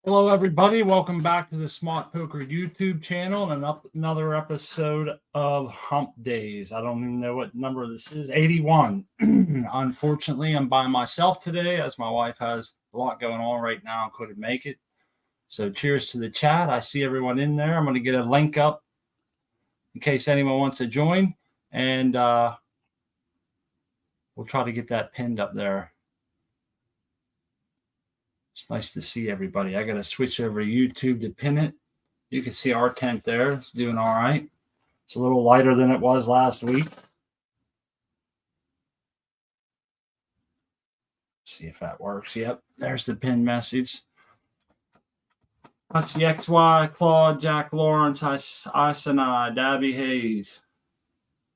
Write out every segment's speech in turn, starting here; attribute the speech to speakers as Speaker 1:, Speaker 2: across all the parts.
Speaker 1: Hello, everybody. Welcome back to the Smart Poker YouTube channel and another episode of Humpdazed. I don't even know what number this is. 81. Unfortunately, I'm by myself today as my wife has a lot going on right now and couldn't make it. So cheers to the chat. I see everyone in there. I'm going to get a link up in case anyone wants to join. And we'll try to get that pinned up there. It's nice to see everybody. I got to switch over to YouTube to pin it. You can see our tent there. It's doing all right. It's a little lighter than it was last week. See if that works. Yep, there's the pin message. That's the XY, Claude, Jack Lawrence, Isanai, Dabby Hayes,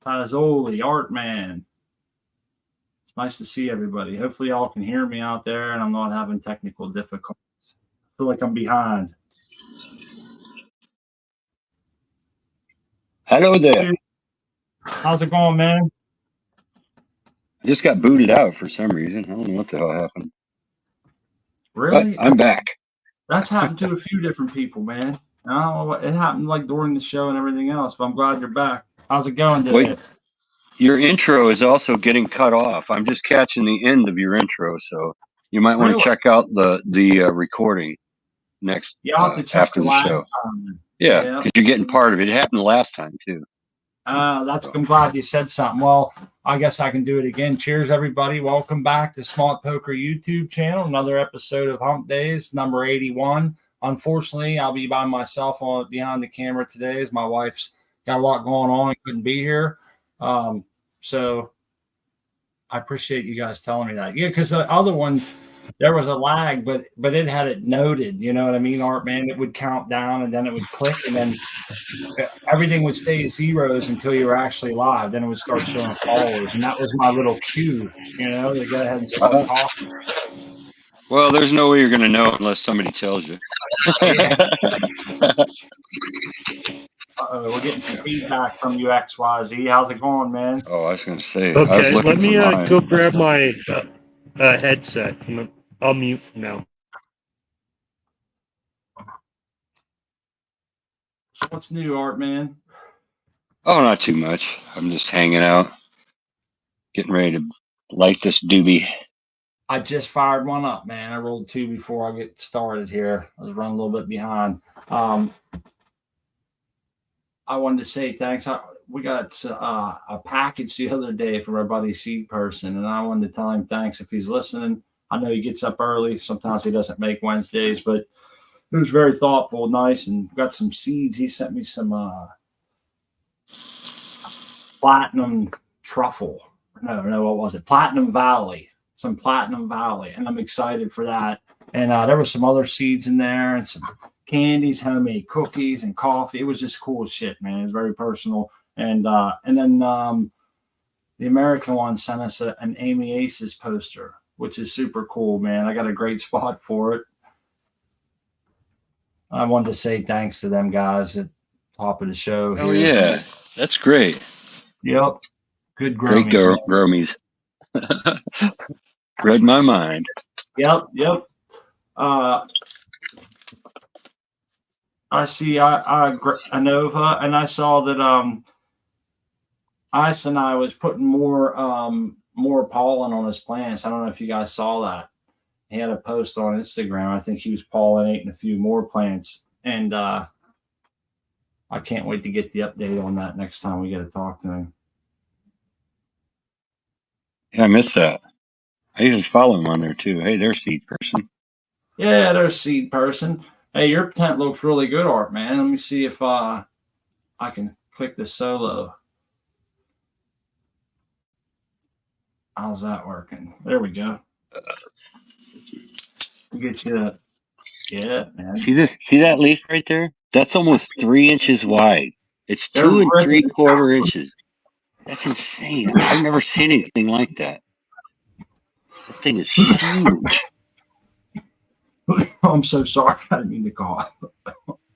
Speaker 1: Fazoli, Artman. It's nice to see everybody. Hopefully y'all can hear me out there and I'm not having technical difficulties. I feel like I'm behind.
Speaker 2: Hello there.
Speaker 1: How's it going, man?
Speaker 2: I just got booted out for some reason. I don't know what the hell happened.
Speaker 1: Really?
Speaker 2: But I'm back.
Speaker 1: That's happened to a few different people, man. I don't know what it happened like during the show and everything else, but I'm glad you're back. How's it going today?
Speaker 2: Wait, your intro is also getting cut off. I'm just catching the end of your intro, so you might want to check out the recording next
Speaker 1: I'll have to check
Speaker 2: after the show. Yeah, because you're getting part of it. It happened last time too.
Speaker 1: I'm glad you said something. Well, I guess I can do it again. Cheers, everybody. Welcome back to Smart Poker YouTube channel. Another episode of Humpdazed, number 81. Unfortunately, I'll be by myself behind the camera today as my wife's got a lot going on and couldn't be here. So I appreciate you guys telling me that. Yeah, because the other one, there was a lag, but it had it noted. You know what I mean, Art Man? It would count down and then it would click and then everything would stay zeros until you were actually live. Then it would start showing followers, and that was my little cue, to go ahead and start talking.
Speaker 2: Well, there's no way you're going to know unless somebody tells you.
Speaker 1: We're getting some feedback from you, XYZ. How's it going, man?
Speaker 2: Oh, I was going to say.
Speaker 3: Okay, let me go grab my headset. I'll mute for now.
Speaker 1: So what's new, Art Man?
Speaker 2: Oh, not too much. I'm just hanging out, getting ready to light this doobie.
Speaker 1: I just fired one up, man. I rolled two before I get started here. I was running a little bit behind. I wanted to say thanks. We got a package the other day from our buddy Seed Person, and I wanted to tell him thanks if he's listening. I know he gets up early. Sometimes he doesn't make Wednesdays, but it was very thoughtful, nice, and got some seeds. He sent me some platinum truffle. No, what was it? Platinum Valley. Some Platinum Valley, and I'm excited for that. And there were some other seeds in there and some candies, homemade cookies, and coffee. It was just cool shit, man. It was very personal. And then the American one sent us an Amy Aces poster, which is super cool, man. I got a great spot for it. I wanted to say thanks to them guys at the top of the show.
Speaker 2: Oh, yeah. That's great.
Speaker 1: Yep. Good
Speaker 2: gromies. Great gromies. Read my mind.
Speaker 1: Yep. I see Anova, and I saw that Isanai was putting more pollen on his plants. I don't know if you guys saw that. He had a post on Instagram. I think he was pollinating a few more plants, and I can't wait to get the update on that next time we get to talk to him.
Speaker 2: Yeah, I missed that. I usually follow him on there too. Hey, there's Seed Person.
Speaker 1: Yeah, there's Seed Person. Hey, your tent looks really good, Art, man. Let me see if I can click the solo. How's that working? There we go. Get you that. Yeah, man.
Speaker 2: See that leaf right there? That's almost 3 inches wide. It's 2 3/4 inches. That's insane. I've never seen anything like that. That thing is huge.
Speaker 1: I'm so sorry. I didn't mean to call.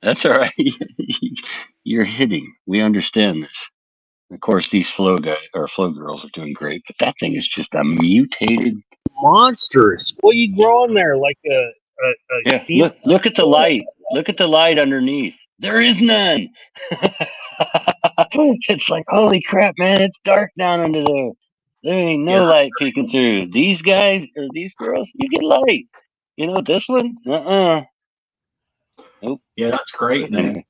Speaker 2: That's all right. You're hitting. We understand this. Of course, these flow girls are doing great, but that thing is just a mutated
Speaker 3: monstrous. What are you growing there? Like a
Speaker 2: Yeah, look at the light. Look at the light underneath. There is none. It's like, holy crap, man! It's dark down under there. There ain't no light peeking through. These guys or these girls, you get light. You know this one? Nope.
Speaker 1: Yeah, that's great, man.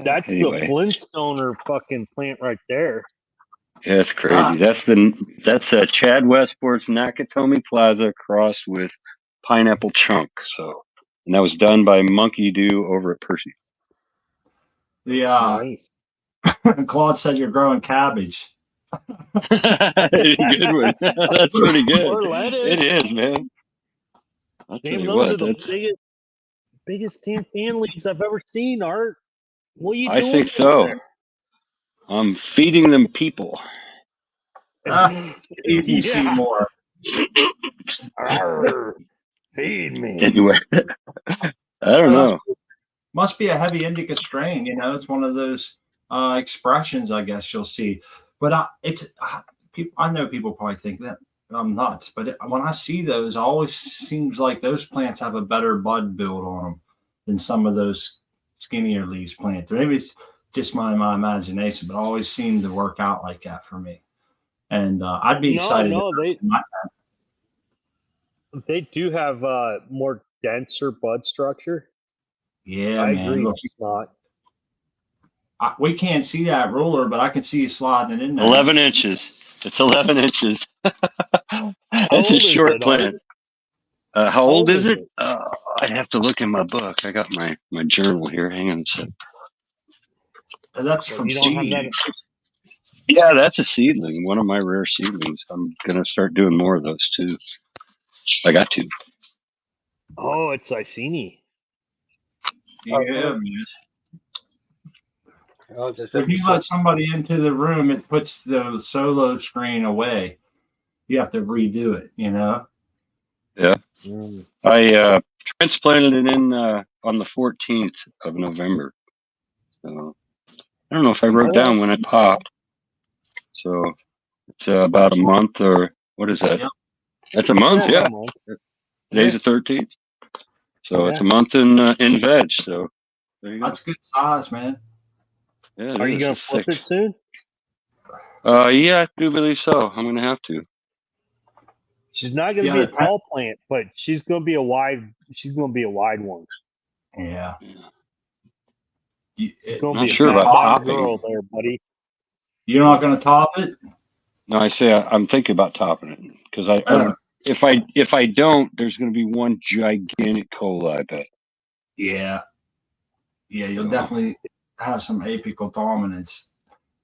Speaker 3: That's the Flintstoner fucking plant right there.
Speaker 2: Yeah, that's crazy. That's Chad Westport's Nakatomi Plaza crossed with Pineapple Chunk. So, and that was done by Monkey Do over at Percy.
Speaker 3: Nice.
Speaker 1: Claude said you're growing cabbage.
Speaker 2: Good one. That's pretty good. It is, man. I'll tell you
Speaker 3: those
Speaker 2: what,
Speaker 3: are the biggest tan leaves I've ever seen, Art. What are you doing?
Speaker 2: I think so. I'm feeding them people.
Speaker 1: Feed me, Seymour.
Speaker 3: Feed me.
Speaker 2: Anyway, I don't know.
Speaker 1: Cool. Must be a heavy indica strain. You know, it's one of those expressions, I guess you'll see. But I know people probably think that I'm nuts, but when I see those, it always seems like those plants have a better bud build on them than some of those skinnier leaves plants. Maybe it's just my imagination, but it always seemed to work out like that for me. And I'd be excited.
Speaker 3: They do have more denser bud structure.
Speaker 1: Yeah,
Speaker 3: I
Speaker 1: man.
Speaker 3: agree.
Speaker 1: Look,
Speaker 3: It's not.
Speaker 1: We can't see that ruler, but I can see you sliding it in there.
Speaker 2: 11 inches. It's 11 inches. It's a short plant. How old is it? I'd have to look in my book. I got my journal here. Hang on a second.
Speaker 1: That's from seed.
Speaker 2: Yeah, that's a seedling. One of my rare seedlings. I'm gonna start doing more of those too. I got to.
Speaker 3: Oh, it's Iceni.
Speaker 1: Yeah. If you let somebody into the room, it puts the solo screen away. You have to redo it, you know?
Speaker 2: Yeah. I transplanted it in on the 14th of November. So I don't know if I wrote down when it popped. So it's about a month, or what is that?
Speaker 1: Yep.
Speaker 2: That's a month, yeah. Today's the 13th. So it's a month in veg. So there you go.
Speaker 1: That's good size, man.
Speaker 2: Yeah,
Speaker 3: Are you going to flip it soon?
Speaker 2: Yeah, I do believe so. I'm going to have to.
Speaker 3: She's not going to be a tall plant, but she's going to be a wide. She's going to be a wide one.
Speaker 1: Yeah.
Speaker 3: I'm
Speaker 2: not sure about topping.
Speaker 3: Girl there, buddy.
Speaker 1: You're not going to top it?
Speaker 2: No, I say I'm thinking about topping it because if I don't, there's going to be one gigantic cola, I bet.
Speaker 1: Yeah. Yeah, you'll definitely have some apical dominance.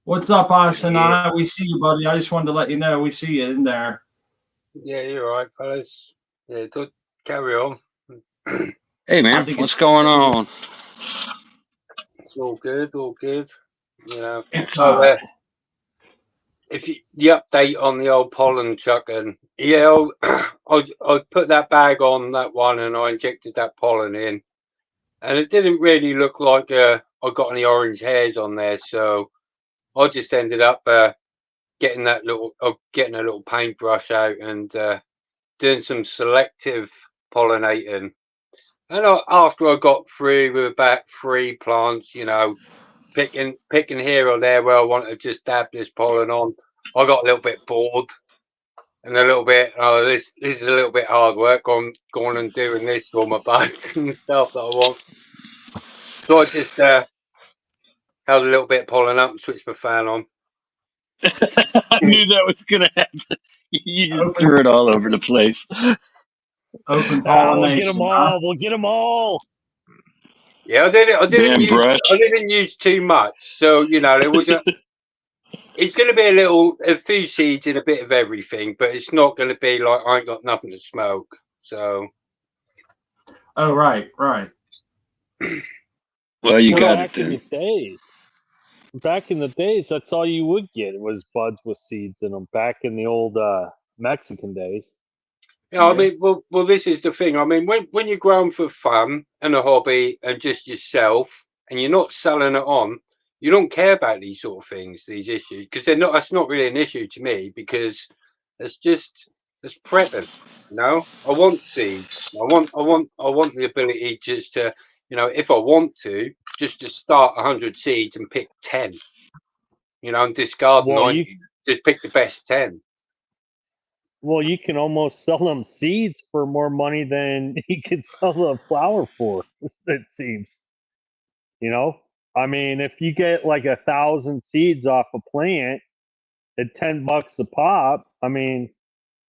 Speaker 1: What's up, Asanai? We see you, buddy. I just wanted to let you know we see you in there.
Speaker 4: Yeah, you're right, fellas. Yeah, don't carry on.
Speaker 2: Hey, man, what's going on?
Speaker 4: It's all good, all good. You know,
Speaker 1: so
Speaker 4: if the update on the old pollen chucking, yeah, I put that bag on that one and I injected that pollen in, and it didn't really look like I got any orange hairs on there, so I just ended up getting a little paintbrush out and doing some selective pollinating. And after I got through with about 3 plants, you know, picking here or there where I wanted to just dab this pollen on, I got a little bit bored and a little bit, this is a little bit hard work on going and doing this for my buds and stuff that I want. So I just held a little bit of pollen up and switched my fan on.
Speaker 2: I knew that was going to happen. You just threw it all over the place.
Speaker 1: Open pollination.
Speaker 3: We'll get them all.
Speaker 4: Yeah, I didn't use too much, so you know there was it's going to be a few seeds and a bit of everything, but it's not going to be like I ain't got nothing to smoke. So.
Speaker 1: Oh right.
Speaker 2: Well, you got it then.
Speaker 3: Back in the days, that's all you would get. It was buds with seeds in them. Back in the old Mexican days.
Speaker 4: Yeah, I mean, well, this is the thing. I mean, when you're growing for fun and a hobby and just yourself, and you're not selling it on, you don't care about these sort of things, these issues, because they're not. That's not really an issue to me because it's just That's prepping. You know, I want seeds. I want the ability just to, you know, if I want to, just to start 100 seeds and pick 10. You know, and discard
Speaker 3: Well,
Speaker 4: 90. Just pick the best 10.
Speaker 3: you can almost sell them seeds for more money than you could sell the flower for. It seems. You know, I mean, if you get like 1,000 seeds off a plant at $10 a pop, I mean,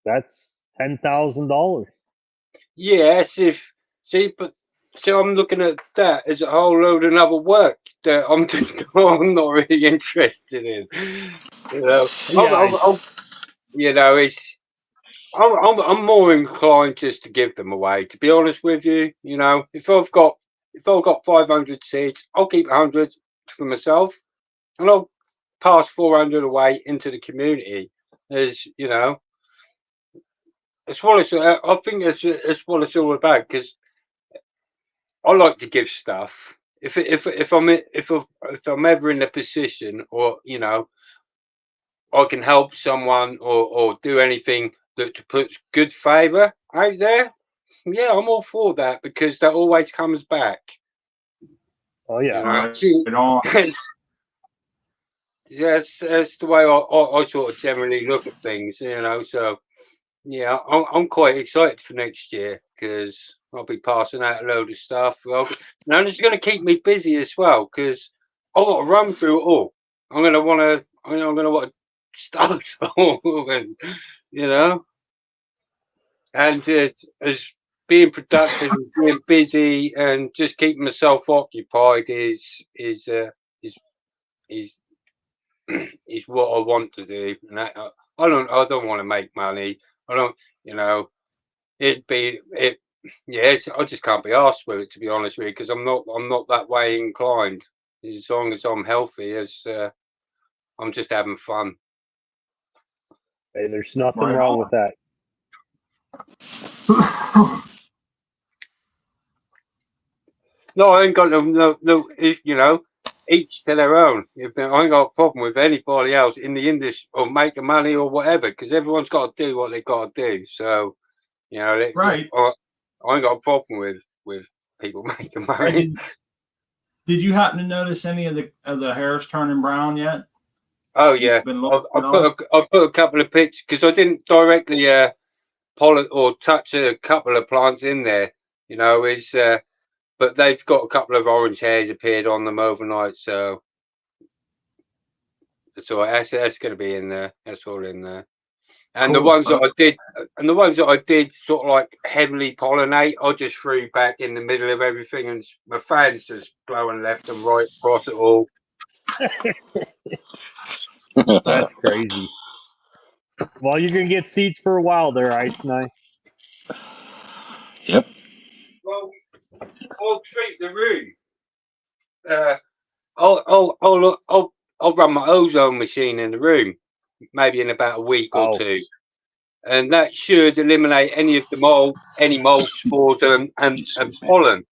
Speaker 3: that's $10,000.
Speaker 4: Yes, if see, but so I'm looking at that as a whole load of other work that I'm just, I'm not really interested in. You know, you know, it's I'm more inclined just to give them away. To be honest with you, you know, if I've got 500 seeds, I'll keep 100 for myself, and I'll pass 400 away into the community. As you know, that's what it's. I think it's what it's all about because I like to give stuff. If I'm ever in a position, or you know, I can help someone or do anything that to put good favor out there. Yeah, I'm all for that because that always comes back.
Speaker 3: Oh
Speaker 4: You
Speaker 3: yeah.
Speaker 4: know,
Speaker 1: Right on.
Speaker 4: yes, that's the way I sort of generally look at things. You know, so yeah, I'm quite excited for next year because I'll be passing out a load of stuff. Well, now it's going to keep me busy as well because I've got to run through it all. I'm going to want to. I'm going to want to start all, and you know, and as being productive and being busy and just keeping myself occupied is is is what I want to do. And I don't want to make money. I don't, you know. It yes, I just can't be asked with it to be honest with you because I'm not that way inclined. As long as I'm healthy, as I'm just having fun.
Speaker 3: Hey, there's nothing
Speaker 1: Right
Speaker 3: wrong
Speaker 1: on.
Speaker 3: with that.
Speaker 4: No, I ain't got no. If you know, each to their own. If I ain't got a problem with anybody else in the industry or making money or whatever, because everyone's got to do what they got to do. So you know,
Speaker 1: Right.
Speaker 4: I ain't got a problem with people making
Speaker 1: Hey,
Speaker 4: money.
Speaker 1: did you happen to notice any of the hairs turning brown yet?
Speaker 4: Oh
Speaker 1: You've
Speaker 4: yeah,
Speaker 1: been looking at
Speaker 4: I put a couple of pictures because I didn't directly pollen or touch a couple of plants in there. You know, is but they've got a couple of orange hairs appeared on them overnight, so so that's going to be in there. That's all in there. And the
Speaker 1: cool.
Speaker 4: ones that I did, sort of like heavily pollinate, I just threw back in the middle of everything, and my fans just blowing left and right across it all.
Speaker 3: That's crazy. Well, you're gonna get seeds for a while there, Ice and I.
Speaker 2: Yep.
Speaker 4: Well, I'll treat the room. I'll run my ozone machine in the room, maybe in about a week or
Speaker 3: Oh,
Speaker 4: two, and that should eliminate any of the any mold spores and pollen.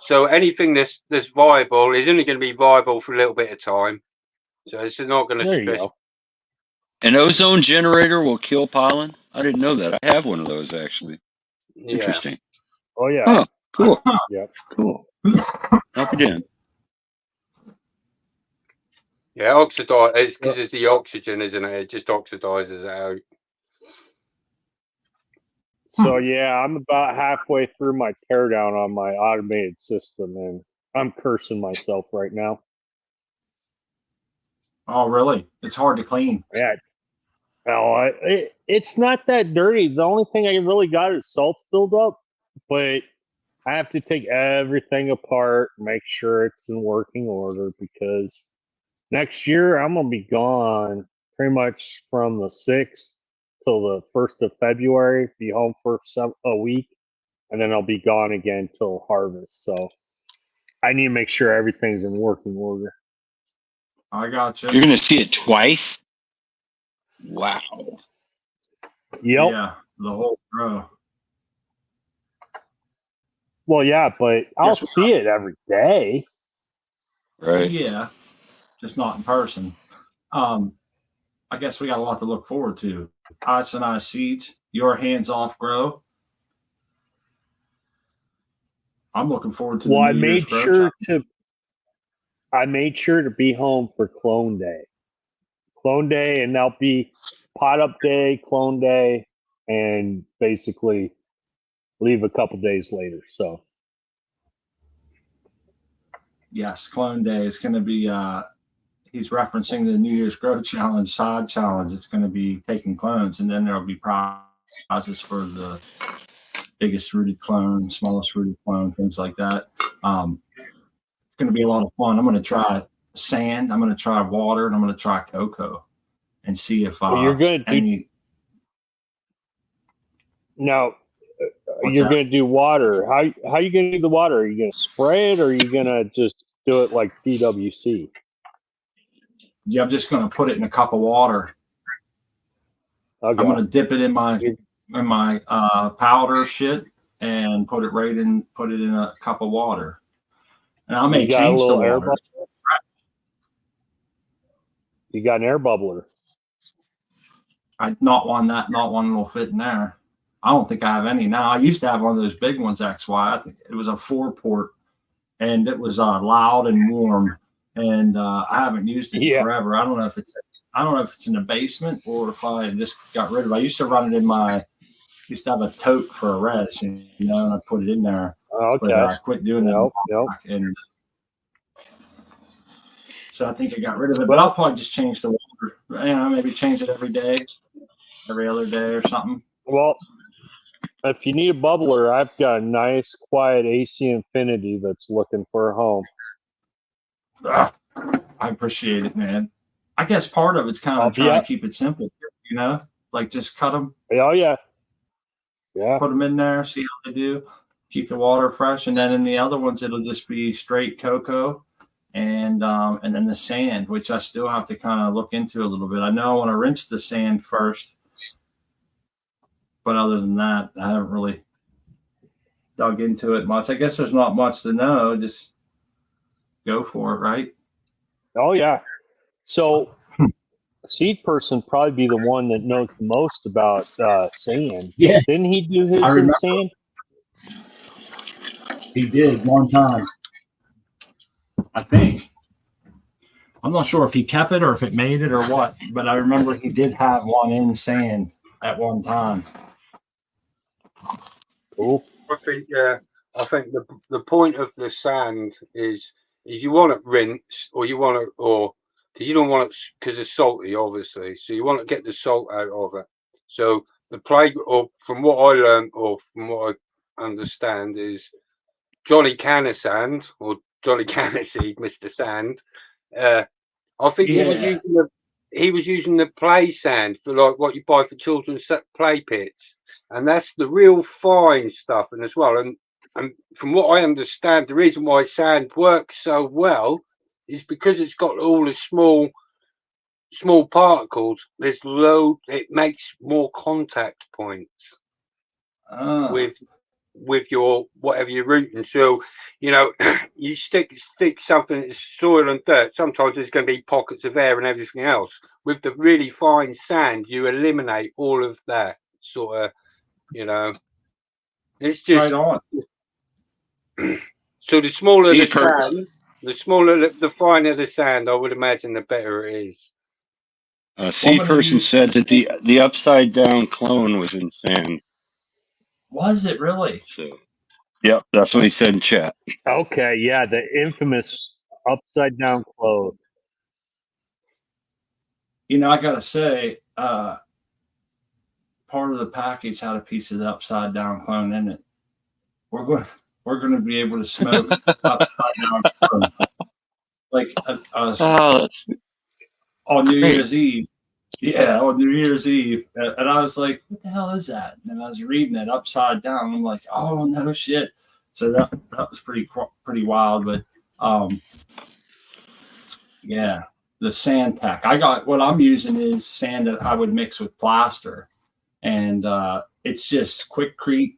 Speaker 4: So anything that's viable is only going to be viable for a little bit of time. So it's not going to
Speaker 3: there you
Speaker 4: stress.
Speaker 3: go.
Speaker 2: An ozone generator will kill pollen? I didn't know that. I have one of those actually.
Speaker 4: Yeah,
Speaker 2: Interesting.
Speaker 3: Oh yeah.
Speaker 2: Oh, cool.
Speaker 3: Yep.
Speaker 2: Cool. I'll be damned.
Speaker 4: yeah. Oxidize. It's because
Speaker 3: Yep.
Speaker 4: it's the oxygen, isn't it? It just oxidizes it out.
Speaker 3: So yeah, I'm about halfway through my teardown on my automated system, and I'm cursing myself right now.
Speaker 1: Oh, really? It's hard to clean.
Speaker 3: Yeah. Oh, it's not that dirty. The only thing I really got is salt buildup, but I have to take everything apart, make sure it's in working order because next year I'm gonna be gone pretty much from the 6th till the 1st of February. Be home for a week, and then I'll be gone again till harvest. So I need to make sure everything's in working order.
Speaker 1: I got
Speaker 2: You're
Speaker 1: you.
Speaker 2: gonna see it twice? Wow.
Speaker 3: Yep.
Speaker 1: Yeah, the whole row.
Speaker 3: Well, yeah, but I'll
Speaker 1: Guess
Speaker 3: see it every day.
Speaker 2: Right.
Speaker 1: yeah, just not in person. I guess we got a lot to look forward to. Ice and Ice seeds. your hands-off grow. I'm looking forward to the
Speaker 3: Well,
Speaker 1: New Year's grow challenge.
Speaker 3: I made sure to be home for clone day. Clone day, and that'll be pot up day, clone day, and basically leave a couple days later. So
Speaker 1: Yes, clone day is going to be. He's referencing the New Year's Grow Challenge, side challenge. It's going to be taking clones, and then there'll be prizes for the biggest rooted clone, smallest rooted clone, things like that. It's going to be a lot of fun. I'm going to try sand. I'm going to try water, and I'm going to try cocoa, and see if
Speaker 3: you're going to
Speaker 1: any.
Speaker 3: Now, you're going to do water. How are you going to do the water? Are you going to spray it, or are you going to just do it like PWC?
Speaker 1: Yeah, I'm just going to put it in a cup of water.
Speaker 3: Okay.
Speaker 1: I'm going to dip it in my powder shit and put it in a cup of water. And I may change the water.
Speaker 3: You got an air bubbler.
Speaker 1: Not one will fit in there. I don't think I have any now. I used to have one of those big ones, XY. I think it was a 4-port, and it was loud and warm. And I haven't used it in forever. I don't know if it's in the basement or if I just got rid of it. I used to run it in used to have a tote for a res, and I put it in there.
Speaker 3: Okay.
Speaker 1: But I quit doing that.
Speaker 3: Yep.
Speaker 1: And so I think I got rid of it. But I'll probably just change the water. Maybe change it every day, every other day or something.
Speaker 3: Well, if you need a bubbler, I've got a nice, quiet AC Infinity that's looking for a home.
Speaker 1: I appreciate it, man. I guess part of it's kind of trying to keep it simple, like just cut them.
Speaker 3: Oh, yeah. Yeah.
Speaker 1: Put them in there, see how they do, keep the water fresh. And then in the other ones, it'll just be straight cocoa and then the sand, which I still have to kind of look into a little bit. I know I want to rinse the sand first. But other than that, I haven't really dug into it much. I guess there's not much to know. Just go for it, right?
Speaker 3: Oh, yeah. So seed person probably be the one that knows the most about sand.
Speaker 1: Yeah.
Speaker 3: Didn't he do his in sand?
Speaker 1: He did one time, I think. I'm not sure if he kept it or if it made it or what, but I remember he did have one in sand at one time.
Speaker 3: Cool.
Speaker 4: I think the point of the sand is you want it rinsed, or you want it, or you don't want it because it's salty, obviously. So you want to get the salt out of it. So the play, or from what I learned, or from what I understand, is Johnny Canner Sand or Johnny Canner Seed, Mr. Sand. I think he was using the play sand for like what you buy for children's play pits. And that's the real fine stuff, and as well. And from what I understand, the reason why sand works so well is because it's got all the small particles. It makes more contact points with your whatever you're rooting. So you stick something in soil and dirt. Sometimes there's going to be pockets of air and everything else. With the really fine sand, you eliminate all of that sort of. It's just
Speaker 1: right on.
Speaker 4: So the smaller the sand, the finer the sand, I would imagine the better it is.
Speaker 2: Seed person said that the upside down clone was in sand.
Speaker 1: Was it really?
Speaker 2: So, yep, that's what he said in chat.
Speaker 3: Okay, yeah, the infamous upside down clone.
Speaker 1: I gotta say, part of the package had a piece of the upside down clone in it. We're going to be able to smoke upside down clone. Like on New Year's Eve. Yeah, on New Year's Eve. And I was like, what the hell is that? And I was reading it upside down. I'm like, oh, no shit. So that was pretty wild. But yeah, the sand pack. What I'm using is sand that I would mix with plaster. And it's just quickcrete,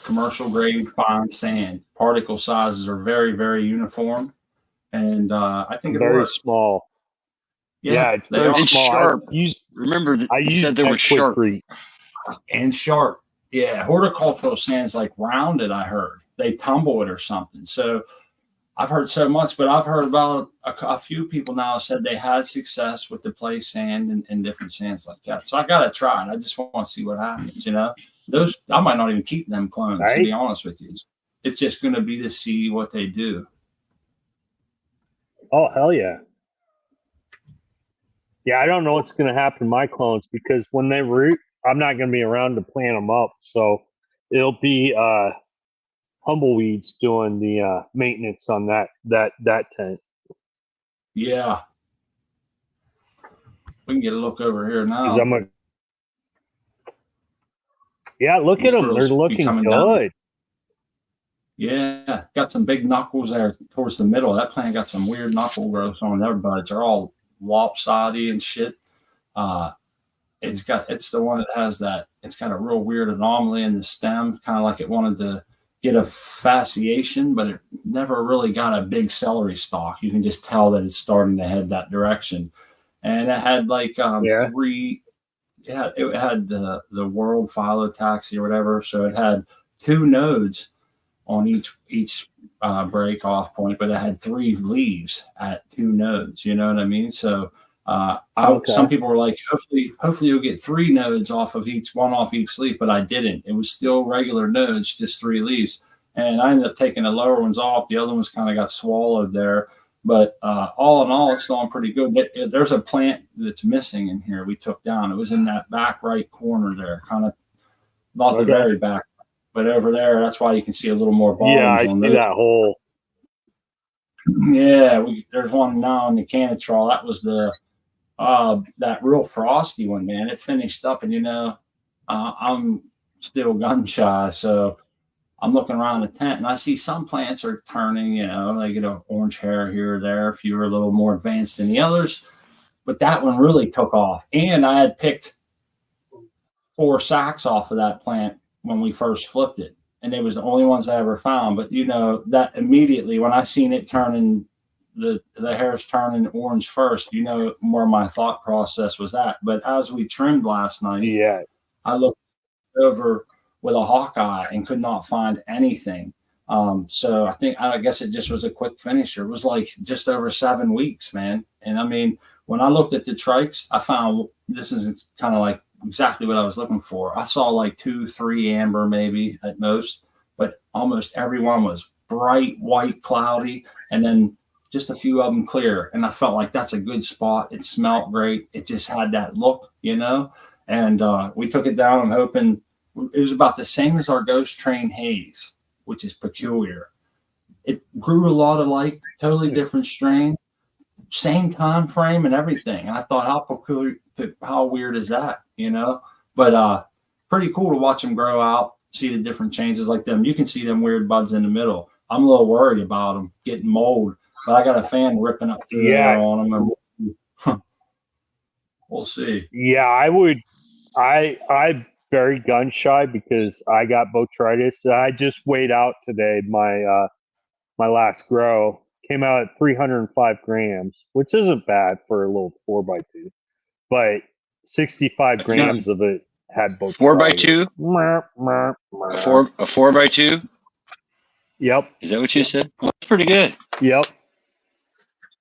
Speaker 1: commercial grade fine sand. Particle sizes are very, very uniform, and I think it's
Speaker 3: very small. Yeah, it's very small.
Speaker 2: Sharp. Remember that you said they were sharp.
Speaker 1: and sharp. Yeah, horticultural sand's like rounded. I heard they tumble it or something. So I've heard so much, but I've heard about a few people now said they had success with the play sand and different sands like that. So I got to try it. I just want to see what happens. Those I might not even keep them clones to be honest with you. It's just going to be to see what they do.
Speaker 3: Oh, hell yeah. Yeah, I don't know what's going to happen to my clones because when they root, I'm not going to be around to plant them up. So it'll be Humbleweeds doing the maintenance on that tent.
Speaker 1: Yeah. We can get a look over here now.
Speaker 3: Yeah, look at them. They're looking good. Down.
Speaker 1: Yeah, got some big knuckles there towards the middle. That plant got some weird knuckle growth on everybody. They're all lopsided and shit. It's the one that has that. It's got a real weird anomaly in the stem, kind of like it wanted to get a fasciation, but it never really got a big celery stalk. You can just tell that it's starting to head that direction. And it had like three. Yeah, it had the world phyllotaxy or whatever. So it had 2 nodes on each break off point, but it had 3 leaves at 2 nodes. You know what I mean? So some people were like, hopefully you'll get 3 nodes off of each leaf, but I didn't. It was still regular nodes, just 3 leaves. And I ended up taking the lower ones off. The other ones kind of got swallowed there. But all in all, it's doing pretty good. There's a plant that's missing in here we took down. It was in that back right corner there, kind of not the very back, but over there. That's why you can see a little more bottoms.
Speaker 3: Yeah, I see that hole.
Speaker 1: Yeah, there's one now in the Canitrol. That was that real frosty one, man. It finished up, and I'm still gun shy, so I'm looking around the tent and I see some plants are turning, they get an orange hair here or there. A few are a little more advanced than the others, but that one really took off. And I had picked 4 sacks off of that plant when we first flipped it. And it was the only ones I ever found. But that immediately when I seen it turning, the hairs turning orange first, where my thought process was at. But as we trimmed last night, I looked over with a hawkeye and could not find anything. So I guess it just was a quick finisher. It was like just over 7 weeks, man. And I mean, when I looked at the trikes, I found this is kind of like exactly what I was looking for. I saw like 2, 3 amber maybe at most, but almost everyone was bright white, cloudy, and then just a few of them clear. And I felt like that's a good spot. It smelled great. It just had that look, and we took it down. I'm hoping it was about the same as our Ghost Train Haze, which is peculiar. It grew a lot alike, totally different strain, same time frame and everything. And I thought, how peculiar, how weird is that, But pretty cool to watch them grow out, see the different changes like them. You can see them weird buds in the middle. I'm a little worried about them getting mold, but I got a fan ripping up through there on them. And we'll see.
Speaker 3: Yeah, I very gun shy because I got botrytis. I just weighed out today. My last grow came out at 305 grams, which isn't bad for a little 4x2, but 65 grams of it had botrytis.
Speaker 2: 4x2? A 4x2?
Speaker 3: Yep.
Speaker 2: Is that what you said? Well, that's pretty good.
Speaker 3: Yep.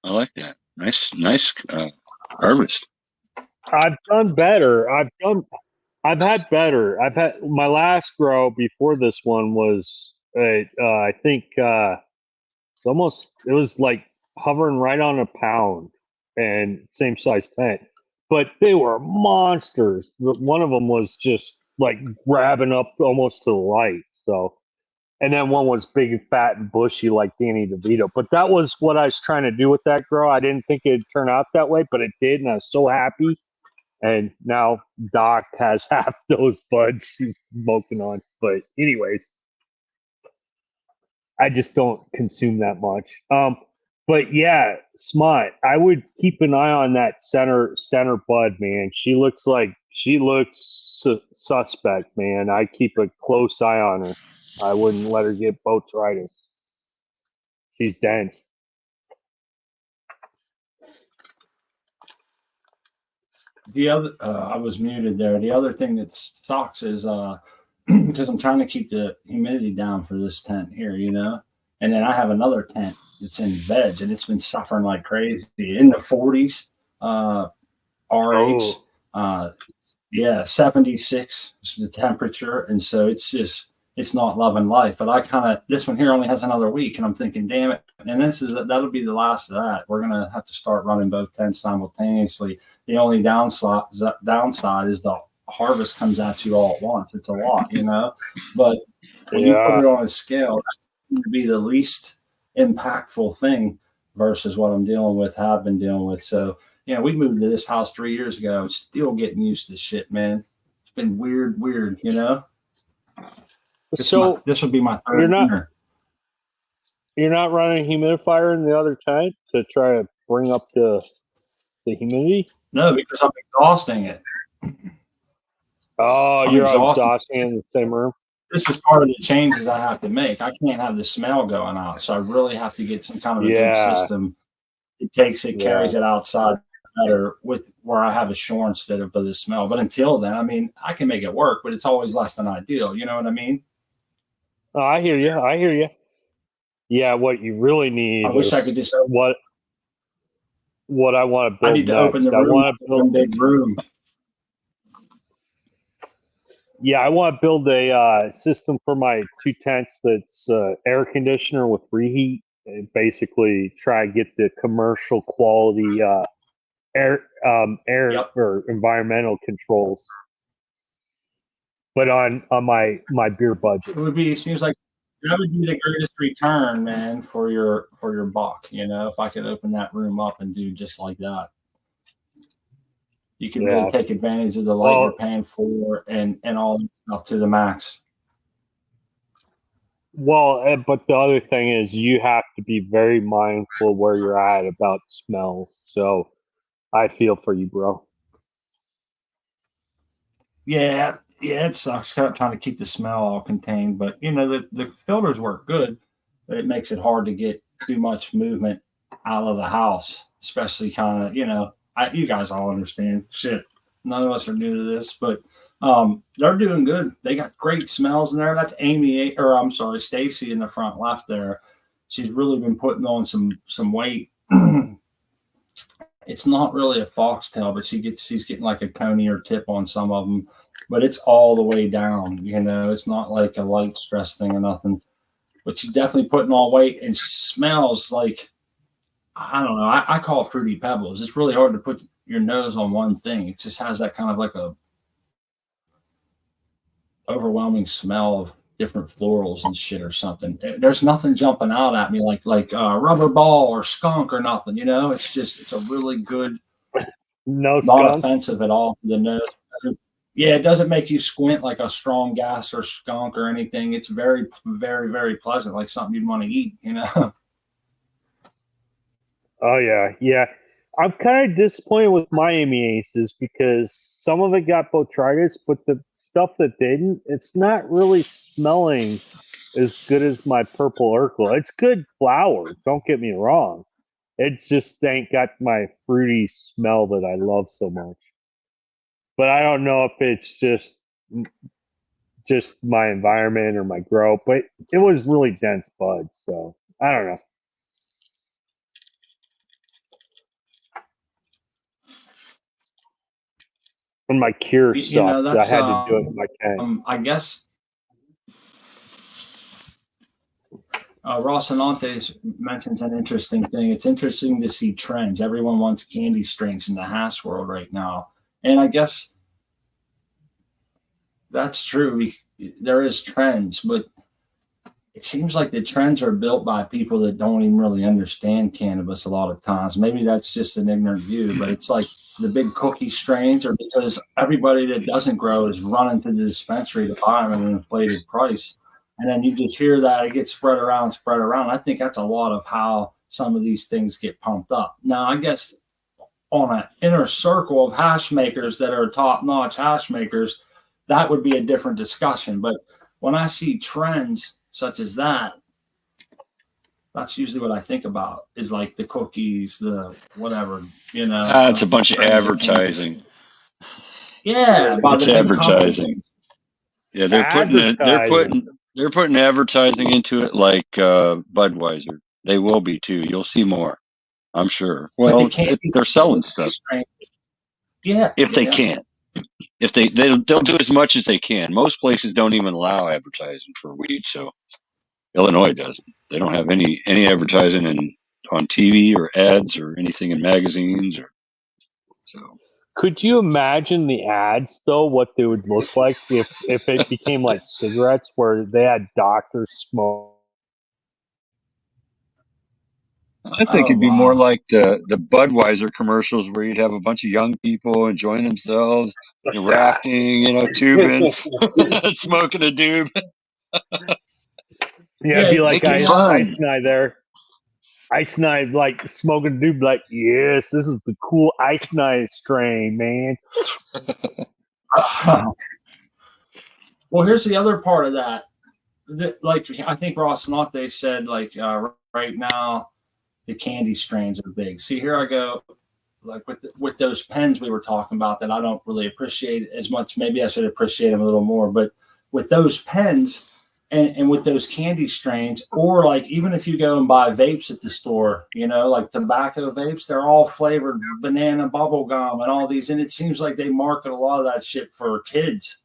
Speaker 2: I like that. Nice harvest.
Speaker 3: I've done better. I've had better. I've had my last grow before this one was, I think, it was like hovering right on a pound and same size tent, but they were monsters. One of them was just like grabbing up almost to the light. So, and then one was big and fat and bushy like Danny DeVito. But that was what I was trying to do with that grow. I didn't think it'd turn out that way, but it did, and I was so happy. And now Doc has half those buds he's smoking on. But anyways, I just don't consume that much. But yeah, Smut, I would keep an eye on that center bud, man. She looks suspect, man. I keep a close eye on her. I wouldn't let her get botrytis. She's dense.
Speaker 1: The other, I was muted there. The other thing that sucks is because I'm trying to keep the humidity down for this tent here, and then I have another tent that's in veg, and it's been suffering like crazy in the 40s, RH, yeah, 76 is the temperature, and so it's not loving life. But this one here only has another week, and I'm thinking, damn it, and that'll be the last of that. We're gonna have to start running both tents simultaneously. The only downside is the harvest comes at you all at once. It's a lot, but when you put it on a scale, that's going to be the least impactful thing versus what have been dealing with. So, we moved to this house 3 years ago. Still getting used to shit, man. It's been weird, This would be my third winter.
Speaker 3: You're not running a humidifier in the other tent to try to bring up the humidity?
Speaker 1: No, because I'm exhausting it.
Speaker 3: Oh, you're exhausting in the same room?
Speaker 1: This is part of the changes I have to make. I can't have the smell going out, so I really have to get some kind of a good system. It carries it outside better with where I have a shore instead of the smell. But until then, I mean, I can make it work, but it's always less than ideal. You know what I mean?
Speaker 3: Oh, I hear you. Yeah, what you really need.
Speaker 1: I wish I could just
Speaker 3: what I want to build.
Speaker 1: I need to open the room. I want to build a big room.
Speaker 3: Yeah, I want to build a system for my two tents that's air conditioner with reheat, and basically try to get the commercial quality air or environmental controls, but on my beer budget.
Speaker 1: It seems like that would be the greatest return, man, for your buck. If I could open that room up and do just like that. You can really take advantage of the light you're paying for and all up to the max.
Speaker 3: Well, but the other thing is you have to be very mindful where you're at about smells. So I feel for you, bro.
Speaker 1: Yeah, it sucks. Trying to keep the smell all contained, but the filters work good, but it makes it hard to get too much movement out of the house, especially kind of you guys all understand. Shit, none of us are new to this, but they're doing good. They got great smells in there. That's Stacy in the front left there. She's really been putting on some weight. It's not really a foxtail, but she's getting like a conier tip on some of them, but it's all the way down. It's not like a light stress thing or nothing, but she's definitely putting on weight and smells like, I don't know. I call it Fruity Pebbles. It's really hard to put your nose on one thing. It just has that kind of like a overwhelming smell of different florals and shit or something. There's nothing jumping out at me like rubber ball or skunk or nothing. It's a really good,
Speaker 3: not
Speaker 1: offensive at all to the nose. Yeah, it doesn't make you squint like a strong gas or skunk or anything. It's very, very, very pleasant, like something you'd want to eat.
Speaker 3: Oh, yeah. I'm kind of disappointed with Miami Aces because some of it got botrytis, but the stuff that didn't, it's not really smelling as good as my purple Urkel. It's good flower, don't get me wrong. It just ain't got my fruity smell that I love so much. But I don't know if it's just my environment or my grow, but it was really dense buds, so I don't know. And my cure sucked. I had to do it in my tank.
Speaker 1: I guess Ross Anantes mentions an interesting thing. It's interesting to see trends. Everyone wants candy strings in the hash world right now. And I guess that's true. There is trends, but it seems like the trends are built by people that don't even really understand cannabis a lot of times. Maybe that's just an ignorant view, but it's like the big cookie strains are because everybody that doesn't grow is running to the dispensary to buy them at an inflated price. And then you just hear that it gets spread around. I think that's a lot of how some of these things get pumped up. Now, I guess on an inner circle of hash makers that are top-notch hash makers, that would be a different discussion. But when I see trends such as that, that's usually what I think about is like the cookies, the whatever,
Speaker 2: It's a bunch of advertising.
Speaker 1: Yeah, by
Speaker 2: It's
Speaker 1: the big
Speaker 2: advertising.
Speaker 1: companies.
Speaker 2: Yeah, they're putting advertising into it like Budweiser. They will be too. You'll see more, I'm sure.
Speaker 1: But they
Speaker 2: Well,
Speaker 1: can't be
Speaker 2: they're selling stuff
Speaker 1: Yeah,
Speaker 2: if they
Speaker 1: yeah.
Speaker 2: can. If they'll do as much as they can. Most places don't even allow advertising for weed, so Illinois doesn't. They don't have any advertising on TV or ads or anything in magazines or so.
Speaker 3: Could you imagine the ads though? What they would look like if it became like cigarettes, where they had doctors smoke?
Speaker 2: I think it'd be more like the Budweiser commercials where you'd have a bunch of young people enjoying themselves, rafting, tubing, smoking a doob.
Speaker 3: Yeah, it'd be like
Speaker 2: make it fun.
Speaker 3: Ice and I there. Ice and I like smoking a doob, like, yes, this is the cool Ice and I strain, man.
Speaker 1: Well, here's the other part of that. Like I think Ross Nante said, like right now, the candy strains are big. See, here I go, like with those pens we were talking about that I don't really appreciate as much. Maybe I should appreciate them a little more. But with those pens and with those candy strains, or like even if you go and buy vapes at the store, like tobacco vapes, they're all flavored banana bubble gum and all these. And it seems like they market a lot of that shit for kids.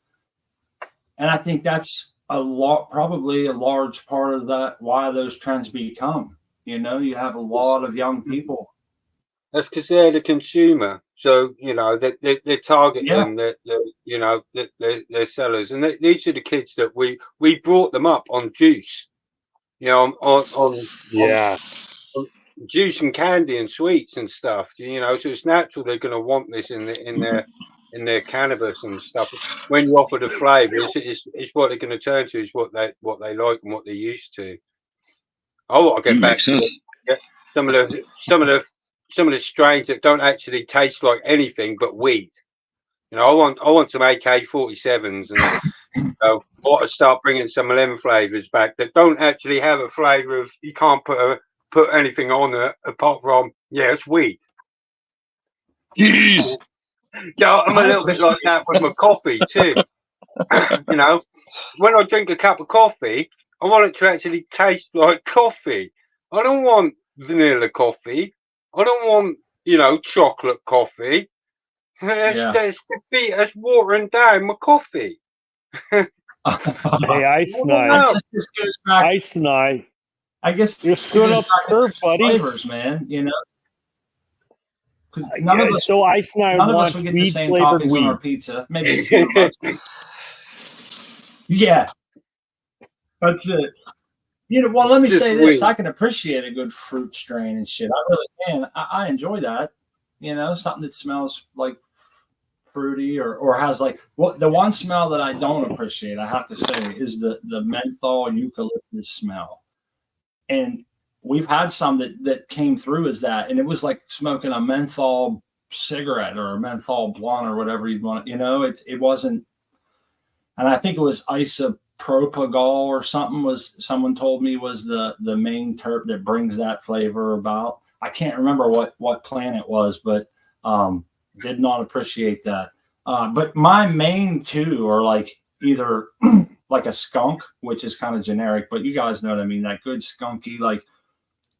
Speaker 1: And I think that's probably a large part of that, why those trends become. You have a lot of young people.
Speaker 4: That's because they're the consumer. So, they're targeting their sellers. And these are the kids that we brought them up on juice, on juice and candy and sweets and stuff, so it's natural they're going to want this in their cannabis and stuff. When you offer the flavor, it's what they're going to turn to, is what they like and what they're used to. I want to get back to some of the strains that don't actually taste like anything but weed. I want some AK-47s, and I want to start bringing some of them flavors back that don't actually have a flavor of. You can't put anything on it apart from it's weed.
Speaker 2: Jeez.
Speaker 4: Yeah, I'm a little bit like that with my coffee too. When I drink a cup of coffee, I want it to actually taste like coffee. I don't want vanilla coffee. I don't want, chocolate coffee. That's watering down my coffee.
Speaker 3: Hey, Ice Night. Ice Night.
Speaker 1: I guess
Speaker 3: you're screwing up curve, buddy.
Speaker 1: Flavors, man. Because
Speaker 3: so Ice Night
Speaker 1: none of us would get the same toppings on our pizza. Maybe a few of us. Yeah, that's it. Well, let me say this: I can appreciate a good fruit strain and shit. I really can. I enjoy that. Something that smells like fruity or has like the one smell that I don't appreciate, I have to say, is the menthol eucalyptus smell. And we've had some that came through as that, and it was like smoking a menthol cigarette or a menthol blunt or whatever you'd want. It wasn't. And I think it was isopropyl or something. Someone told me was the main terp that brings that flavor about. I can't remember what plant it was, but did not appreciate that. But my main two are like either like a skunk, which is kind of generic, but you guys know what I mean. That good skunky, like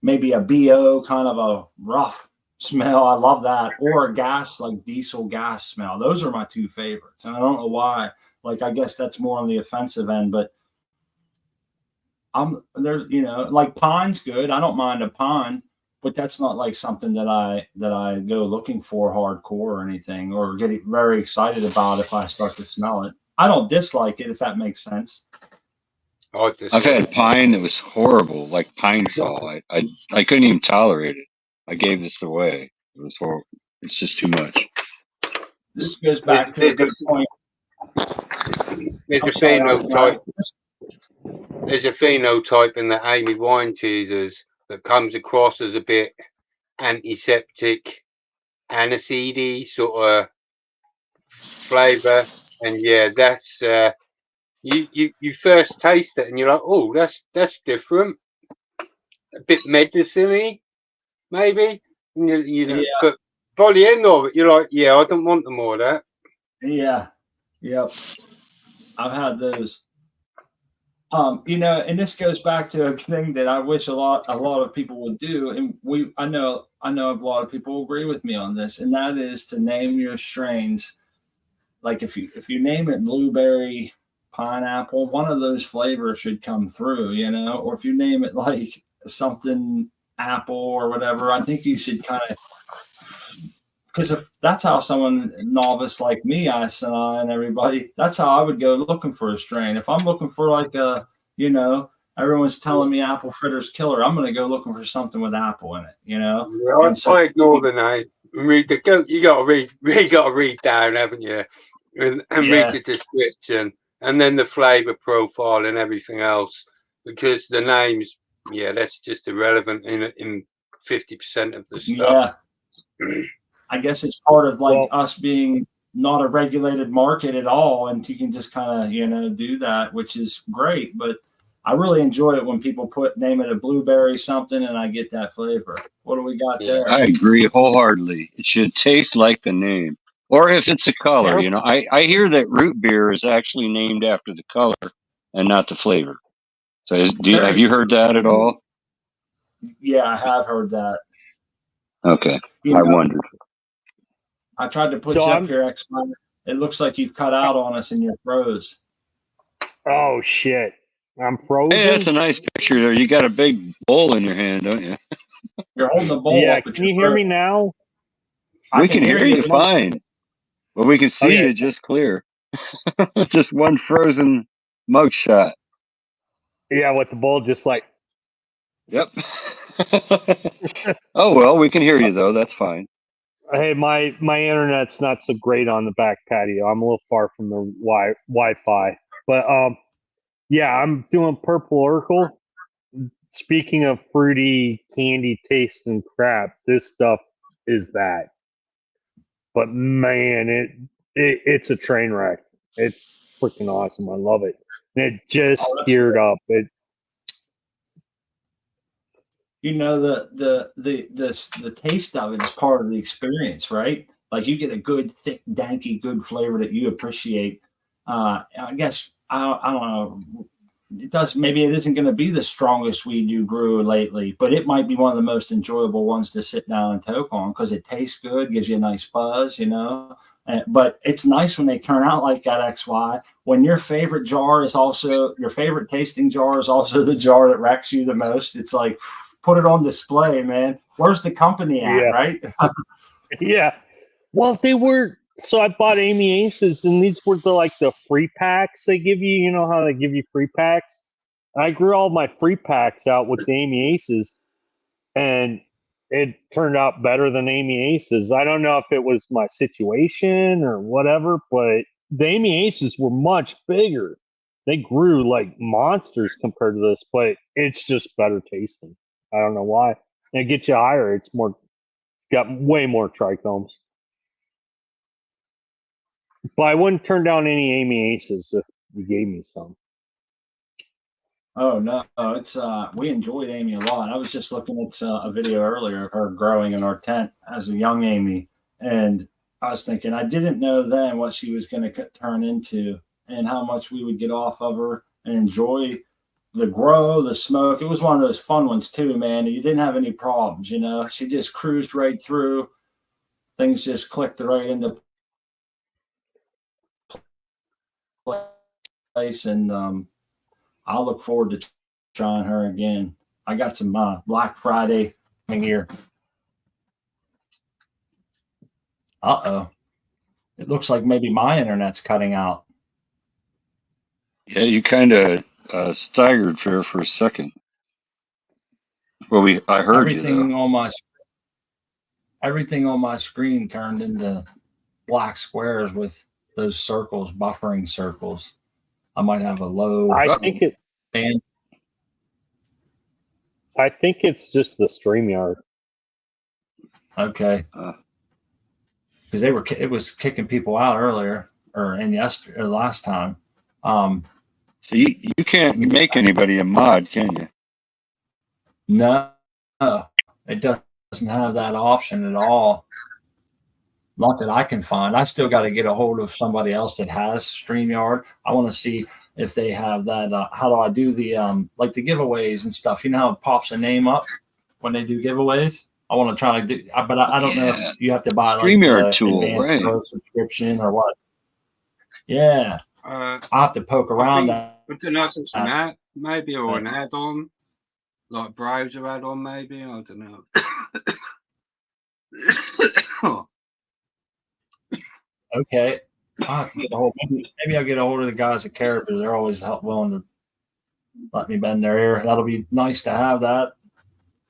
Speaker 1: maybe a BO, kind of a rough smell. I love that. Or a gas, like diesel gas smell. Those are my two favorites. And I don't know why. Like, I guess that's more on the offensive end, but there's, like pine's good. I don't mind a pine, but that's not like something that I go looking for hardcore or anything, or get very excited about if I start to smell it. I don't dislike it, if that makes sense.
Speaker 2: I've had pine that was horrible, like pine sol. I couldn't even tolerate it. I gave this away. It was horrible. It's just too much.
Speaker 1: This goes back to a good point.
Speaker 4: There's a phenotype. There's a phenotype in the Amy wine choosers that comes across as a bit antiseptic, aniseedy sort of flavor, and that's you first taste it and you're like, oh, that's different, a bit medicine-y, maybe. But by the end of it, you're like, I don't want them all that.
Speaker 1: Yeah. Yep. I've had those. And this goes back to a thing that I wish a lot of people would do, and I know a lot of people agree with me on this, and that is to name your strains. Like if you name it blueberry, pineapple, one of those flavors should come through, or if you name it like something apple or whatever, I think you should kind of, because if that's how someone novice like me, and everybody, that's how I would go looking for a strain. If I'm looking for like everyone's telling me apple fritters killer, I'm going to go looking for something with apple in it,
Speaker 4: Yeah,
Speaker 1: And so
Speaker 4: I ignore the name. Read you got to read. You got to read down, haven't you? And read the description, and then the flavor profile and everything else. Because the names, that's just irrelevant in 50% of the stuff.
Speaker 1: Yeah. I guess it's part of us being not a regulated market at all, and you can just kind of do that, which is great. But I really enjoy it when people name it a blueberry something, and I get that flavor. What do we got there?
Speaker 2: I agree wholeheartedly. It should taste like the name, or if it's a color. I hear that root beer is actually named after the color and not the flavor. So have you heard that at all?
Speaker 1: Yeah, I have heard that.
Speaker 2: Okay, I wondered.
Speaker 1: I tried to put you up here, X-Men. It looks like you've cut out on us and you're froze.
Speaker 3: Oh, shit. I'm frozen?
Speaker 2: Hey, that's a nice picture there. You got a big bowl in your hand, don't you?
Speaker 1: You're holding the bowl up.
Speaker 3: Can you hear me now?
Speaker 2: We can hear you fine. But we can see you just clear. It's just one frozen mug shot.
Speaker 3: Yeah, with the bowl just like...
Speaker 2: Yep. Oh, well, we can hear you, though. That's fine.
Speaker 3: Hey, my internet's not so great on the back patio. I'm a little far from the Wi-Fi. But, I'm doing Purple Oracle. Speaking of fruity candy taste and crap, this stuff is that. But, man, it's a train wreck. It's freaking awesome. I love it. And it just geared up.
Speaker 1: The taste of it is part of the experience, right? Like you get a good, thick, danky, good flavor that you appreciate. I guess I don't know. Maybe it isn't going to be the strongest weed you grew lately, but it might be one of the most enjoyable ones to sit down and toke on because it tastes good, gives you a nice buzz, But it's nice when they turn out like that, XY. When your favorite tasting jar is also the jar that wrecks you the most. It's like, put it on display, man. Where's the company at, right?
Speaker 3: Yeah. Well, so I bought Amy Aces, and these were the free packs they give you. You know how they give you free packs? I grew all my free packs out with the Amy Aces, and it turned out better than Amy Aces. I don't know if it was my situation or whatever, but the Amy Aces were much bigger. They grew like monsters compared to this, but it's just better tasting. I don't know why. And it gets you higher. It's got way more trichomes. But I wouldn't turn down any Amy Aces if you gave me some.
Speaker 1: Oh no, it's we enjoyed Amy a lot. I was just looking at a video earlier of her growing in our tent as a young Amy, and I was thinking I didn't know then what she was going to turn into and how much we would get off of her and enjoy the grow, the smoke. It was one of those fun ones too, man. You didn't have any problems, She just cruised right through. Things just clicked right into place, and I'll look forward to trying her again. I got some Black Friday here. Uh-oh. It looks like maybe my internet's cutting out.
Speaker 2: Yeah, you kind of staggered for a second. Well, I heard
Speaker 1: everything
Speaker 2: you,
Speaker 1: though. Everything on my screen turned into black squares with those circles, buffering circles. I might have a low.
Speaker 3: I think it's just the StreamYard.
Speaker 1: Okay. Because it was kicking people out earlier or last time.
Speaker 2: So you can't make anybody a mod, can you?
Speaker 1: No, it doesn't have that option at all. Not that I can find. I still got to get a hold of somebody else that has StreamYard. I want to see if they have that. How do I do the like the giveaways and stuff? You know how it pops a name up when they do giveaways? I want to try to do, but I don't know if you have to buy like
Speaker 2: StreamYard
Speaker 1: the
Speaker 2: tool,
Speaker 1: advanced
Speaker 2: right?
Speaker 1: pro subscription or what. Yeah, I have to poke
Speaker 4: I
Speaker 1: around
Speaker 4: think
Speaker 1: that.
Speaker 4: it's a nice an ad, maybe, or an add-on, like browser add-on, maybe. I don't know.
Speaker 1: Okay, I'll have to get a hold. Maybe I'll get a hold of the guys at Caribou. They're always willing to let me bend their ear. That'll be nice to have that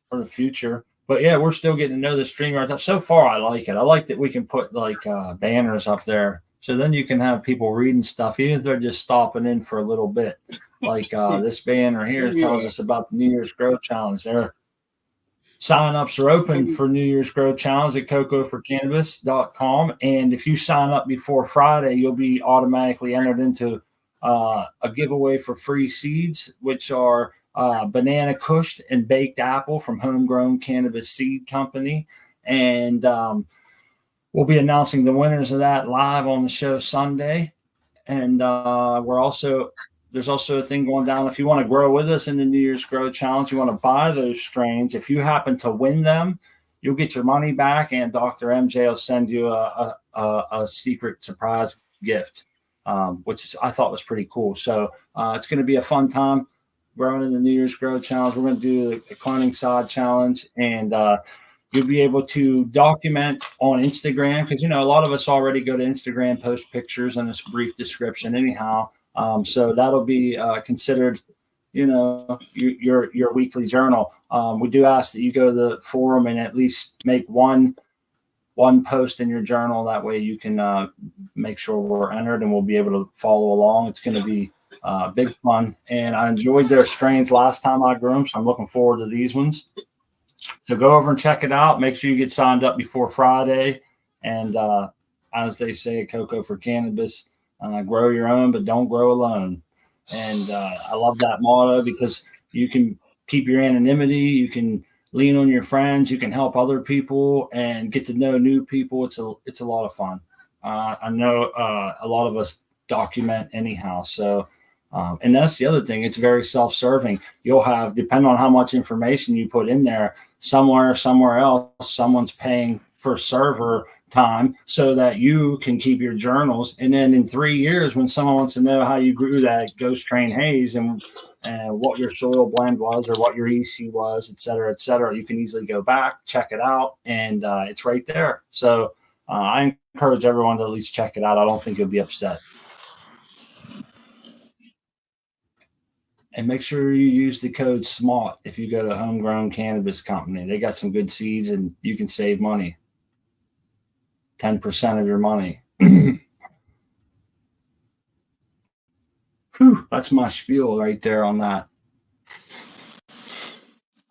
Speaker 1: for the future. But yeah, we're still getting to know the StreamYard stuff. So far, I like it. I like that we can put like banners up there, so then you can have people reading stuff, even if they're just stopping in for a little bit. Like this banner here tells us about the New Year's Grow Challenge. There, sign-ups are open for New Year's Grow Challenge at cocoforcannabis.com. And if you sign up before Friday, you'll be automatically entered into a giveaway for free seeds, which are banana kush and baked apple from Homegrown Cannabis Seed Company. And we'll be announcing the winners of that live on the show Sunday. And there's also a thing going down. If you want to grow with us in the New Year's Grow Challenge, you want to buy those strains. If you happen to win them, you'll get your money back, and Dr. MJ will send you a secret surprise gift, which I thought was pretty cool. So it's going to be a fun time growing in the New Year's Grow Challenge. We're going to do the cloning sod challenge, and you'll be able to document on Instagram, because, a lot of us already go to Instagram, post pictures and a brief description anyhow. So that'll be considered, your weekly journal. We do ask that you go to the forum and at least make one post in your journal. That way you can make sure we're entered and we'll be able to follow along. It's going to be big fun. And I enjoyed their strains last time I grew them, so I'm looking forward to these ones. So go over and check it out. Make sure you get signed up before Friday. And as they say at Cocoa for Cannabis, grow your own, but don't grow alone. And I love that motto, because you can keep your anonymity. You can lean on your friends. You can help other people and get to know new people. It's a lot of fun. I know a lot of us document anyhow. So, and that's the other thing. It's very self-serving. You'll have, depending on how much information you put in there, somewhere else, someone's paying for server time so that you can keep your journals. And then in 3 years, when someone wants to know how you grew that Ghost Train Haze and what your soil blend was or what your EC was, et cetera, you can easily go back, check it out, and it's right there. So I encourage everyone to at least check it out. I don't think you'll be upset. And make sure you use the code SMART if you go to Homegrown Cannabis Company. They got some good seeds and you can save money. 10% of your money. Whew, that's my spiel right there on that.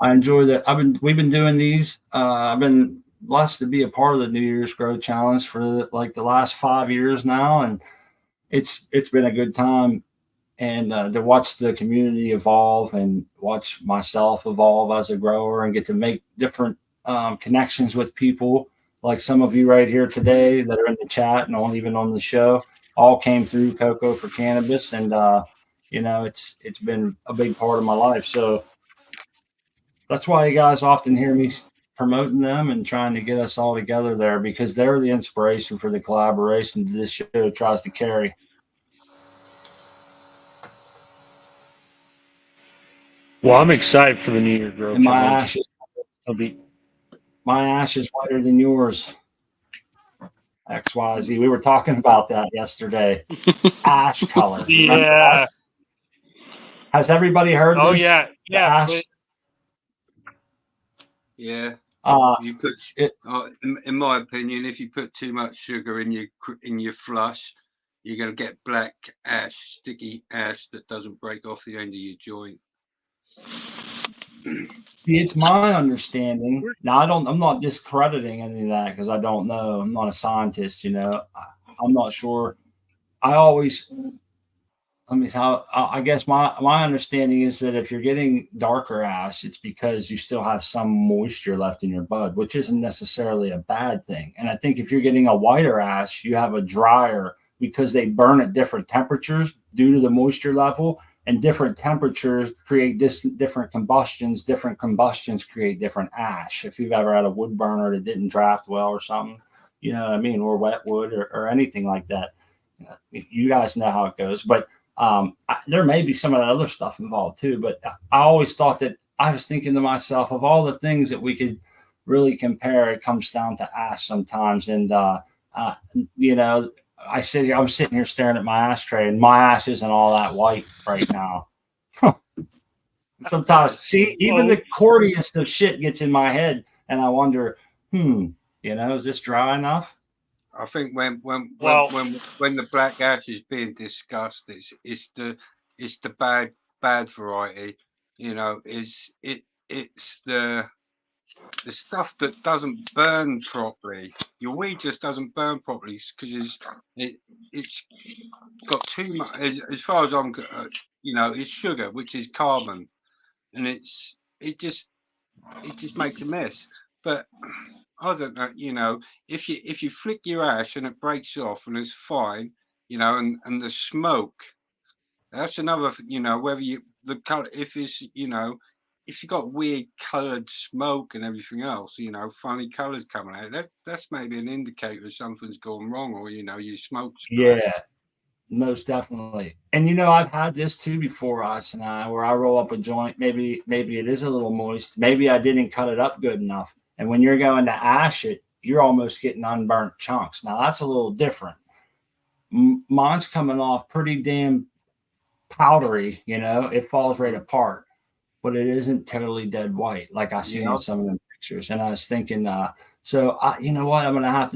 Speaker 1: I enjoy that. We've been doing these. I've been blessed to be a part of the New Year's Grow Challenge for like the last 5 years now, and it's been a good time. And to watch the community evolve and watch myself evolve as a grower and get to make different connections with people, like some of you right here today that are in the chat and even on the show, all came through Cocoa for Cannabis. And, it's been a big part of my life. So that's why you guys often hear me promoting them and trying to get us all together there, because they're the inspiration for the collaboration this show tries to carry.
Speaker 3: Well, I'm excited for the New Year Grow
Speaker 1: And
Speaker 3: Challenge.
Speaker 1: my ash is whiter than yours. XYZ. We were talking about that yesterday. Ash color.
Speaker 3: Yeah.
Speaker 1: Has everybody heard this?
Speaker 3: Oh yeah.
Speaker 1: Ash?
Speaker 4: Yeah.
Speaker 1: You
Speaker 4: put in my opinion, if you put too much sugar in your flush, you're going to get black ash, sticky ash that doesn't break off the end of your joint.
Speaker 1: See, it's my understanding. Now, I'm not discrediting any of that because I don't know. I'm not a scientist, I'm not sure. I always I mean, I guess my understanding is that if you're getting darker ash, it's because you still have some moisture left in your bud, which isn't necessarily a bad thing. And I think if you're getting a whiter ash, you have a drier because they burn at different temperatures due to the moisture level, and different temperatures create different combustions. Different combustions create different ash. If you've ever had a wood burner that didn't draft well or something, you know what I mean, or wet wood or anything like that. You guys know how it goes, but there may be some of that other stuff involved too, but I always thought that I was thinking to myself of all the things that we could really compare. It comes down to ash sometimes. And, you know, I was sitting here staring at my ashtray and my ash isn't all that white right now. Sometimes see, even the cordiest of shit gets in my head and I wonder, you know, is this dry enough?
Speaker 4: I think when the black ash is being discussed, it's the bad variety. You know, it's the stuff that doesn't burn properly. Your weed just doesn't burn properly because it's got too much. As far as I'm, you know, it's sugar, which is carbon, and it just makes a mess. But I don't know, you know, if you flick your ash and it breaks off and it's fine, you know, and the smoke, that's another, you know, whether the color, if it's, you know, if you got weird colored smoke and everything else, you know, funny colors coming out, that's maybe an indicator something's gone wrong, or you know, your smoke's bad.
Speaker 1: Yeah, most definitely. And you know, I've had this too before, us and I, where I roll up a joint, maybe it is a little moist, maybe I didn't cut it up good enough. And when you're going to ash it, you're almost getting unburnt chunks. Now that's a little different. Mine's coming off pretty damn powdery, you know, it falls right apart, but it isn't totally dead white like I see in some of them pictures. And I was thinking, so you know what, I'm gonna have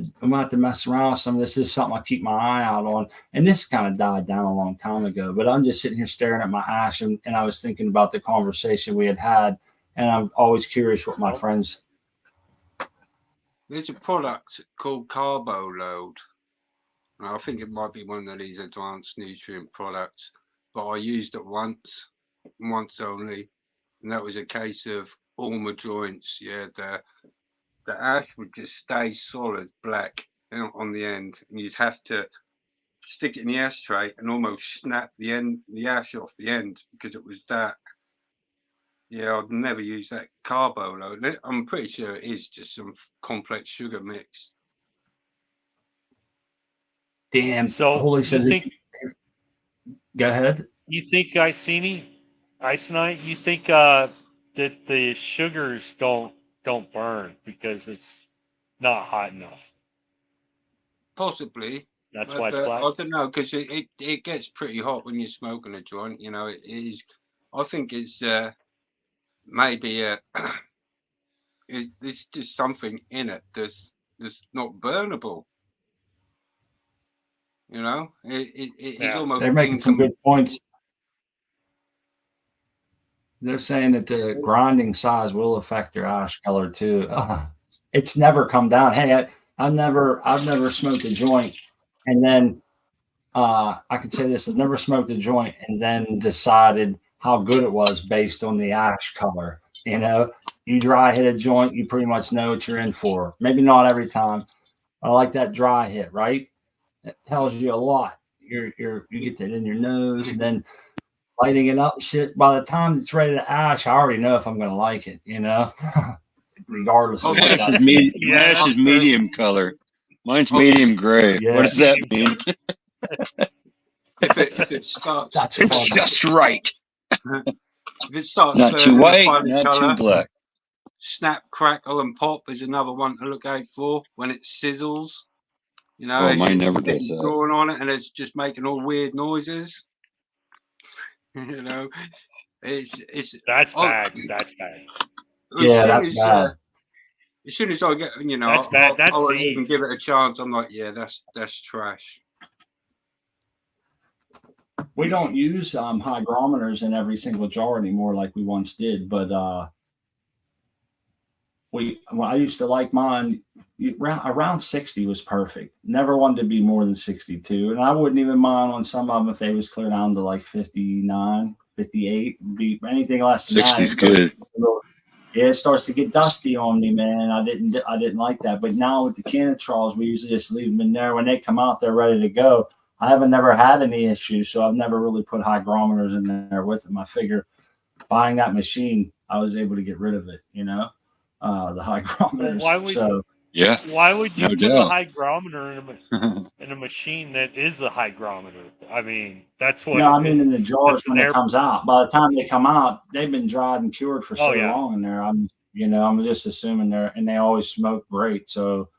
Speaker 1: to mess around with some of this. This is something I keep my eye out on. And this kind of died down a long time ago, but I'm just sitting here staring at my ash and I was thinking about the conversation we had, and I'm always curious what my friends.
Speaker 4: There's a product called Carbo Load. I think it might be one of these advanced nutrient products, but I used it once only, and that was a case of all my joints. Yeah, the ash would just stay solid black on the end, and you'd have to stick it in the ashtray and almost snap the ash off the end because it was that. Yeah, I'd never use that Carbo Load. I'm pretty sure it is just some complex sugar mix.
Speaker 1: Damn.
Speaker 3: So
Speaker 1: Holy says go ahead.
Speaker 3: you think Isonite, you think that the sugars don't burn because it's not hot enough?
Speaker 4: Possibly.
Speaker 3: That's why it's
Speaker 4: I
Speaker 3: black.
Speaker 4: don't know, because it gets pretty hot when you're smoking a joint. You know, it is. I think it's maybe there's just something in it that's not burnable. You know, it's almost.
Speaker 1: They're making some good points. They're saying that the grinding size will affect your ash color too. It's never come down. Hey, I've never smoked a joint, and then I can say this: I've never smoked a joint and then decided how good it was based on the ash color. You know, you dry hit a joint, you pretty much know what you're in for. Maybe not every time. I like that dry hit, right? It tells you a lot. You get that in your nose, and then lighting it up and shit. By the time it's ready to ash, I already know if I'm going to like it, you know, regardless of what
Speaker 2: ash is medium color. Mine's medium gray. Yeah. What does that mean?
Speaker 4: if it starts,
Speaker 1: that's
Speaker 2: it's just right.
Speaker 4: If it starts
Speaker 2: not too white, not too black.
Speaker 4: Snap, crackle, and pop is another one to look out for when it sizzles. You know,
Speaker 2: mine never does that.
Speaker 4: Drawing on it and it's just making all weird noises. You know, it's
Speaker 3: that's bad. That's bad.
Speaker 1: Yeah, that's bad.
Speaker 4: As soon as I get, you know,
Speaker 3: that's bad.
Speaker 4: I won't even give it a chance. I'm like, yeah, that's trash.
Speaker 1: We don't use hygrometers in every single jar anymore like we once did, but I used to like mine. around 60 was perfect. Never wanted to be more than 62. And I wouldn't even mind on some of them if they was clear down to like 59, 58. Be anything less than that.
Speaker 2: 60's good.
Speaker 1: Yeah, it starts to get dusty on me, man. I didn't like that. But now with the canitrals, we usually just leave them in there. When they come out, they're ready to go. I haven't never had any issues, so I've never really put hygrometers in there with them. I figure buying that machine, I was able to get rid of it, the hygrometers.
Speaker 2: Why
Speaker 3: would you
Speaker 2: no
Speaker 3: put
Speaker 2: doubt.
Speaker 3: a hygrometer in a machine that is a hygrometer? I mean, that's what.
Speaker 1: No, I mean in the jars when it comes out. By the time they come out, they've been dried and cured for so long in there. I'm just assuming they always smoke great. So,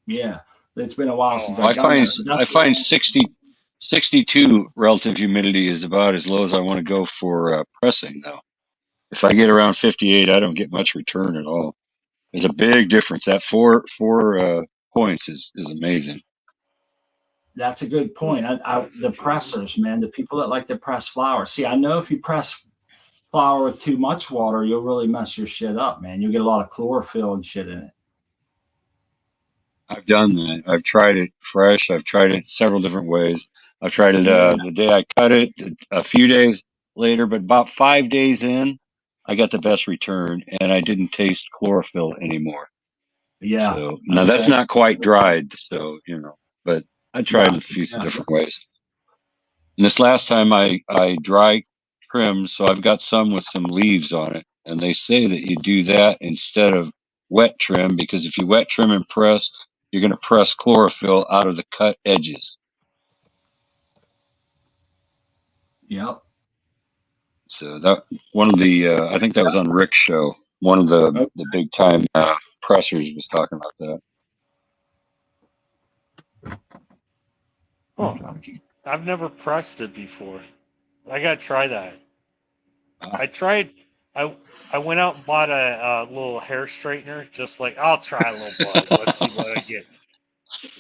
Speaker 1: yeah, it's been a while since
Speaker 2: I find 62 relative humidity is about as low as I want to go for pressing now. If I get around 58, I don't get much return at all. There's a big difference. That four points is amazing.
Speaker 1: That's a good point. The pressers, man, the people that like to press flour. See, I know if you press flour with too much water, you'll really mess your shit up, man. You'll get a lot of chlorophyll and shit in it.
Speaker 2: I've done that. I've tried it fresh. I've tried it several different ways. I've tried it the day I cut it, a few days later, but about 5 days in, I got the best return, and I didn't taste chlorophyll anymore.
Speaker 1: Yeah.
Speaker 2: So now that's not quite dried, so but I tried a few different ways. And this last time I dry trimmed, so I've got some with some leaves on it, and they say that you do that instead of wet trim, because if you wet trim and press, you're going to press chlorophyll out of the cut edges.
Speaker 1: Yep.
Speaker 2: So that one of the I think that was on Rick's show. One of the big time pressers was talking about that.
Speaker 3: Oh, I've never pressed it before. I gotta try that. I tried. I went out and bought a little hair straightener. Just like I'll try a little bit. Let's see what I get.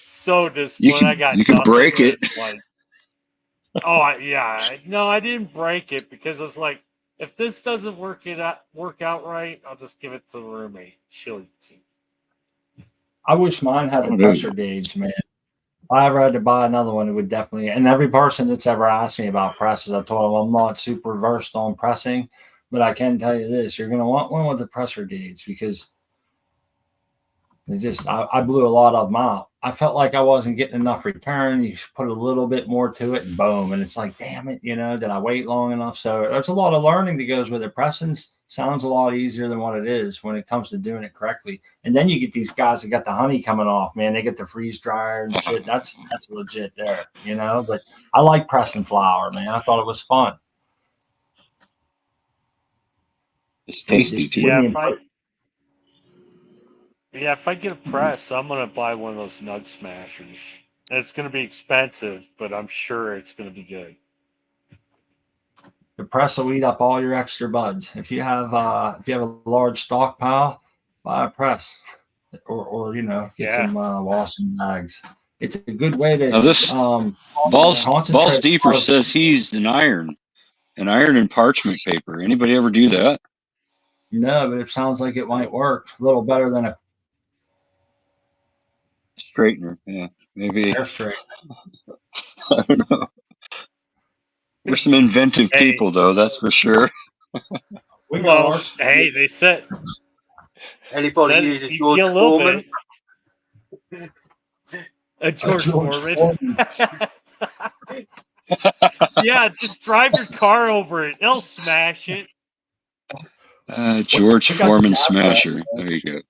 Speaker 3: So disappointed. I got.
Speaker 2: You can break it.
Speaker 3: Like, no, I didn't break it because it's like, if this doesn't work out right, I'll just give it to the roommate. She'll see.
Speaker 1: I wish mine had a pressure gauge, man. If I ever had to buy another one, it would definitely. And every person that's ever asked me about presses, I told them I'm not super versed on pressing, but I can tell you this: you're going to want one with a pressure gauge, because it's just I blew a lot of them out. I felt like I wasn't getting enough return. You put a little bit more to it, and boom, and it's like, damn it, did I wait long enough? So there's a lot of learning that goes with it. Pressing sounds a lot easier than what it is when it comes to doing it correctly. And then you get these guys that got the honey coming off, man. They get the freeze dryer and shit. That's legit there, But I like pressing flour, man. I thought it was fun.
Speaker 2: It's tasty too.
Speaker 3: If I get a press, I'm gonna buy one of those nug smashers. It's gonna be expensive, but I'm sure it's gonna be good.
Speaker 1: The press will eat up all your extra buds. If you have a large stockpile, buy a press, or get some washing bags. It's a good way to.
Speaker 2: Now this Balls Deeper says he's an iron and parchment paper. Anybody ever do that?
Speaker 1: No, but it sounds like it might work a little better than a
Speaker 2: straightener. Yeah, maybe.
Speaker 1: Hair straightener.
Speaker 2: I don't know. We're some inventive people, though. That's for sure.
Speaker 3: They said.
Speaker 4: Anybody use a George Foreman?
Speaker 3: A George Foreman. Yeah, just drive your car over it. They'll smash it.
Speaker 2: George Foreman smasher. There you go.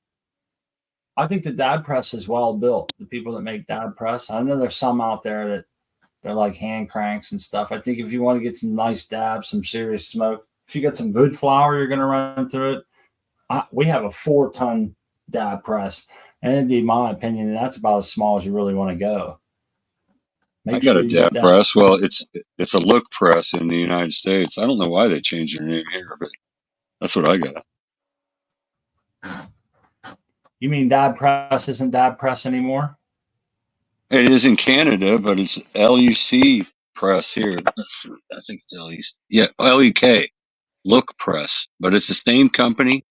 Speaker 1: I think the dab press is well built. The people that make dab press, I know there's some out there that they're like hand cranks and stuff. I think if you want to get some nice dabs, some serious smoke, if you got some good flour, you're going to run through it. We have a 4-ton dab press, and it'd be my opinion that's about as small as you really want to go.
Speaker 2: I got a dab press. Well, it's a look press in the United States. I don't know why they changed their name here, but that's what I got.
Speaker 1: You mean dab press isn't dab press anymore?
Speaker 2: It is in Canada, but it's LUC press here. I think it's LUC. Yeah, LUK, look press, but it's the same company.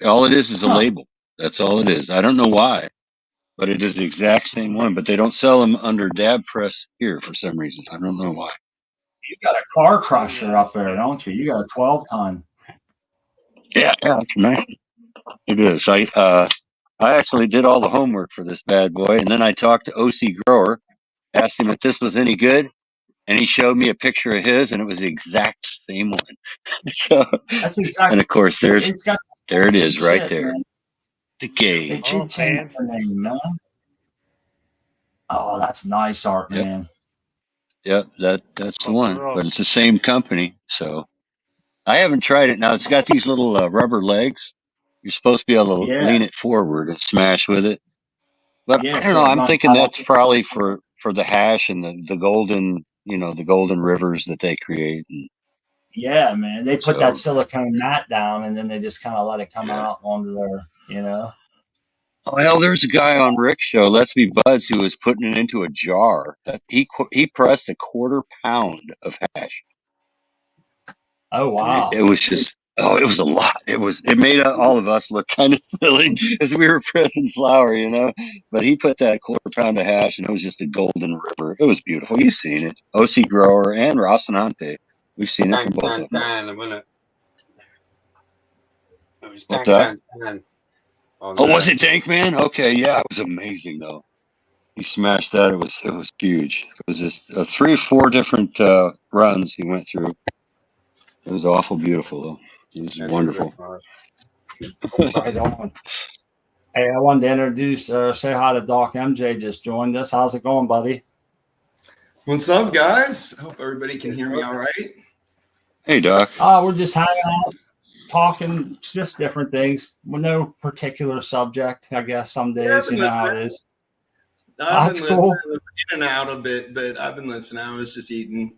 Speaker 2: All it is a label. That's all it is. I don't know why, but it is the exact same one. But they don't sell them under dab press here for some reason. I don't know why.
Speaker 1: You got a car crusher up there, don't you? You got a 12-ton.
Speaker 2: Yeah, it's nice. It is. I actually did all the homework for this bad boy, and then I talked to OC Grower, asked him if this was any good, and he showed me a picture of his, and it was the exact same one. So,
Speaker 1: That's exactly.
Speaker 2: and of course, there it is, right
Speaker 1: shit,
Speaker 2: there,
Speaker 1: man.
Speaker 2: the
Speaker 1: They
Speaker 2: gauge.
Speaker 1: did change the name, man. Oh, that's nice art,
Speaker 2: Yep.
Speaker 1: man.
Speaker 2: Yep, that's the one, but it's the same company. So I haven't tried it. Now it's got these little rubber legs. You're supposed to be able to lean it forward and smash with it. But I don't know. I'm thinking that's probably for the hash and the golden, the golden rivers that they create. And
Speaker 1: yeah, man. They put that silicone mat down, and then they just kind of let it come out onto their,
Speaker 2: Well, there's a guy on Rick's show, Let's Be Buds, who was putting it into a jar. He pressed a 1/4 pound of hash.
Speaker 1: Oh wow!
Speaker 2: It was just it was a lot. It made all of us look kind of silly as we were pressing flour, But he put that 1/4 pound of hash, and it was just a golden river. It was beautiful. You've seen it, OC Grower and Rocinante. We've seen it from both of them. What's that? Was it Tank Man? Okay, yeah, it was amazing though. He smashed that. It was huge. It was just 3 or 4 different runs he went through. It was awful beautiful though. It was wonderful.
Speaker 1: Right on. Hey, I wanted to introduce, say hi to Doc MJ. Just joined us. How's it going, buddy?
Speaker 5: What's up, guys? Hope everybody can hear me all right.
Speaker 2: Hey, Doc.
Speaker 1: We're just hanging out, talking just different things with no particular subject. I guess some days, you know how it is.
Speaker 5: That's cool. In and out a bit, but I've been listening. I was just eating.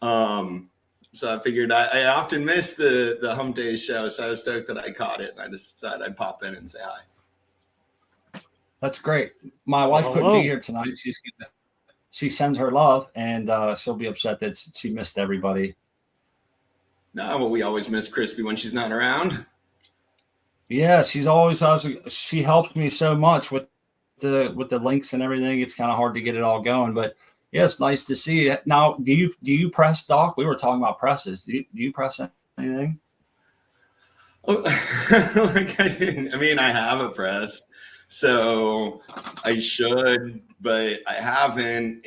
Speaker 5: So I figured I often miss the Humpdazed show, so I was stoked that I caught it, and I just decided I'd pop in and say hi.
Speaker 1: That's great. My wife couldn't be here tonight. She sends her love, and she'll be upset that she missed everybody.
Speaker 5: No, well, we always miss Crispy when she's not around.
Speaker 1: Yeah, she helps me so much with the links and everything. It's kind of hard to get it all going, but yeah, it's nice to see you. Now, do you press, Doc? We were talking about presses. Do you press anything?
Speaker 5: I have a press, so I should, but I haven't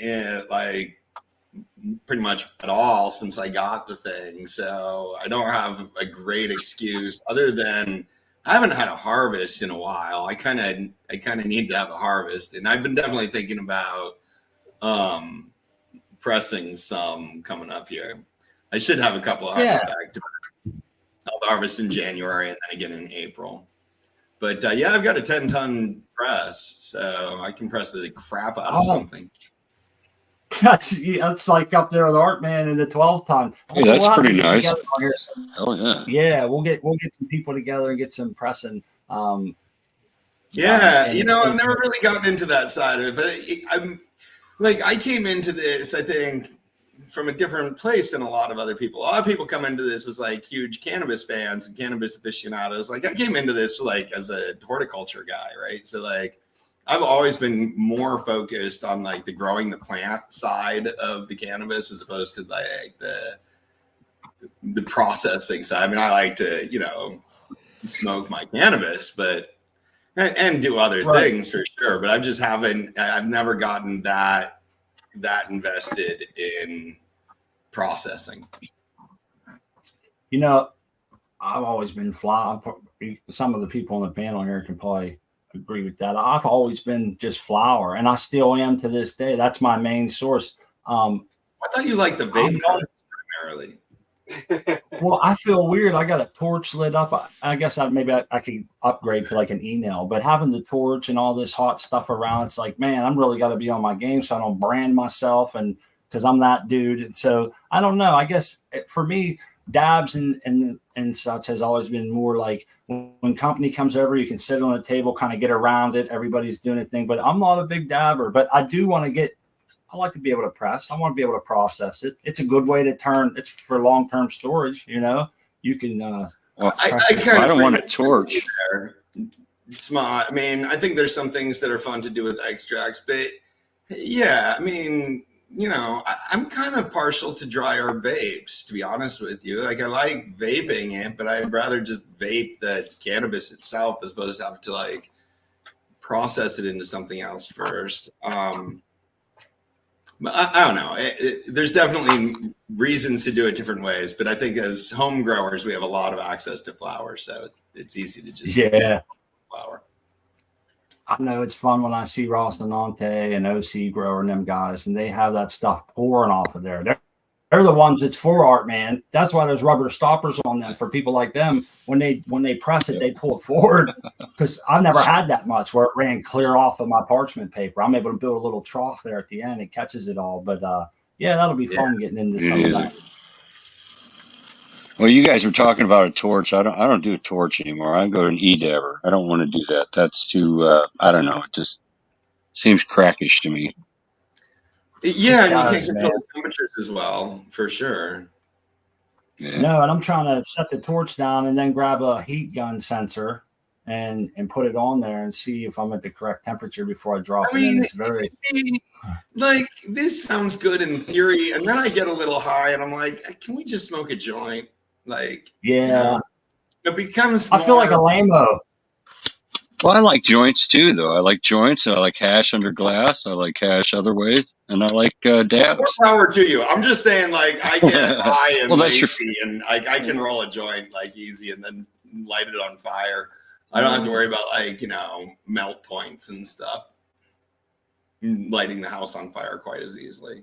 Speaker 5: pretty much at all since I got the thing. So I don't have a great excuse other than I haven't had a harvest in a while. I kind of need to have a harvest, and I've been definitely thinking about pressing some coming up here. I should have a couple of harvests back to I'll harvest in January and then again in April. But I've got a 10-ton press, so I can press the crap out of something.
Speaker 1: That's like up there with Art Man and the 12-ton.
Speaker 2: Hey, that's pretty nice.
Speaker 1: Oh yeah. Yeah, we'll get some people together and get some pressing.
Speaker 5: I've never really gotten into that side of it, but I came into this, I think, from a different place than a lot of other people. A lot of people come into this as like huge cannabis fans and cannabis aficionados. Like I came into this like as a horticulture guy, right? So like I've always been more focused on like the growing the plant side of the cannabis as opposed to like the processing side. I mean, I like to, smoke my cannabis, but and do other things for sure. But I've never gotten that invested in processing.
Speaker 1: I've always been flower. Some of the people on the panel here can probably agree with that. I've always been just flower, and I still am to this day. That's my main source.
Speaker 5: I thought you liked the vape primarily.
Speaker 1: Well, I feel weird. I got a torch lit up. I guess I could upgrade to like an e-nail, but having the torch and all this hot stuff around, it's like, man, I'm really got to be on my game so I don't brand myself, and because I'm that dude. And so I don't know. I guess for me, dabs and such has always been more like when company comes over, you can sit on a table, kind of get around it. Everybody's doing a thing, but I'm not a big dabber. But I do want to I like to be able to press. I want to be able to process it. It's a good way to turn. It's for long-term storage. You can.
Speaker 2: I don't want a torch.
Speaker 5: smart. I mean, I think there's some things that are fun to do with extracts, but yeah, I mean, I'm kind of partial to dry herb vapes, to be honest with you. Like, I like vaping it, but I'd rather just vape the cannabis itself as opposed to have to like process it into something else first. But I don't know. There's definitely reasons to do it different ways, but I think as home growers, we have a lot of access to flower, so it's easy to just flower.
Speaker 1: I know it's fun when I see Ross Anante and OC Grower and them guys, and they have that stuff pouring off of there. They're the ones that's for art, man. That's why there's rubber stoppers on them for people like them. When they press it, they pull it forward. Because I've never had that much where it ran clear off of my parchment paper. I'm able to build a little trough there at the end. It catches it all. But yeah, that'll be fun getting into some of that.
Speaker 2: Well, you guys were talking about a torch. I don't do a torch anymore. I go to an e-dabber. I don't want to do that. That's too. I don't know. It just seems crackish to me.
Speaker 5: Yeah, and you can't control the temperatures as well, for sure.
Speaker 2: Yeah.
Speaker 1: No, and I'm trying to set the torch down and then grab a heat gun sensor and put it on there and see if I'm at the correct temperature before I drop it in. It's very
Speaker 5: like, this sounds good in theory, and then I get a little high, and I'm like, can we just smoke a joint? Like,
Speaker 1: yeah,
Speaker 5: it becomes.
Speaker 1: I feel like a lame-o.
Speaker 2: Well, I like joints too, though. I like joints, and I like hash under glass. I like hash other ways, and I like dabs.
Speaker 5: More power to you. I'm just saying, like, I get high and
Speaker 2: that's
Speaker 5: and I can roll a joint like easy and then light it on fire. I don't have to worry about like melt points and stuff. Lighting the house on fire quite as easily.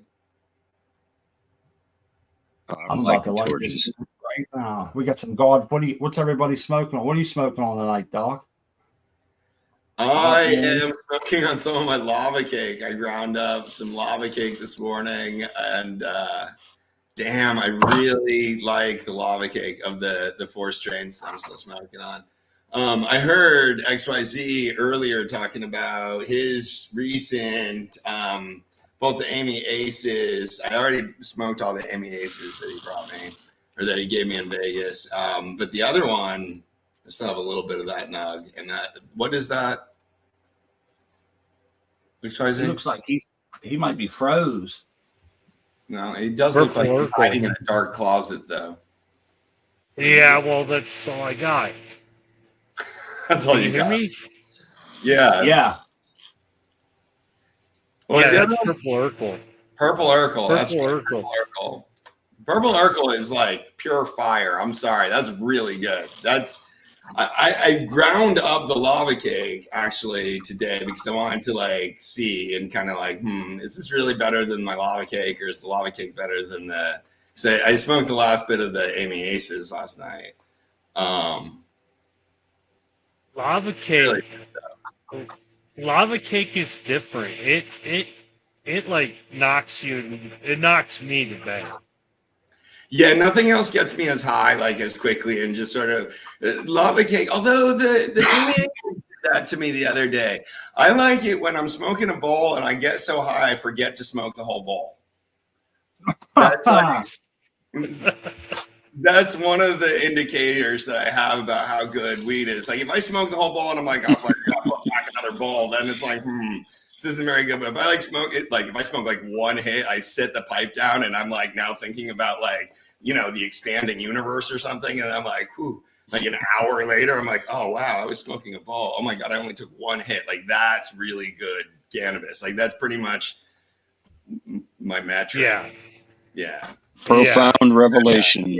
Speaker 1: I'm about to light this right now. We got some God. What's everybody smoking on? What are you smoking on tonight, Doc?
Speaker 5: I am smoking on some of my lava cake. I ground up some lava cake this morning, and damn, I really like the lava cake of the 4 strains I'm still smoking on. I heard XYZ earlier talking about his recent, both the Amy Aces. I already smoked all the Amy Aces that he brought me, or that he gave me in Vegas. But the other one, I still have a little bit of that nug. And that, what is that? XYZ?
Speaker 1: It looks like he might be froze.
Speaker 5: No, he does look like he's hiding in a dark closet, though.
Speaker 3: Yeah, well, that's all I got.
Speaker 5: That's all
Speaker 3: Can
Speaker 5: you
Speaker 3: hear
Speaker 5: got.
Speaker 3: me?
Speaker 5: Yeah.
Speaker 1: Yeah.
Speaker 5: What was the
Speaker 3: that's
Speaker 5: other one?
Speaker 3: Purple Urkel.
Speaker 5: Purple Urkel. That's
Speaker 3: Purple
Speaker 5: right,
Speaker 3: Urkel.
Speaker 5: Purple Urkel. Purple Urkel is like pure fire. I'm sorry. That's really good. I ground up the lava cake actually today because I wanted to like see and kind of like, is this really better than my lava cake, or is the lava cake better than the? So I smoked the last bit of the Amy Aces last night.
Speaker 3: Lava cake. Really, lava cake is different. It like knocks you. It knocks me to bed.
Speaker 5: Yeah, nothing else gets me as high like as quickly, and just sort of lava cake. Although the did that to me the other day. I like it when I'm smoking a bowl and I get so high I forget to smoke the whole bowl. That's like, that's one of the indicators that I have about how good weed is. Like if I smoke the whole bowl and I'm like, I'll put back another bowl, then it's like, this isn't very good. But if I like smoke it, like if I smoke like one hit, I sit the pipe down and I'm like now thinking about like, the expanding universe or something. And I'm like, whew, like an hour later, I'm like, oh wow, I was smoking a bowl. Oh my God, I only took one hit. Like that's really good cannabis. Like that's pretty much my metric. Yeah.
Speaker 2: Profound revelation.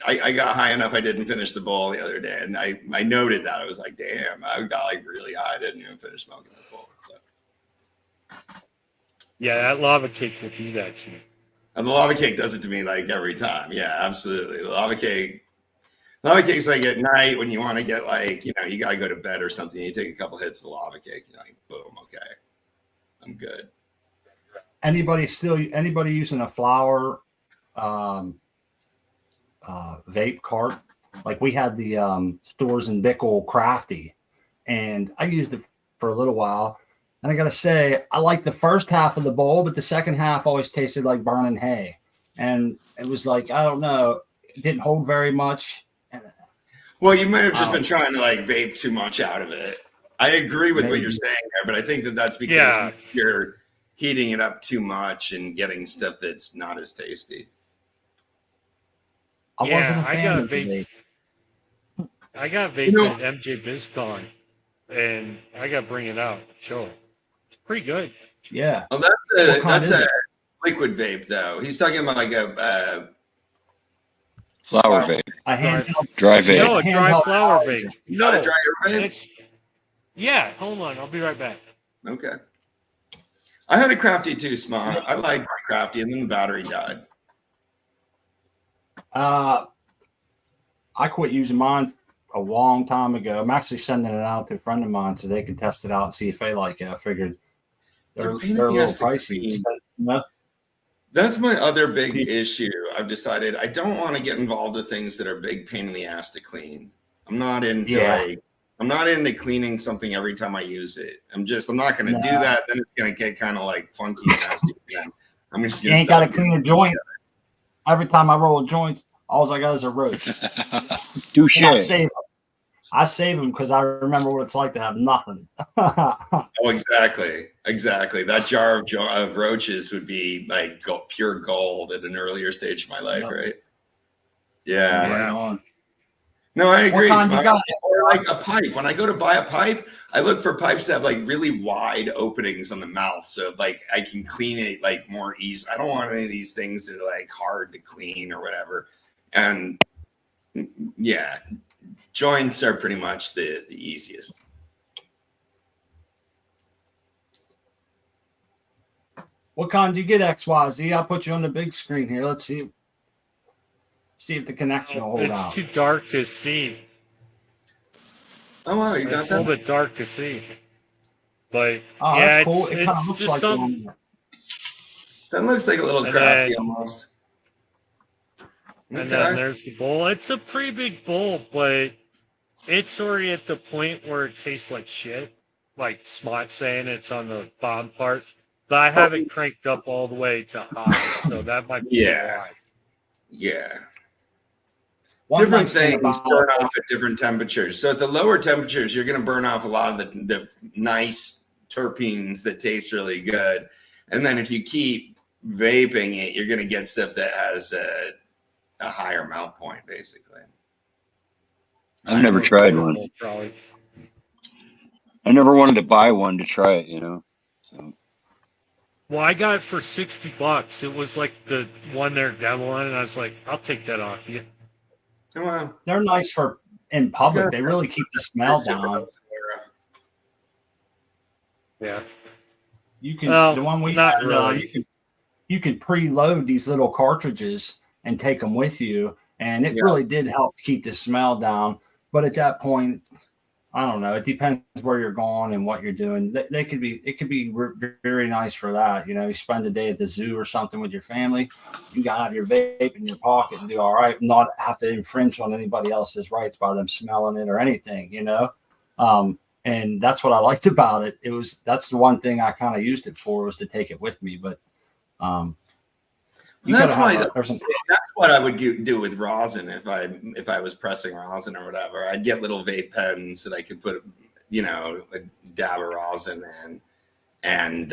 Speaker 5: I got high enough I didn't finish the bowl the other day. And I noted that. I was like, damn, I got like really high. I didn't even finish smoking the bowl. So.
Speaker 3: Yeah, that lava cake will do that to you.
Speaker 5: And the lava cake does it to me like every time. Yeah, absolutely. The lava cake's like at night when you want to get like, you got to go to bed or something. You take a couple hits of the lava cake, boom, okay. I'm good.
Speaker 1: Anybody using a flower vape cart? Like we had the Stores and Bickle Crafty, and I used it for a little while. And I got to say, I like the first half of the bowl, but the second half always tasted like burning hay. And it was like, I don't know, it didn't hold very much.
Speaker 5: Well, you might have just been trying to like vape too much out of it. I agree with what
Speaker 1: Maybe.
Speaker 5: you're saying there, but I think that's because
Speaker 3: Yeah.
Speaker 5: you're heating it up too much and getting stuff that's not as tasty.
Speaker 1: I wasn't a
Speaker 3: I
Speaker 1: fan
Speaker 3: got a
Speaker 1: of the
Speaker 3: vape.
Speaker 1: vape.
Speaker 3: I got a vape
Speaker 5: You know-
Speaker 3: at MJ BizCon, and I got to bring it out. Sure, it's pretty good.
Speaker 1: Yeah.
Speaker 5: Oh,
Speaker 1: What kind
Speaker 5: that's
Speaker 1: is
Speaker 5: a
Speaker 1: it?
Speaker 5: liquid vape, though. He's talking about like a
Speaker 2: Flower vape.
Speaker 1: A handheld.
Speaker 2: Dry vape.
Speaker 3: No, a dry
Speaker 1: handheld
Speaker 3: flower
Speaker 1: flower
Speaker 3: vape.
Speaker 5: not
Speaker 3: No,
Speaker 5: a dry vape.
Speaker 3: it's hold on, I'll be right back.
Speaker 5: Okay. I had a Crafty too, Smart. I liked my Crafty, and then the battery died.
Speaker 1: I quit using mine a long time ago. I'm actually sending it out to a friend of mine so they can test it out and see if they like it. I figured they're a little pricey. No?
Speaker 5: That's my other big issue. I've decided I don't want to get involved with things that are big pain in the ass to clean. I'm not into I'm not into cleaning something every time I use it. I'm not going to do that. Then it's going to get kind of like funky and nasty again. I'm just going to.
Speaker 1: You ain't got to clean a joint. Every time I roll joints, all I got is a roach.
Speaker 2: Touche.
Speaker 1: I save them because I remember what it's like to have nothing.
Speaker 5: Oh, exactly. That jar of roaches would be like pure gold at an earlier stage of my life, right? Yeah.
Speaker 1: Right on.
Speaker 5: No, I agree.
Speaker 1: What kind you got?
Speaker 5: Or like a pipe. When I go to buy a pipe, I look for pipes that have like really wide openings on the mouth, so like I can clean it like more easy. I don't want any of these things that are like hard to clean or whatever. And yeah, joints are pretty much the easiest.
Speaker 1: What kind do you get, XYZ? I'll put you on the big screen here. Let's see if the connection will hold out.
Speaker 3: It's too dark to see.
Speaker 5: Oh wow, you got
Speaker 3: It's a little
Speaker 5: that?
Speaker 3: bit dark to see. But
Speaker 1: Oh,
Speaker 3: yeah,
Speaker 1: that's cool. It kind of looks
Speaker 3: just
Speaker 1: like
Speaker 3: some,
Speaker 5: That looks like a little
Speaker 3: And
Speaker 5: crafty
Speaker 3: then-
Speaker 5: almost.
Speaker 3: And then there's the bowl. It's a pretty big bowl, but it's already at the point where it tastes like shit. Like Smart saying it's on the bottom part. But I have it cranked up all the way to high, so that might be why.
Speaker 5: Yeah.
Speaker 1: One
Speaker 5: Different
Speaker 1: nice thing
Speaker 5: things
Speaker 1: about
Speaker 5: burn off at different temperatures. So at the lower temperatures, you're going to burn off a lot of the nice terpenes that taste really good. And then if you keep vaping it, you're going to get stuff that has a higher mount point, basically.
Speaker 2: I've never tried one.
Speaker 3: Probably.
Speaker 2: I never wanted to buy one to try it, So
Speaker 3: Well, I got it for $60. It was like the one they're demoing, and I was like, I'll take that off you.
Speaker 5: Oh, wow.
Speaker 1: they're nice for in public. They really keep the smell down.
Speaker 3: Yeah.
Speaker 1: You can
Speaker 3: Well,
Speaker 1: the one we
Speaker 3: not
Speaker 1: had,
Speaker 3: really.
Speaker 1: you can preload these little cartridges and take them with you, and it
Speaker 5: Yeah.
Speaker 1: really did help keep the smell down. But at that point, I don't know. It depends where you're going and what you're doing. It could be very nice for that. You spend a day at the zoo or something with your family. You got to have your vape in your pocket and do all right, not have to infringe on anybody else's rights by them smelling it or anything. And that's what I liked about it. That's the one thing I kind of used it for, was to take it with me. But
Speaker 5: That's what I would do with rosin if I was pressing rosin or whatever. I'd get little vape pens that I could put, a dab of rosin in, and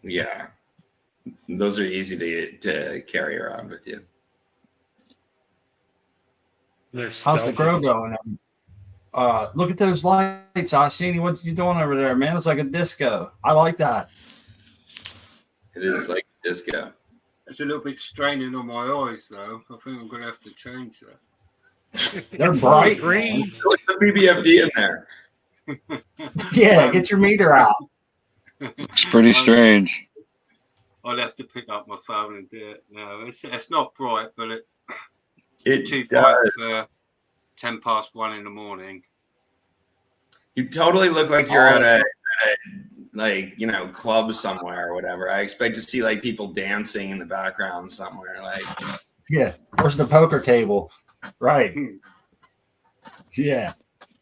Speaker 5: yeah, those are easy to carry around with you.
Speaker 1: How's the grow going? Look at those lights. I see you. What you doing over there, man? It's like a disco. I like that.
Speaker 5: It is like disco.
Speaker 4: It's a little bit straining on my eyes, though. I think I'm going to have to change that.
Speaker 1: They're
Speaker 3: It's
Speaker 1: bright.
Speaker 3: all green.
Speaker 5: So it's the BBFD in there.
Speaker 1: Yeah, get your meter out.
Speaker 2: it's pretty strange.
Speaker 4: I'll have to pick up my phone and do it. No, it's not bright, but
Speaker 5: It
Speaker 4: too
Speaker 5: does.
Speaker 4: bright for 1:10 in the morning.
Speaker 5: You totally look like you're at a club somewhere or whatever. I expect to see like people dancing in the background somewhere. Like,
Speaker 1: Yeah. Where's the poker table? Right. Yeah.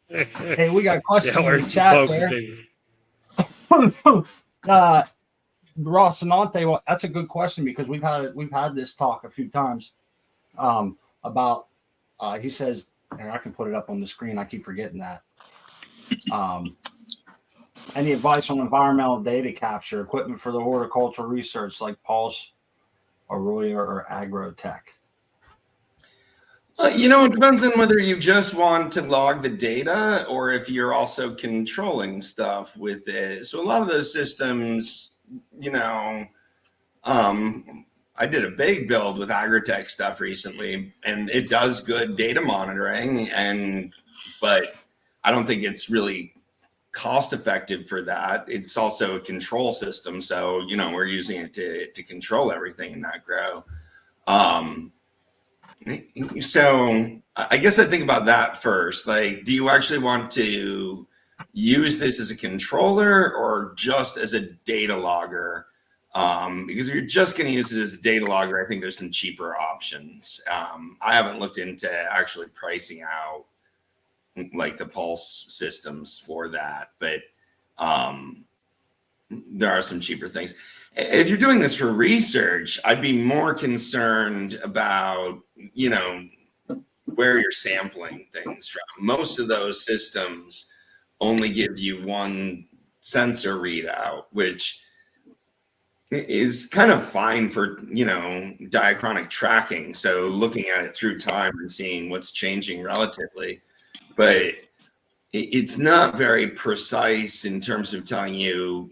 Speaker 1: Hey, we got a question in
Speaker 3: where's
Speaker 1: the
Speaker 3: the
Speaker 1: chat
Speaker 3: poker
Speaker 1: there.
Speaker 3: table?
Speaker 1: Ross Sanante, well, that's a good question, because we've had this talk a few times about he says, and I can put it up on the screen, I keep forgetting that. Any advice on environmental data capture equipment for the horticultural research like Pulse, Arroyo, or Agrotech?
Speaker 5: It depends on whether you just want to log the data or if you're also controlling stuff with it. So a lot of those systems, I did a big build with Agrotech stuff recently, and it does good data monitoring, but I don't think it's really cost effective for that. It's also a control system, so we're using it to control everything in that grow. So I guess I think about that first. Like, do you actually want to use this as a controller or just as a data logger? Because if you're just going to use it as a data logger, I think there's some cheaper options. I haven't looked into actually pricing out like the Pulse systems for that, but there are some cheaper things. If you're doing this for research, I'd be more concerned about, where you're sampling things from. Most of those systems only give you one sensor readout, which is kind of fine for, diachronic tracking. So looking at it through time and seeing what's changing relatively, but it's not very precise in terms of telling you,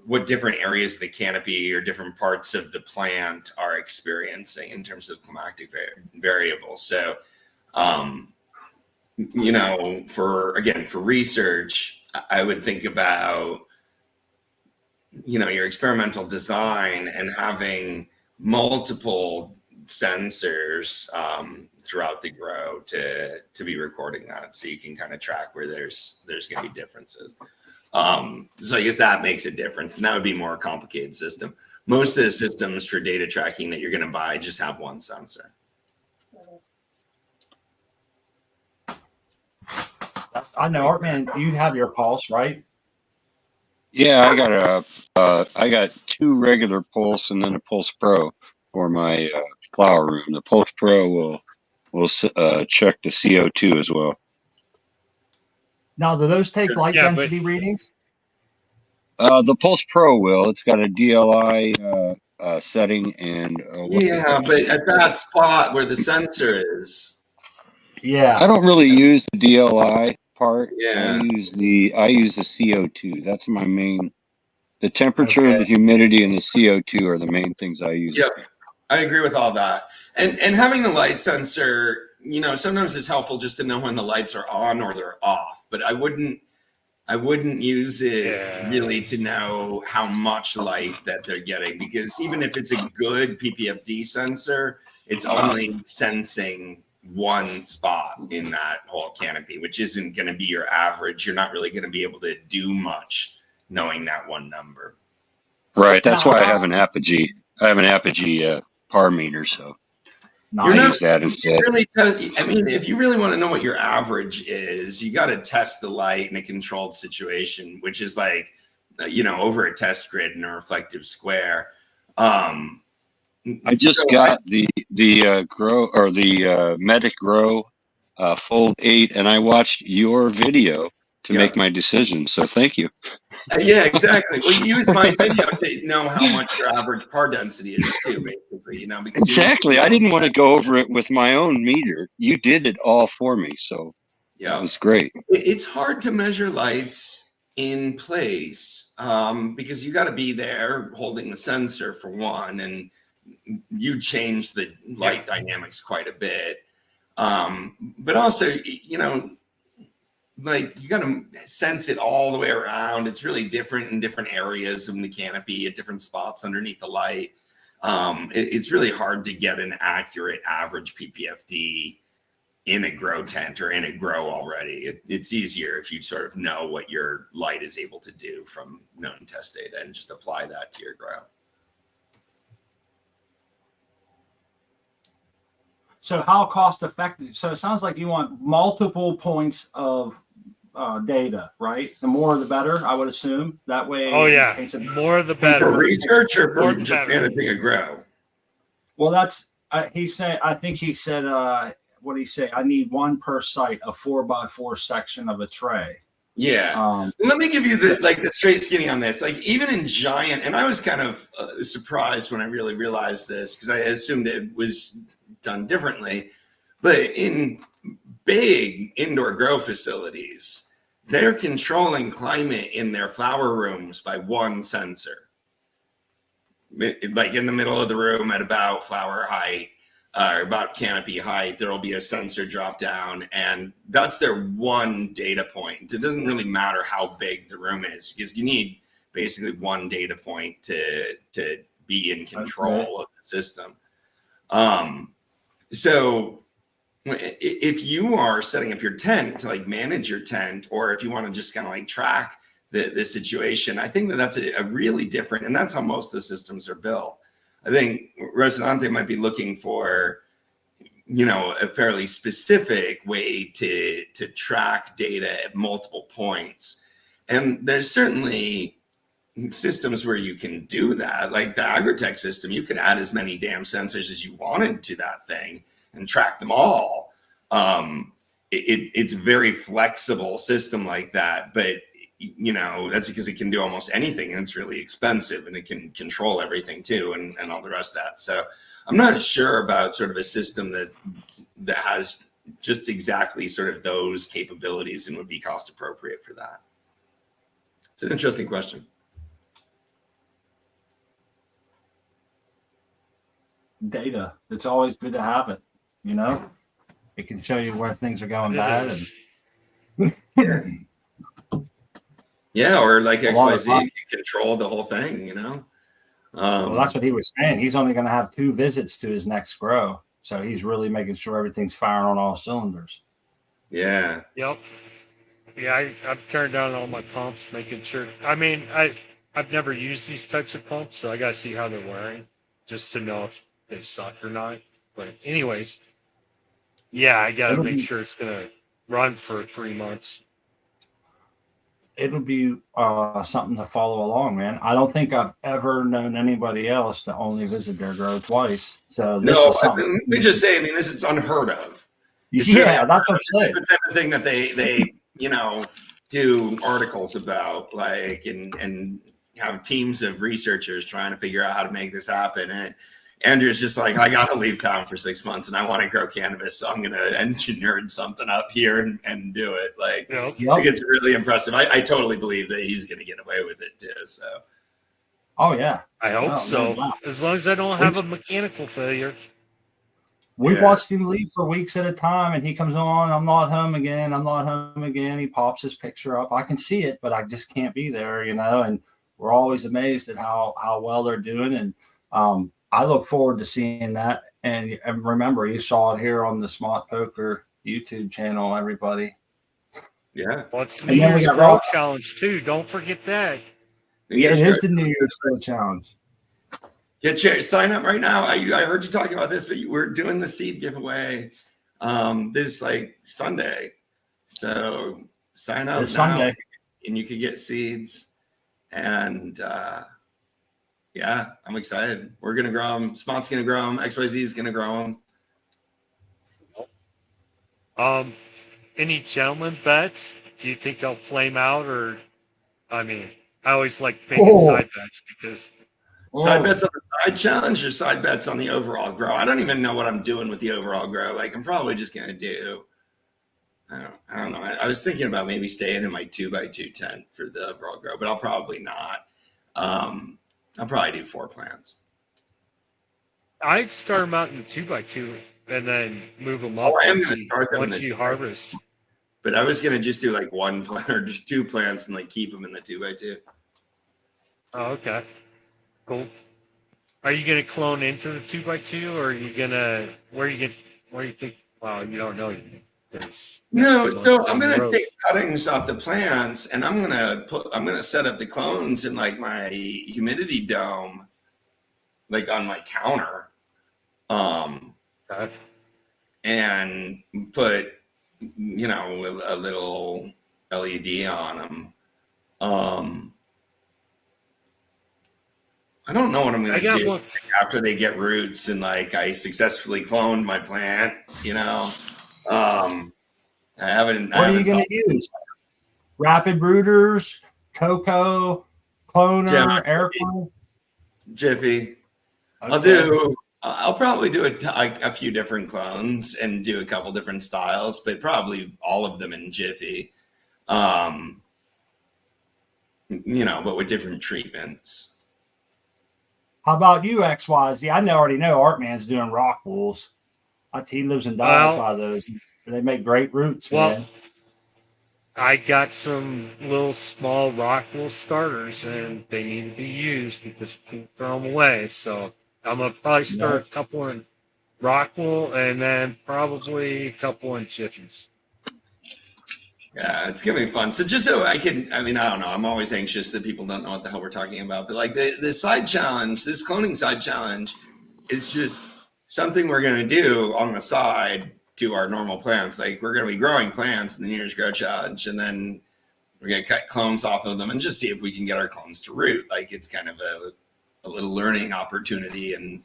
Speaker 5: what different areas of the canopy or different parts of the plant are experiencing in terms of climatic variables. So, for research, I would think about, your experimental design and having multiple sensors throughout the grow to be recording that, so you can kind of track where there's going to be differences. So I guess that makes a difference, and that would be a more complicated system. Most of the systems for data tracking that you're going to buy just have one sensor.
Speaker 1: I know, Artman, you have your Pulse, right?
Speaker 2: Yeah, I got two regular Pulse and then a Pulse Pro for my flower room. The Pulse Pro will check the CO2 as well.
Speaker 1: Now, do those take light density readings?
Speaker 2: The Pulse Pro will. It's got a DLI setting and
Speaker 5: but at that spot where the sensor is.
Speaker 1: Yeah,
Speaker 2: I don't really use the DLI part.
Speaker 5: Yeah,
Speaker 2: I use the CO2. That's my main. The temperature, the humidity, and the CO2 are the main things I use.
Speaker 5: Yep, I agree with all that. And having the light sensor, sometimes it's helpful just to know when the lights are on or they're off. But I wouldn't use it really to know how much light that they're getting, because even if it's a good PPFD sensor, it's only sensing one spot in that whole canopy, which isn't going to be your average. You're not really going to be able to do much knowing that one number.
Speaker 2: Right. That's why I have an Apogee. I have an Apogee par meter, so I use that instead.
Speaker 5: If you really want to know what your average is, you got to test the light in a controlled situation, which is like, over a test grid in a reflective square.
Speaker 2: I just got the Grow or the Medic Grow Fold 8, and I watched your video to make my decision. So thank you.
Speaker 5: Yeah, exactly. Well, you use my video to know how much your average par density is too, basically. Because
Speaker 2: exactly. I didn't want to go over it with my own meter. You did it all for me, so it was great.
Speaker 5: It's hard to measure lights in place because you got to be there holding the sensor for one, and you change the light dynamics quite a bit. But also, like, you got to sense it all the way around. It's really different in different areas of the canopy at different spots underneath the light. It's really hard to get an accurate average PPFD in a grow tent or in a grow already. It's easier if you sort of know what your light is able to do from known test data and just apply that to your grow.
Speaker 1: So how cost effective? So it sounds like you want multiple points of data, right? The more the better, I would assume. That way.
Speaker 3: Oh yeah, more the better.
Speaker 5: For research or for just managing a grow?
Speaker 1: Well, that's he said. I think he said what do you say? I need one per site, a 4x4 section of a tray.
Speaker 5: Yeah. Let me give you the straight skinny on this. Like even in giant, and I was kind of surprised when I really realized this because I assumed it was done differently. But in big indoor grow facilities, they're controlling climate in their flower rooms by one sensor. Like in the middle of the room at about flower height, or about canopy height, there will be a sensor drop down, and that's their one data point. It doesn't really matter how big the room is because you need basically one data point to be in control of the system. So if you are setting up your tent to like manage your tent, or if you want to just kind of like track the situation, I think that's a really different, and that's how most of the systems are built. I think Resonante might be looking for, a fairly specific way to track data at multiple points. And there's certainly systems where you can do that. Like the Agritech system, you could add as many damn sensors as you wanted to that thing and track them all. It's a very flexible system like that, but that's because it can do almost anything, and it's really expensive, and it can control everything too, and all the rest of that. So I'm not sure about sort of a system that has just exactly sort of those capabilities and would be cost appropriate for that. It's an interesting question.
Speaker 1: Data. It's always good to have it. It can show you where things are going bad. And
Speaker 5: yeah, or like XYZ can control the whole thing,
Speaker 1: well, that's what he was saying. He's only going to have 2 visits to his next grow. So he's really making sure everything's firing on all cylinders.
Speaker 5: Yeah.
Speaker 3: Yep. Yeah, I've turned down all my pumps, making sure. I mean, I've never used these types of pumps, so I got to see how they're wearing just to know if they suck or not. But anyways, yeah, I got to make sure it's going to run for 3 months.
Speaker 1: It'll be something to follow along, man. I don't think I've ever known anybody else to only visit their grow twice. So this is something.
Speaker 5: Let me just say, this is unheard of.
Speaker 1: It's that's what I'm saying.
Speaker 5: The type of thing that they do articles about, like, and have teams of researchers trying to figure out how to make this happen. And Andrew's just like, I got to leave town for 6 months and I want to grow cannabis. So I'm going to engineer something up here and do it. Like, I think it's really impressive. I totally believe that he's going to get away with it too. So.
Speaker 1: Oh yeah.
Speaker 3: I hope so. No. As long as I don't have a mechanical failure.
Speaker 1: We've watched him leave for weeks at a time, and he comes on, I'm not home again. I'm not home again. He pops his picture up. I can see it, but I just can't be there, and we're always amazed at how well they're doing. And I look forward to seeing that. And remember, you saw it here on the Smart Poker YouTube channel, everybody.
Speaker 5: Yeah.
Speaker 3: Well, it's New Year's Grow Challenge, too. Don't forget that.
Speaker 1: Yeah, it is the New Year's Grow Challenge.
Speaker 5: Sign up right now. I heard you talking about this, but we're doing the seed giveaway this Sunday. So sign up
Speaker 1: this now Sunday.
Speaker 5: And you can get seeds. And I'm excited. We're gonna grow them. Spot's gonna grow them. XYZ is gonna grow
Speaker 3: them. Any gentleman bets? Do you think they'll flame out, or? I always like making side bets because.
Speaker 5: Side bets on the side challenge or side bets on the overall grow? I don't even know what I'm doing with the overall grow. Like, I'm probably just going to do, I don't know. I was thinking about maybe staying in my 2x2 tent for the overall grow, but I'll probably not. I'll probably do 4 plants.
Speaker 3: I'd start them out in the 2x2 and then move them up once you harvest.
Speaker 5: But I was going to just do like 1 plant or just 2 plants and like keep them in the 2x2.
Speaker 3: Oh, okay. Cool. Are you gonna clone into the 2x2, or are you gonna where you think? Well, you don't know.
Speaker 5: No, so I'm gonna take cuttings off the plants, and I'm gonna set up the clones in like my humidity dome, like on my counter, and put a little LED on them. I don't know what I'm going to do after they get roots and like I successfully cloned my plant, I haven't.
Speaker 1: What are you going to use? Rapid rooters, Coco, cloner, airplane?
Speaker 5: Jiffy.
Speaker 1: Okay.
Speaker 5: I'll probably do a few different clones and do a couple different styles, but probably all of them in Jiffy. But with different treatments.
Speaker 1: How about you, XYZ? I already know Artman's doing rock wools. He lives and dies by those. They make great roots, man.
Speaker 3: I got some little small rock wool starters, and they need to be used because you can throw them away. So I'm going to probably start a couple in rock wool and then probably a couple in Jiffies.
Speaker 5: Yeah, it's gonna be fun. So just so I don't know. I'm always anxious that people don't know what the hell we're talking about. But like the side challenge, this cloning side challenge is just something we're gonna do on the side to our normal plants. Like we're gonna be growing plants in the New Year's Grow Challenge, and then we're gonna cut clones off of them and just see if we can get our clones to root. Like it's kind of a little learning opportunity, and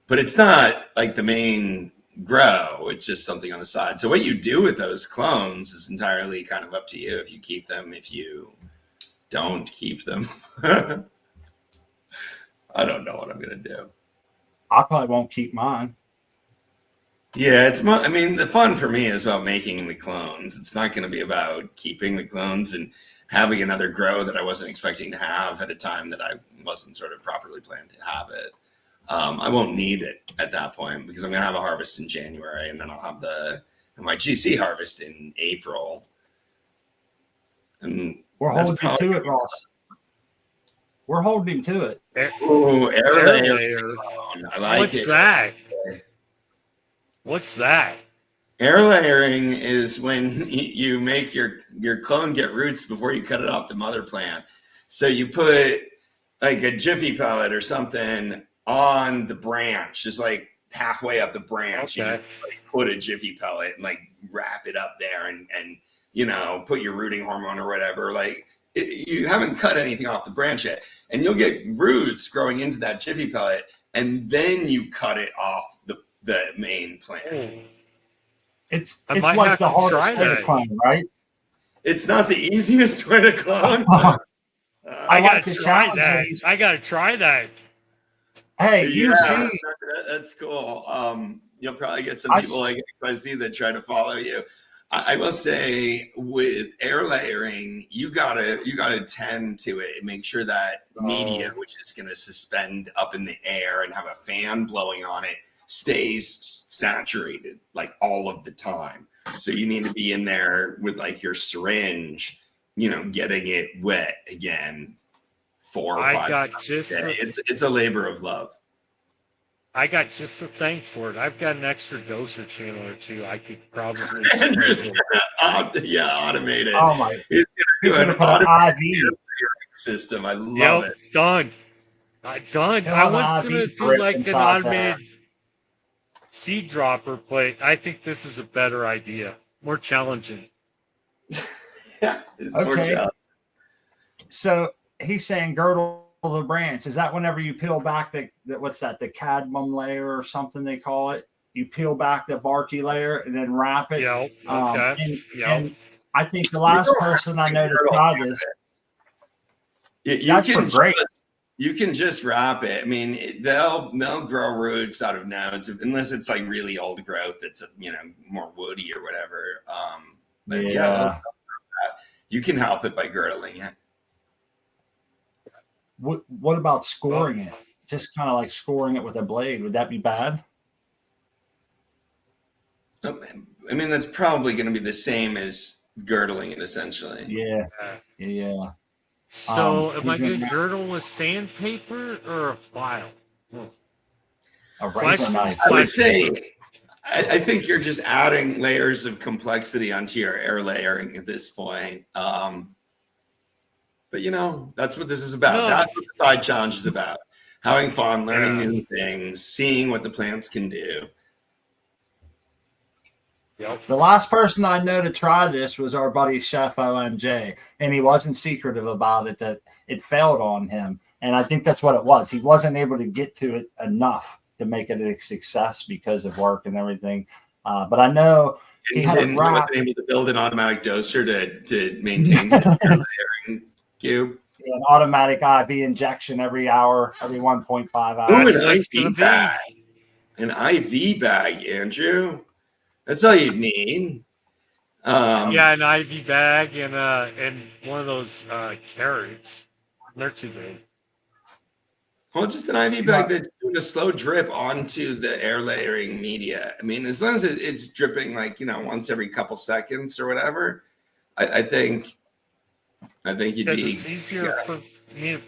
Speaker 5: but it's not like the main grow. It's just something on the side. So what you do with those clones is entirely kind of up to you. If you keep them, if you don't keep them. I don't know what I'm gonna do.
Speaker 1: I probably won't keep mine.
Speaker 5: Yeah, the fun for me is about making the clones. It's not going to be about keeping the clones and having another grow that I wasn't expecting to have at a time that I wasn't sort of properly planned to have it. I won't need it at that point because I'm going to have a harvest in January, and then I'll have my GC harvest in April. And
Speaker 1: we're holding him to it, Ross. We're holding him to it.
Speaker 5: Oh, air layer. I like it.
Speaker 3: What's that?
Speaker 5: Air layering is when you make your clone get roots before you cut it off the mother plant. So you put like a Jiffy pellet or something on the branch, just like halfway up the branch. Okay. You just put a Jiffy pellet and wrap it up there and put your rooting hormone or whatever. You haven't cut anything off the branch yet, and you'll get roots growing into that Jiffy pellet, and then you cut it off the main plant.
Speaker 1: It's like the hardest way to clone, right?
Speaker 5: It's not the easiest way to clone.
Speaker 3: I gotta try that. I gotta try that.
Speaker 1: Hey, you see,
Speaker 5: that's cool. You'll probably get some people like XYZ that try to follow you. I will say with air layering, you gotta tend to it and make sure that media, which is going to suspend up in the air and have a fan blowing on it, stays saturated all of the time. So you need to be in there with your syringe, getting it wet again 4 or 5 times a day. It's a labor of love.
Speaker 3: I got just the thing for it. I've got an extra doser channel or two. I could probably
Speaker 5: Andrew's gonna automate it.
Speaker 1: Oh my!
Speaker 5: He's gonna do an automated system. I love it.
Speaker 3: Done. Done. I was gonna do an automated seed dropper, but I think this is a better idea. More challenging.
Speaker 5: Yeah, it's more challenging.
Speaker 1: So he's saying girdle the branch. Is that whenever you peel back the cadmium layer or something they call it? You peel back the barky layer and then wrap it.
Speaker 3: Yeah. Okay.
Speaker 1: And I think the last person I know to try this. That's for great.
Speaker 5: You can just wrap it. I mean, they'll grow roots out of nodes unless it's really old growth that's more woody or whatever. But you can help it by girdling it.
Speaker 1: What about scoring it? Just kind of scoring it with a blade. Would that be bad?
Speaker 5: I mean, that's probably going to be the same as girdling it, essentially.
Speaker 1: Yeah.
Speaker 3: So, am I going to girdle with sandpaper or a file?
Speaker 1: A razor knife.
Speaker 5: I would say, I think you're just adding layers of complexity onto your air layering at this point. But that's what this is about. No. That's what the side challenge is about. Having fun, learning new things, seeing what the plants can do.
Speaker 3: Yep.
Speaker 1: The last person I know to try this was our buddy Chef OMJ, and he wasn't secretive about it, that it failed on him. And I think that's what it was. He wasn't able to get to it enough to make it a success because of work and everything. But I know he had a
Speaker 5: He
Speaker 1: wrap.
Speaker 5: wasn't able to build an automatic doser to maintain the layering cube.
Speaker 1: Yeah, an automatic IV injection every hour, every 1.5 hours.
Speaker 5: Ooh,
Speaker 3: That's
Speaker 5: an
Speaker 3: what's
Speaker 5: IV
Speaker 3: gonna be.
Speaker 5: bag. An IV bag, Andrew. That's all you need.
Speaker 3: Yeah, an IV bag and one of those carrots. They're too big.
Speaker 5: Well, just an IV bag that's doing a slow drip onto the air layering media. I mean, as long as it's dripping like, once every couple seconds or whatever, I think you'd
Speaker 3: Because
Speaker 5: be.
Speaker 3: it's easier for me to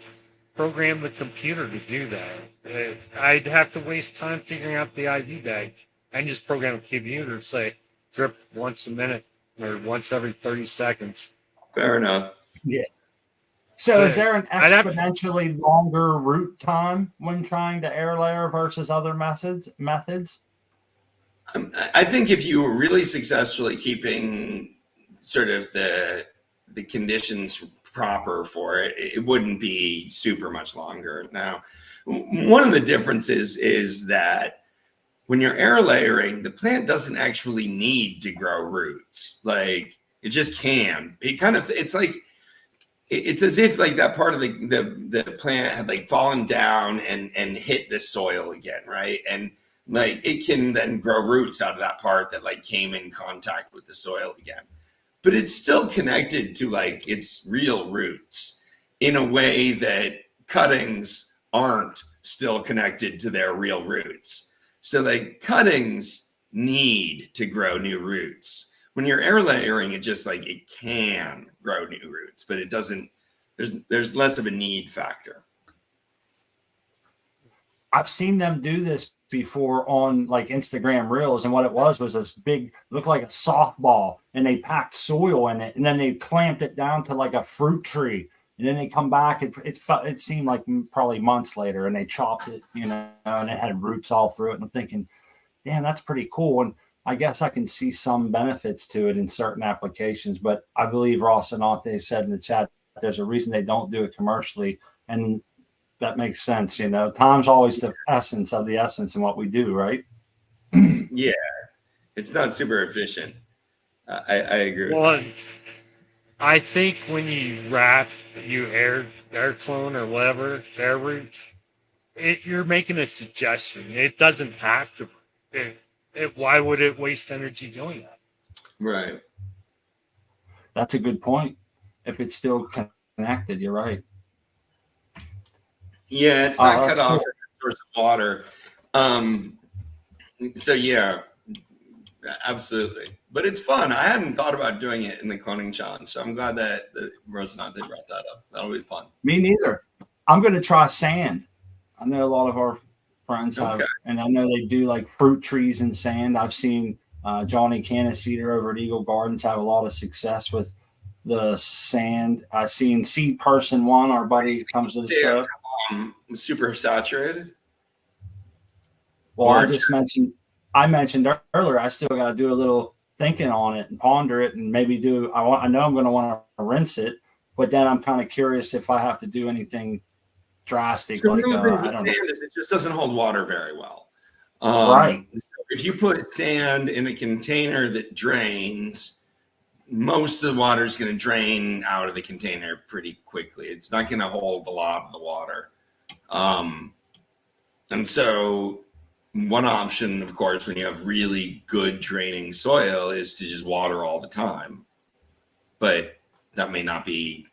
Speaker 3: program the computer to do that. I'd have to waste time figuring out the IV bag. I can just program the computer to say drip once a minute or once every 30 seconds.
Speaker 5: Fair enough.
Speaker 1: Yeah. So is there an
Speaker 3: I'd have-
Speaker 1: exponentially longer root time when trying to air layer versus other methods?
Speaker 5: I think if you were really successfully keeping sort of the conditions proper for it, it wouldn't be super much longer. Now, one of the differences is that when you're air layering, the plant doesn't actually need to grow roots. Like it just can. It's as if like that part of the plant had like fallen down and hit the soil again, right? And like it can then grow roots out of that part that like came in contact with the soil again. But it's still connected to like its real roots in a way that cuttings aren't still connected to their real roots. So like cuttings need to grow new roots. When you're air layering, it just like it can grow new roots, but it doesn't. There's less of a need factor.
Speaker 1: I've seen them do this before on like Instagram Reels, and what it was this big, looked like a softball, and they packed soil in it, and then they clamped it down to like a fruit tree, and then they come back. It seemed like probably months later, and they chopped it, and it had roots all through it. And I'm thinking, damn, that's pretty cool. And I guess I can see some benefits to it in certain applications, but I believe Ross and Ante said in the chat, there's a reason they don't do it commercially. And that makes sense. Time's always the essence of the essence in what we do, right?
Speaker 5: Yeah. It's not super efficient. I agree.
Speaker 3: Well, I think when you wrap, you air clone or whatever, air root, you're making a suggestion. It doesn't have to. Why would it waste energy doing that?
Speaker 5: Right.
Speaker 1: That's a good point. If it's still connected, you're right.
Speaker 5: Yeah, it's not cut
Speaker 1: cool.
Speaker 5: off at the source of water. So yeah, absolutely. But it's fun. I hadn't thought about doing it in the cloning challenge, so I'm glad that Rosanante brought that up. That'll be fun.
Speaker 1: Me neither. I'm going to try sand. I know a lot of our friends have, and I know they do like fruit trees in sand. I've seen Johnny Caniceter over at Eagle Gardens have a lot of success with the sand. I've seen Seed Person One, our buddy who comes to the show.
Speaker 5: Super saturated.
Speaker 1: Well, I mentioned earlier, I still got to do a little thinking on it and ponder it, and maybe I know I'm going to want to rinse it, but then I'm kind of curious if I have to do anything drastic.
Speaker 5: So
Speaker 1: like
Speaker 5: I don't know. It just doesn't hold water very well.
Speaker 1: Right.
Speaker 5: So if you put sand in a container that drains, most of the water is going to drain out of the container pretty quickly. It's not going to hold a lot of the water. And so one option, of course, when you have really good draining soil is to just water all the time. But that may not be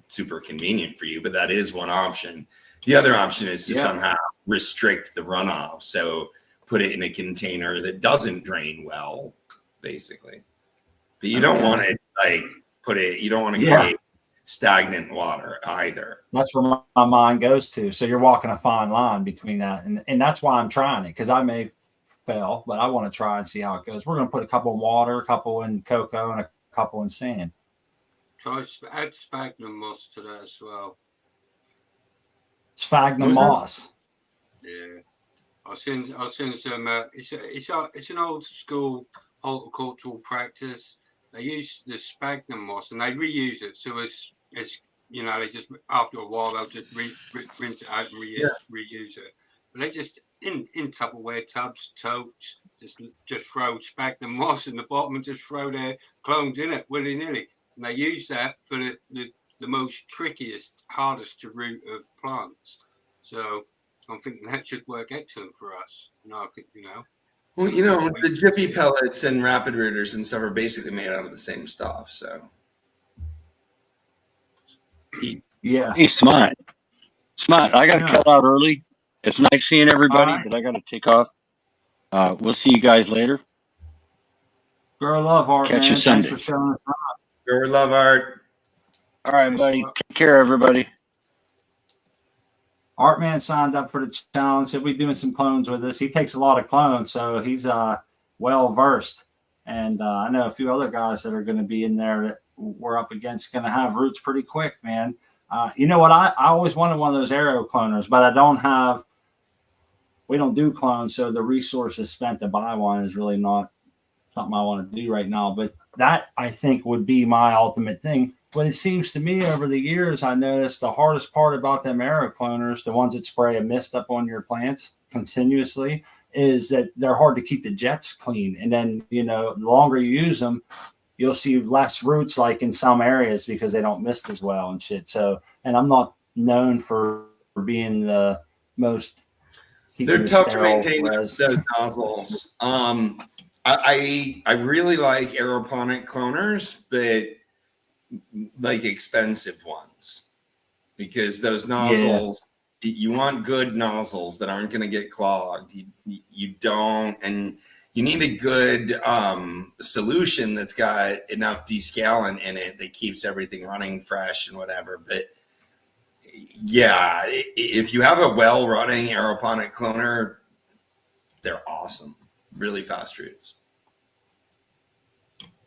Speaker 5: super convenient for you, but that is one option. The other option is to somehow restrict the runoff. So put it in a container that doesn't drain well, basically. But you don't want to you don't want to create stagnant water either.
Speaker 1: That's where my mind goes to. So you're walking a fine line between that. And that's why I'm trying it, because I may fail, but I want to try and see how it goes. We're going to put a couple in water, a couple in cocoa, and a couple in sand.
Speaker 4: Try add sphagnum moss to that as well.
Speaker 1: Sphagnum moss.
Speaker 4: Yeah, I'll send some. It's an old school horticultural practice. They use the sphagnum moss and they reuse it. So it's they just after a while they'll just rinse it out and reuse it. But they just in Tupperware tubs, totes, just throw spag the moss in the bottom and just throw their clones in it willy nilly. And they use that for the most trickiest, hardest to root of plants. So I'm thinking that should work excellent for us.
Speaker 5: Well, the Jiffy pellets and rapid rooters and stuff are basically made out of the same stuff. So,
Speaker 1: Yeah.
Speaker 2: Hey, Smart. I got to cut out early. It's nice seeing everybody, but I got to take off. We'll see you guys later.
Speaker 1: Grow love, Art.
Speaker 2: Catch you
Speaker 1: man.
Speaker 2: Sunday.
Speaker 1: Thanks for showing us up.
Speaker 5: Grow love, Art.
Speaker 2: All right, buddy. Take care, everybody.
Speaker 1: Artman signed up for the challenge. He'll be doing some clones with us. He takes a lot of clones, so he's well versed. And I know a few other guys that are going to be in there that we're up against going to have roots pretty quick, man. You know what? I always wanted one of those aero cloners, but we don't do clones, so the resources spent to buy one is really not something I want to do right now. But that, I think, would be my ultimate thing. But it seems to me over the years, I noticed the hardest part about them aero cloners, the ones that spray a mist up on your plants continuously, is that they're hard to keep the jets clean. And then, the longer you use them, you'll see less roots like in some areas because they don't mist as well and shit. So, and I'm not known for being the most.
Speaker 5: They're tough to maintain those nozzles. I really like aeroponic cloners, but like expensive ones, because those nozzles, you want good nozzles that aren't going to get clogged. You don't, and you need a good solution that's got enough descalant in it that keeps everything running fresh and whatever. But yeah, if you have a well-running aeroponic cloner, they're awesome. Really fast roots.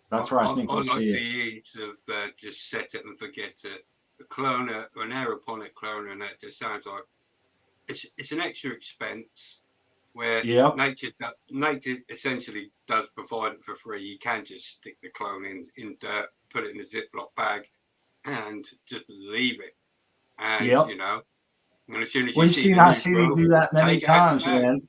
Speaker 1: That's right. I think we'll
Speaker 4: like
Speaker 1: see
Speaker 4: the ease of just set it and forget it. A cloner, an aeroponic cloner, and that just sounds like it's an extra expense. Where nature essentially does provide it for free. You can just stick the clone in dirt, put it in a Ziploc bag, and just leave it. And and as soon as
Speaker 1: we've seen you do that many times, man.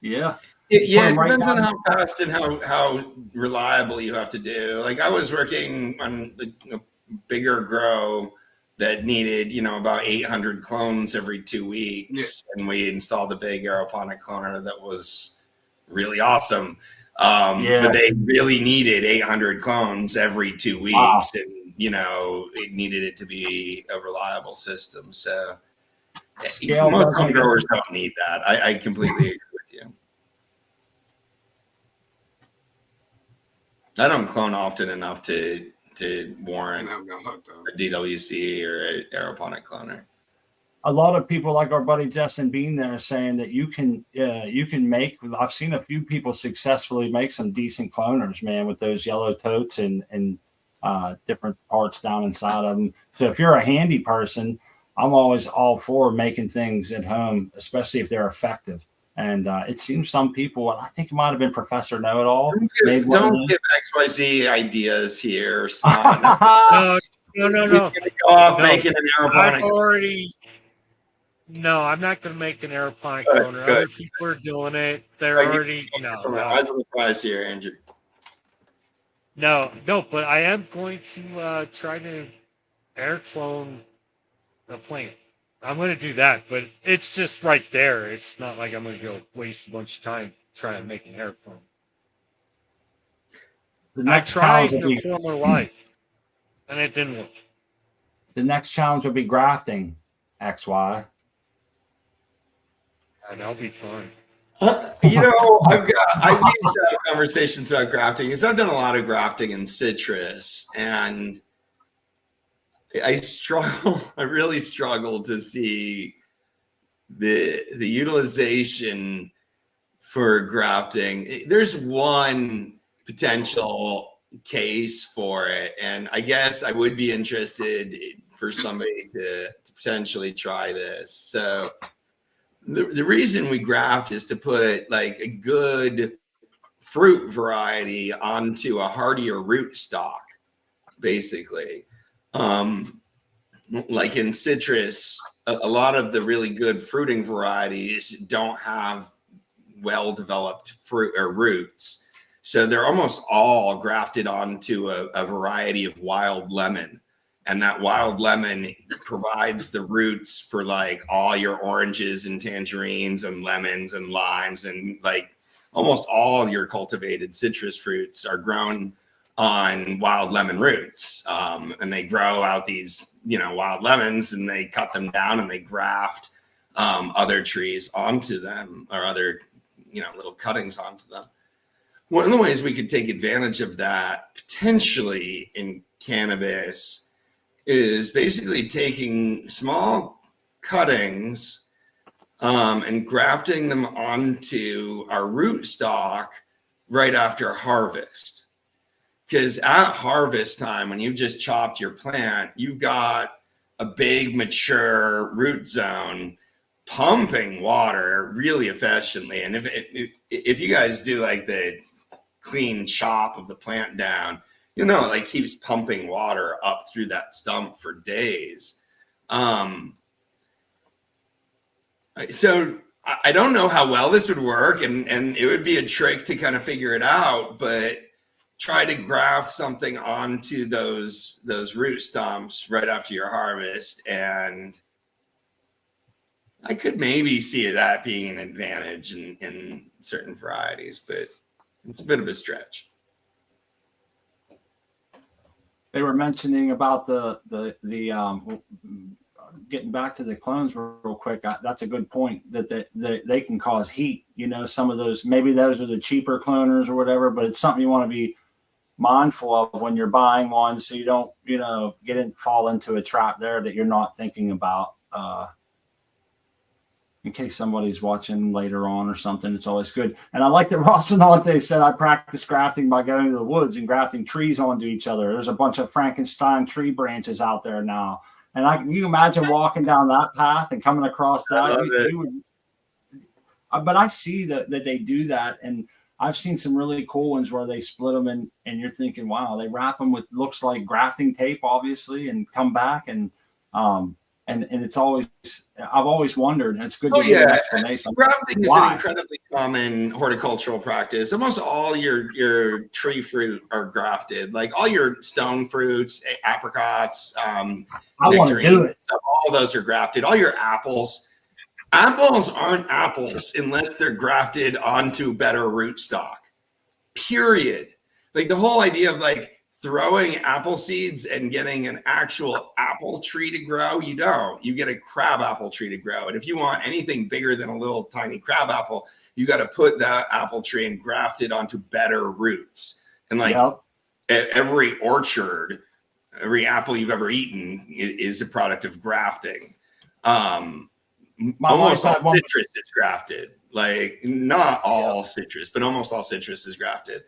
Speaker 1: Yeah.
Speaker 5: It depends on how fast and how reliable you have to do. Like I was working on a bigger grow that needed, about 800 clones every 2 weeks. Yeah. And we installed a big aeroponic cloner that was really awesome. But they really needed 800 clones every 2 weeks. Wow. And, it needed it to be a reliable system. So most home growers don't need that. I completely agree with you. I don't clone often enough to warrant a DWC or an aeroponic cloner.
Speaker 1: A lot of people like our buddy Justin Bean there saying that you can make. I've seen a few people successfully make some decent cloners, man, with those yellow totes and different parts down inside of them. So if you're a handy person, I'm always all for making things at home, especially if they're effective. And it seems some people, I think it might have been Professor Know-It-All.
Speaker 5: Don't give XYZ ideas here.
Speaker 3: No.
Speaker 5: He's going to go off making an aeroponic.
Speaker 3: I'm not going to make an aeroponic cloner. Other people are doing it. They're already,
Speaker 5: Eyes on the prize here, Andrew.
Speaker 3: No, but I am going to try to air clone a plant. I'm going to do that, but it's just right there. It's not like I'm going to go waste a bunch of time trying to make an air clone. I tried in a former life, and it didn't work.
Speaker 1: The next challenge will be grafting, XY.
Speaker 3: And that'll be fun.
Speaker 5: I've used to have conversations about grafting because I've done a lot of grafting in citrus, and I really struggle to see the utilization for grafting. There's one potential case for it, and I guess I would be interested for somebody to potentially try this. So the reason we graft is to put like a good fruit variety onto a hardier root stock, basically. Like in citrus, a lot of the really good fruiting varieties don't have well-developed fruit or roots. So they're almost all grafted onto a variety of wild lemon. And that wild lemon provides the roots for like all your oranges and tangerines and lemons and limes, and like almost all your cultivated citrus fruits are grown on wild lemon roots. And they grow out these, wild lemons, and they cut them down and they graft other trees onto them, or other, little cuttings onto them. One of the ways we could take advantage of that potentially in cannabis is basically taking small cuttings and grafting them onto our root stock right after harvest. Because at harvest time, when you've just chopped your plant, you've got a big mature root zone pumping water really efficiently. And if you guys do like the clean chop of the plant down, it like keeps pumping water up through that stump for days. So I don't know how well this would work, and it would be a trick to kind of figure it out, but try to graft something onto those root stumps right after your harvest, and I could maybe see that being an advantage in certain varieties, but it's a bit of a stretch.
Speaker 1: They were mentioning about the getting back to the clones real quick. That's a good point, that they can cause heat. Some of those, maybe those are the cheaper cloners or whatever, but it's something you want to be mindful of when you're buying one, so you don't fall into a trap there that you're not thinking about. In case somebody's watching later on or something, it's always good. And I like that Ross and Alante said, I practice grafting by going to the woods and grafting trees onto each other. There's a bunch of Frankenstein tree branches out there now. And you imagine walking down that path and coming across that. But I see that they do that. And I've seen some really cool ones where they split them and you're thinking, wow, they wrap them with, looks like grafting tape, obviously, and come back. And it's always, I've always wondered, and it's good to get an explanation.
Speaker 5: Grafting is an incredibly common horticultural practice. Almost all your tree fruit are grafted, like all your stone fruits, apricots,
Speaker 1: I want to do it.
Speaker 5: All those are grafted. All your apples. Apples aren't apples unless they're grafted onto better root stock. Period. Like the whole idea of like throwing apple seeds and getting an actual apple tree to grow, you get a crab apple tree to grow. And if you want anything bigger than a little tiny crab apple, you got to put that apple tree and graft it onto better roots. And like every orchard, every apple you've ever eaten is a product of grafting. Almost all citrus is grafted. Like not all citrus, but almost all citrus is grafted.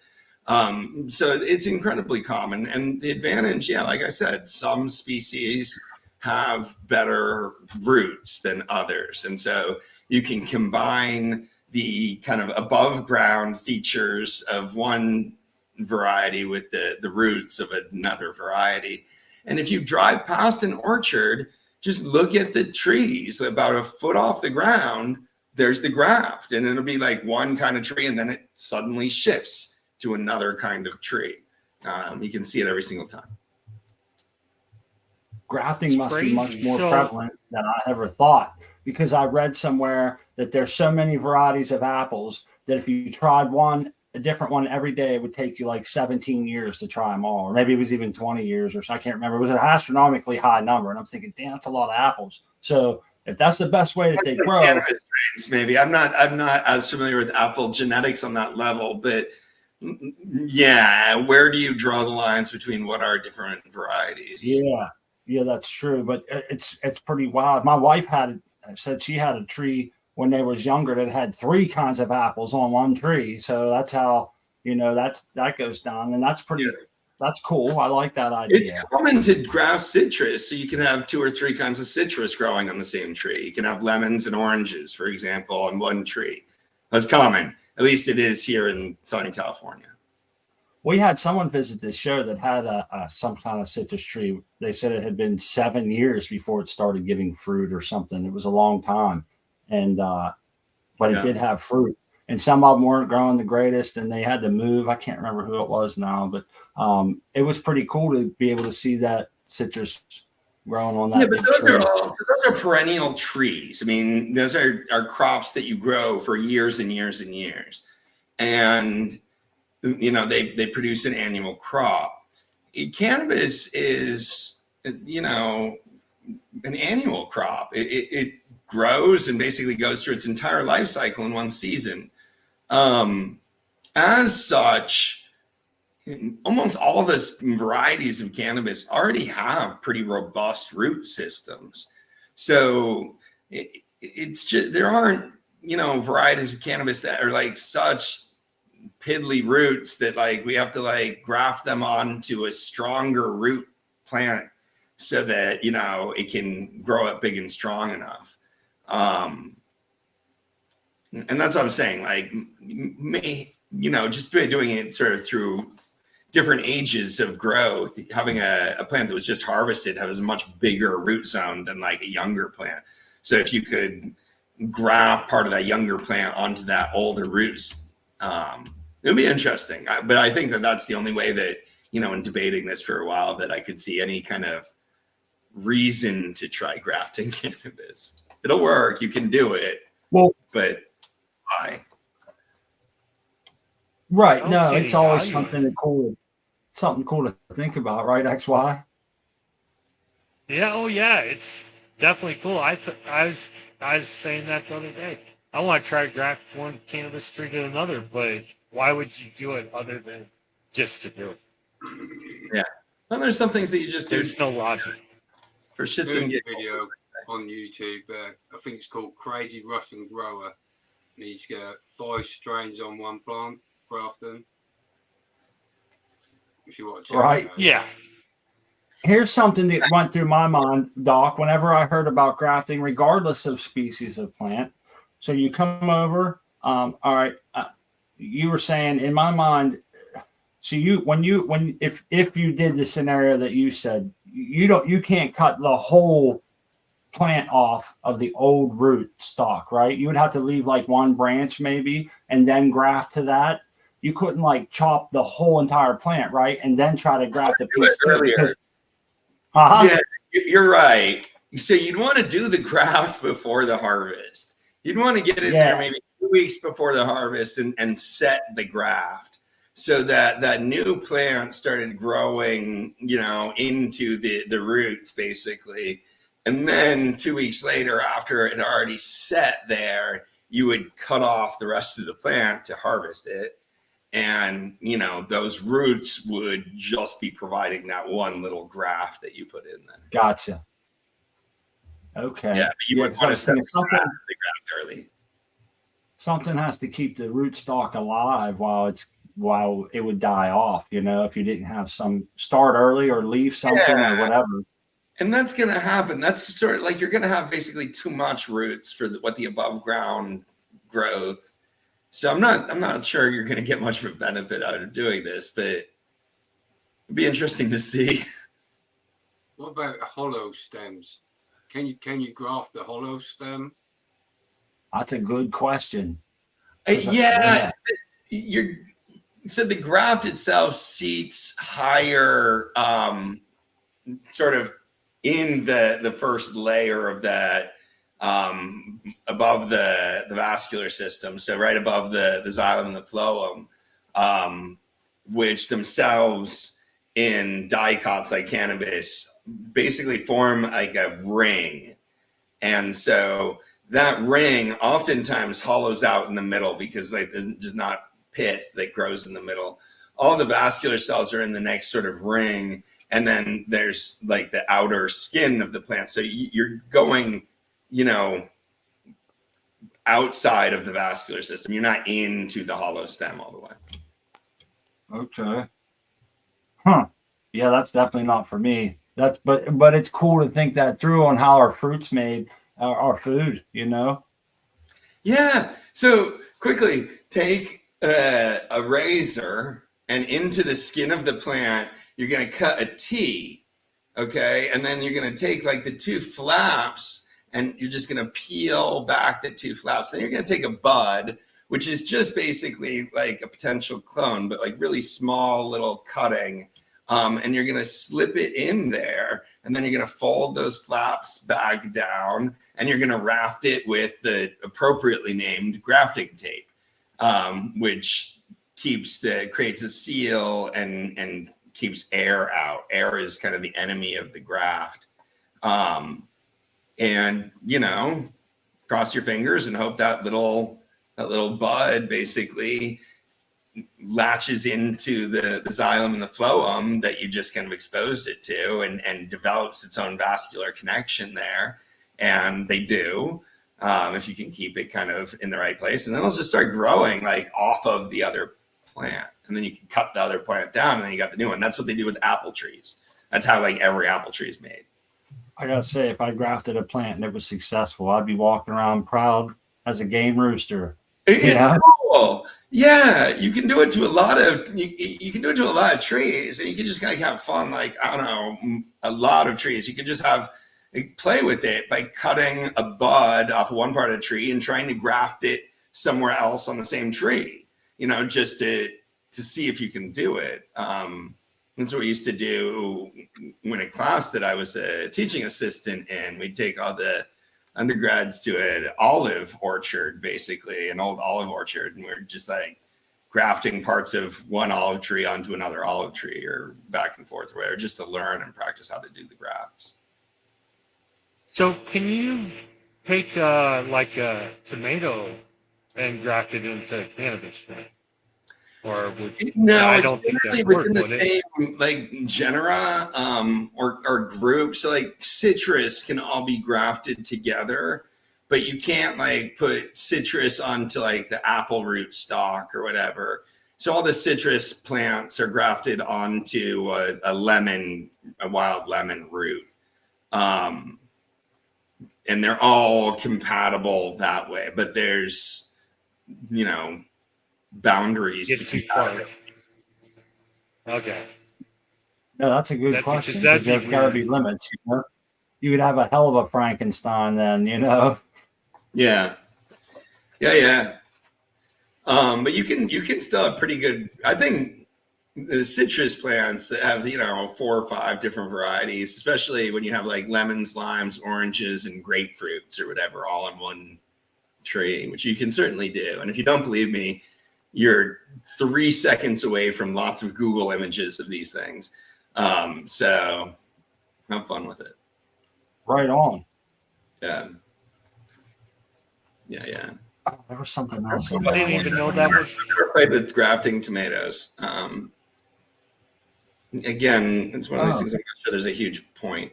Speaker 5: So it's incredibly common. And the advantage, like I said, some species have better roots than others. And so you can combine the kind of above ground features of one variety with the roots of another variety. And if you drive past an orchard, just look at the trees about a foot off the ground, there's the graft, and it'll be like one kind of tree, and then it suddenly shifts to another kind of tree. You can see it every single time.
Speaker 1: Grafting must be much more prevalent than I ever thought, because I read somewhere that there's so many varieties of apples that if you tried a different one every day, it would take you like 17 years to try them all, or maybe it was even 20 years or so. I can't remember. It was an astronomically high number, and I'm thinking, damn, that's a lot of apples. So if that's the best way that they grow,
Speaker 5: cannabis strains, maybe I'm not as familiar with apple genetics on that level, but yeah, where do you draw the lines between what are different varieties?
Speaker 1: Yeah, that's true. But it's pretty wild. My wife said she had a tree when they was younger that had 3 kinds of apples on one tree. So that's how, that goes down. And that's that's cool. I like that idea.
Speaker 5: It's common to graft citrus. So you can have 2 or 3 kinds of citrus growing on the same tree. You can have lemons and oranges, for example, on one tree. That's common. At least it is here in Southern California.
Speaker 1: We had someone visit this show that had some kind of citrus tree. They said it had been 7 years before it started giving fruit or something. It was a long time, and but it did have fruit. And some of them weren't growing the greatest, and they had to move. I can't remember who it was now, but it was pretty cool to be able to see that citrus growing on that.
Speaker 5: Yeah, but those are perennial trees. I mean, those are crops that you grow for years and years and years, and they produce an annual crop. Cannabis is an annual crop. It grows and basically goes through its entire life cycle in one season. As such, almost all of the varieties of cannabis already have pretty robust root systems. So it's just, there aren't, varieties of cannabis that are like such piddly roots that like we have to like graft them onto a stronger root plant so that, it can grow up big and strong enough. And that's what I'm saying. Like, just doing it sort of through different ages of growth, having a plant that was just harvested has a much bigger root zone than like a younger plant. So if you could graft part of that younger plant onto that older roots, it would be interesting. But I think that that's the only way that, in debating this for a while, that I could see any kind of reason to try grafting cannabis. It'll work. You can do it.
Speaker 1: Well,
Speaker 5: but why?
Speaker 1: Right. No, it's always something cool to think about, right? XY.
Speaker 3: Yeah. Oh, yeah. It's definitely cool. I was saying that the other day. I want to try to graft one cannabis tree to another, but why would you do it other than just to do it?
Speaker 5: Yeah. Well, there's some things that you just do.
Speaker 3: There's no logic.
Speaker 5: For shits and giggles.
Speaker 4: Video on YouTube. I think it's called Crazy Russian Grower. And he's got 5 strains on one plant, grafting. If you watch it.
Speaker 1: Right.
Speaker 3: Yeah.
Speaker 1: Here's something that went through my mind, Doc, whenever I heard about grafting, regardless of species of plant. So you come over, all right, you were saying in my mind, so if you did the scenario that you said, you can't cut the whole plant off of the old root stock, right? You would have to leave like one branch maybe and then graft to that. You couldn't like chop the whole entire plant, right? And then try to graft a piece
Speaker 5: earlier. Yeah, you're right. So you'd want to do the graft before the harvest. You'd want to get in there maybe 2 weeks before the harvest and set the graft so that that new plant started growing, into the roots basically. And then 2 weeks later, after it already set there, you would cut off the rest of the plant to harvest it. And, those roots would just be providing that one little graft that you put in there.
Speaker 1: Gotcha. Okay.
Speaker 5: Yeah, but you would want to set the graft early.
Speaker 1: Something has to keep the root stock alive while it would die off, if you didn't have some start early or leave something or whatever.
Speaker 5: And that's going to happen. That's sort of like you're going to have basically too much roots for what the above ground growth. So I'm not sure you're going to get much of a benefit out of doing this, but it'd be interesting to see.
Speaker 4: What about hollow stems? Can you graft the hollow stem?
Speaker 1: That's a good question.
Speaker 5: So the graft itself seats higher, sort of in the first layer of that, above the vascular system. So right above the xylem and the phloem, which themselves in dicots like cannabis basically form like a ring. And so that ring oftentimes hollows out in the middle because there's not pith that grows in the middle. All the vascular cells are in the next sort of ring. And then there's like the outer skin of the plant. So you're going, outside of the vascular system. You're not into the hollow stem all the way.
Speaker 1: Okay. Huh. Yeah, that's definitely not for me. But it's cool to think that through on how our fruit's made, our food,
Speaker 5: Yeah. So quickly take a razor and into the skin of the plant, you're going to cut a T. Okay. And then you're going to take like the two flaps and you're just going to peel back the two flaps. Then you're going to take a bud, which is just basically like a potential clone, but like really small little cutting. And you're going to slip it in there. And then you're going to fold those flaps back down and you're going to raft it with the appropriately named grafting tape, which creates a seal and keeps air out. Air is kind of the enemy of the graft. And, you know, cross your fingers and hope that little bud basically latches into the xylem and the phloem that you just kind of exposed it to and develops its own vascular connection there. And they do, if you can keep it kind of in the right place. And then it'll just start growing like off of the other plant. And then you can cut the other plant down and then you got the new one. That's what they do with apple trees. That's how like every apple tree is made.
Speaker 1: I gotta say, if I grafted a plant and it was successful, I'd be walking around proud as a game rooster.
Speaker 5: It's cool. Yeah, you can do it to a lot of you can do it to a lot of trees, and you can just kind of have fun. Like, I don't know, a lot of trees. You can just play with it by cutting a bud off of one part of the tree and trying to graft it somewhere else on the same tree. You know, just to see if you can do it. That's what we used to do when a class that I was a teaching assistant in. We'd take all the undergrads to an olive orchard, basically an old olive orchard, and we're just like grafting parts of one olive tree onto another olive tree or back and forth or whatever, just to learn and practice how to do the grafts.
Speaker 6: So can you take like a tomato and graft it into a cannabis plant? Or
Speaker 5: I don't think that's within the same like genera or groups. So like citrus can all be grafted together, but you can't like put citrus onto like the apple root stalk or whatever. So all the citrus plants are grafted onto a wild lemon root, and they're all compatible that way. But there's, you know, boundaries
Speaker 6: to keep far. Okay.
Speaker 1: No, that's a good question. There's got to be limits. You know? You would have a hell of a Frankenstein then, you know.
Speaker 5: Yeah. But you can still have pretty good. I think the citrus plants that have 4 or 5 different varieties, especially when you have like lemons, limes, oranges, and grapefruits or whatever, all in one tree, which you can certainly do. And if you don't believe me, you're 3 seconds away from lots of Google images of these things. So have fun with it.
Speaker 1: Right on.
Speaker 5: Yeah.
Speaker 1: Oh, there was something else.
Speaker 6: I didn't even know that was.
Speaker 5: I played with grafting tomatoes. Again, it's one of these things I'm not sure there's a huge point.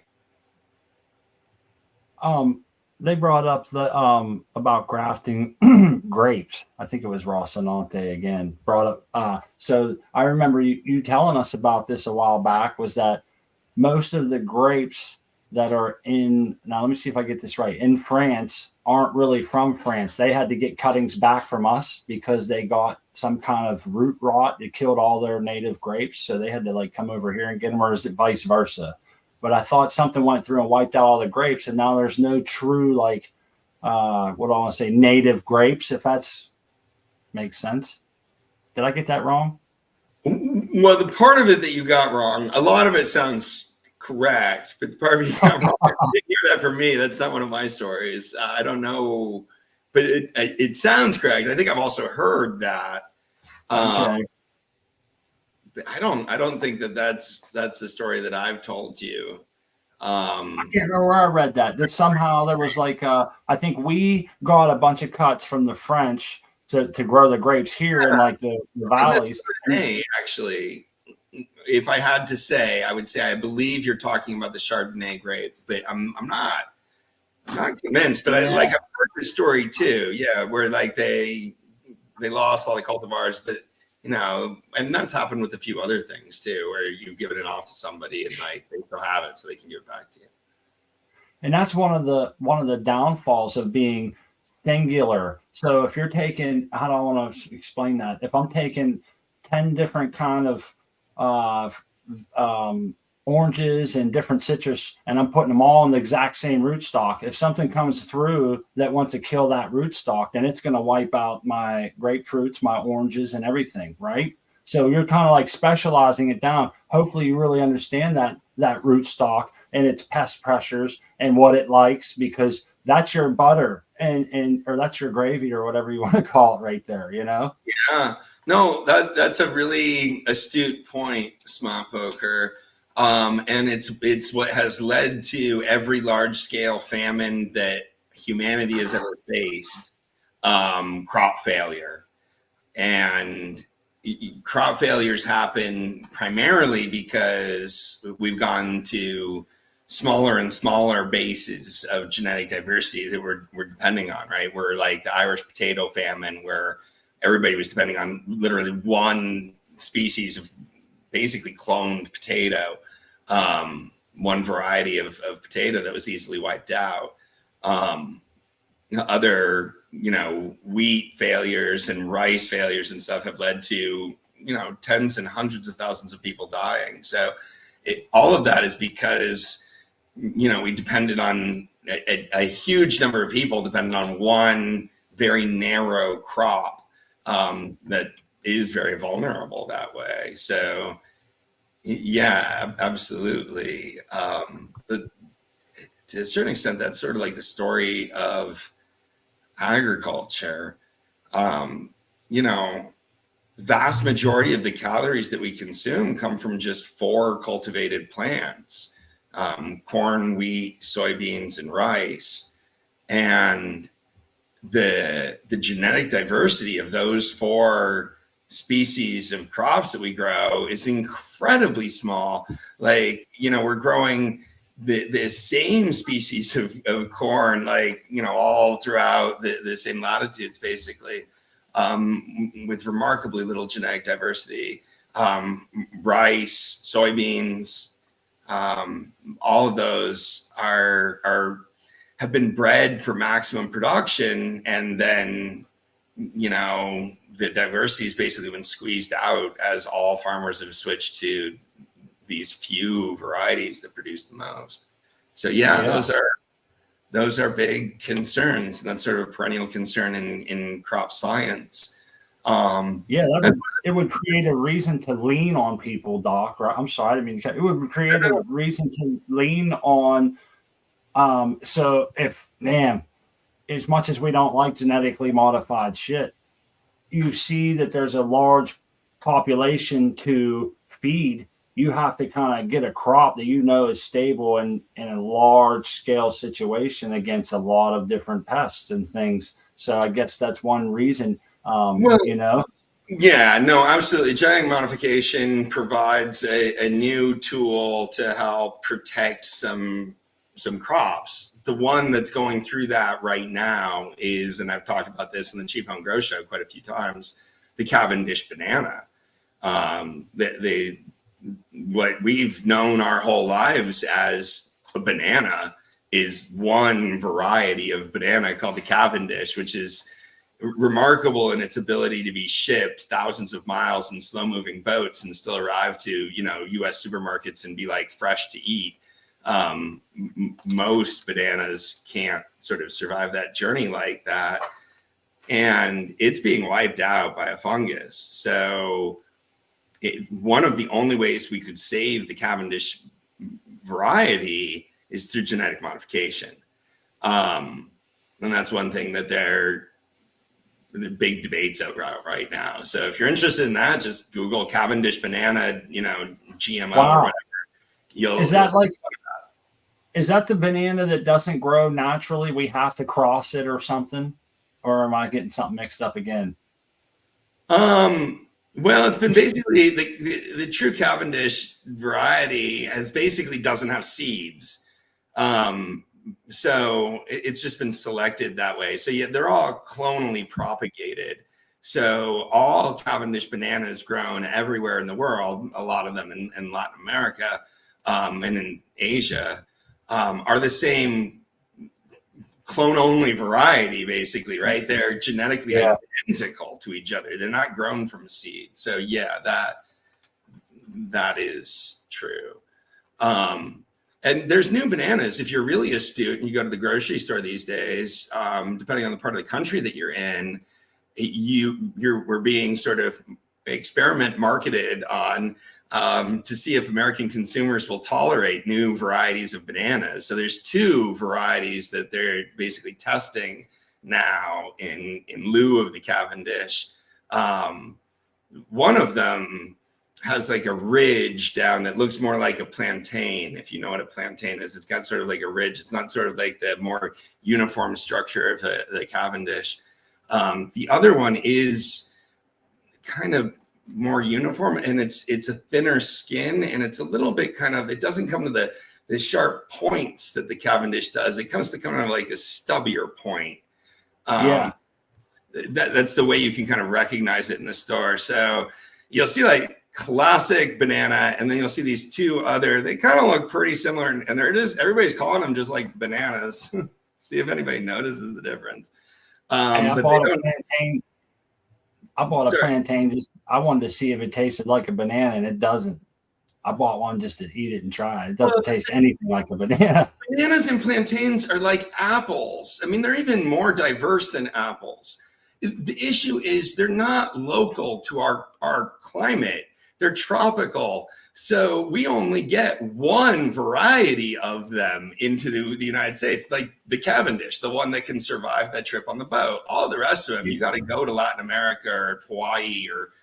Speaker 1: They brought up the about grafting grapes. I think it was Rocinante again brought up. So I remember you telling us about this a while back, was that most of the grapes that are now let me see if I get this right, in France aren't really from France. They had to get cuttings back from us because they got some kind of root rot that killed all their native grapes. So they had to like come over here and get them, or is it vice versa? But I thought something went through and wiped out all the grapes, and now there's no true what do I want to say, native grapes, if that's makes sense. Did I get that wrong?
Speaker 5: Well, the part of it that you got wrong, a lot of it sounds correct, but the part of it you got wrong, I didn't hear that from me. That's not one of my stories. I don't know, but it sounds correct. I think I've also heard that.
Speaker 1: Okay.
Speaker 5: I don't think that's the story that I've told you.
Speaker 1: I can't remember where I read that somehow there was like I think we got a bunch of cuts from the French to grow the grapes here in like the valleys.
Speaker 5: Actually, if I had to say, I would say I believe you're talking about the Chardonnay grape, but I'm not convinced. But I've heard the story too. Yeah, where like they lost all the cultivars, but and that's happened with a few other things too, where you give it off to somebody and like they still have it, so they can give it back to you.
Speaker 1: And that's one of the downfalls of being singular. So if you're taking, how do I want to explain that? If I'm taking 10 different kind of oranges and different citrus, and I'm putting them all in the exact same rootstock. If something comes through that wants to kill that rootstock, then it's going to wipe out my grapefruits, my oranges, and everything, right? So you're kind of like specializing it down. Hopefully you really understand that rootstock and its pest pressures and what it likes, because that's your butter and or that's your gravy or whatever you want to call it right there, you know?
Speaker 5: Yeah. No, that's a really astute point, Smart Poker. And it's what has led to every large scale famine that humanity has ever faced, crop failure. And crop failures happen primarily because we've gone to smaller and smaller bases of genetic diversity that we're depending on, right? We're like the Irish potato famine, where everybody was depending on literally one species of basically cloned potato, one variety of potato that was easily wiped out. Other, wheat failures and rice failures and stuff have led to, tens and hundreds of thousands of people dying. So all of that is because, we depended on a huge number of people depended on one very narrow crop that is very vulnerable that way. So yeah, absolutely. But to a certain extent, that's sort of like the story of agriculture. Vast majority of the calories that we consume come from just 4 cultivated plants: corn, wheat, soybeans, and rice. And the genetic diversity of those 4 species of crops that we grow is incredibly small. Like, we're growing the same species of corn, like, all throughout the same latitudes, basically, with remarkably little genetic diversity. Rice, soybeans, all of those have been bred for maximum production, and then the diversity has basically been squeezed out as all farmers have switched to these few varieties that produce the most. So yeah. those are big concerns, and that's sort of a perennial concern in crop science.
Speaker 1: It would create a reason to lean on people, Doc. Right? I'm sorry, it would create a reason to lean on. So if, man, as much as we don't like genetically modified shit, you see that there's a large population to feed. You have to kind of get a crop that is stable in a large scale situation against a lot of different pests and things. So I guess that's one reason,
Speaker 5: Yeah, no, absolutely. Genetic modification provides a new tool to help protect some crops. The one that's going through that right now is, and I've talked about this in the Cheap Home Grow Show quite a few times, the Cavendish banana. What we've known our whole lives as a banana is one variety of banana called the Cavendish, which is remarkable in its ability to be shipped thousands of miles in slow moving boats and still arrive to, US supermarkets and be like fresh to eat. Most bananas can't sort of survive that journey like that. And it's being wiped out by a fungus. So one of the only ways we could save the Cavendish variety is through genetic modification. And that's one thing that the big debates over right now. So if you're interested in that, just Google Cavendish banana, GMO or whatever.
Speaker 1: Is that the banana that doesn't grow naturally? We have to cross it or something? Or am I getting something mixed up again?
Speaker 5: Well, it's been basically the true Cavendish variety doesn't have seeds. So it's just been selected that way. So yeah, they're all clonally propagated. So all Cavendish bananas grown everywhere in the world, a lot of them in Latin America and in Asia, are the same clone only variety, basically, right? They're genetically identical to each other. They're not grown from seed. So yeah, that is true. And there's new bananas. If you're really astute and you go to the grocery store these days, depending on the part of the country that you're in, we're being sort of experiment marketed on to see if American consumers will tolerate new varieties of bananas. So there's 2 varieties that they're basically testing now in lieu of the Cavendish. One of them has like a ridge down that looks more like a plantain. If you know what a plantain is, it's got sort of like a ridge. It's not sort of like the more uniform structure of the Cavendish. The other one is kind of more uniform, and it's a thinner skin, and it's a little bit kind of, it doesn't come to the sharp points that the Cavendish does. It comes to kind of like a stubbier point. That's the way you can kind of recognize it in the store. So you'll see like classic banana, and then you'll see these 2 other, they kind of look pretty similar, and they're just, everybody's calling them just like bananas. See if anybody notices the difference.
Speaker 1: I bought a plantain. Just, I wanted to see if it tasted like a banana, and it doesn't. I bought one just to eat it and try it. It doesn't taste anything like a banana.
Speaker 5: Bananas and plantains are like apples. I mean, they're even more diverse than apples. The issue is they're not local to our climate. They're tropical. So we only get one variety of them into the United States, like the Cavendish, the one that can survive that trip on the boat. All the rest of them, you got to go to Latin America or Hawaii or,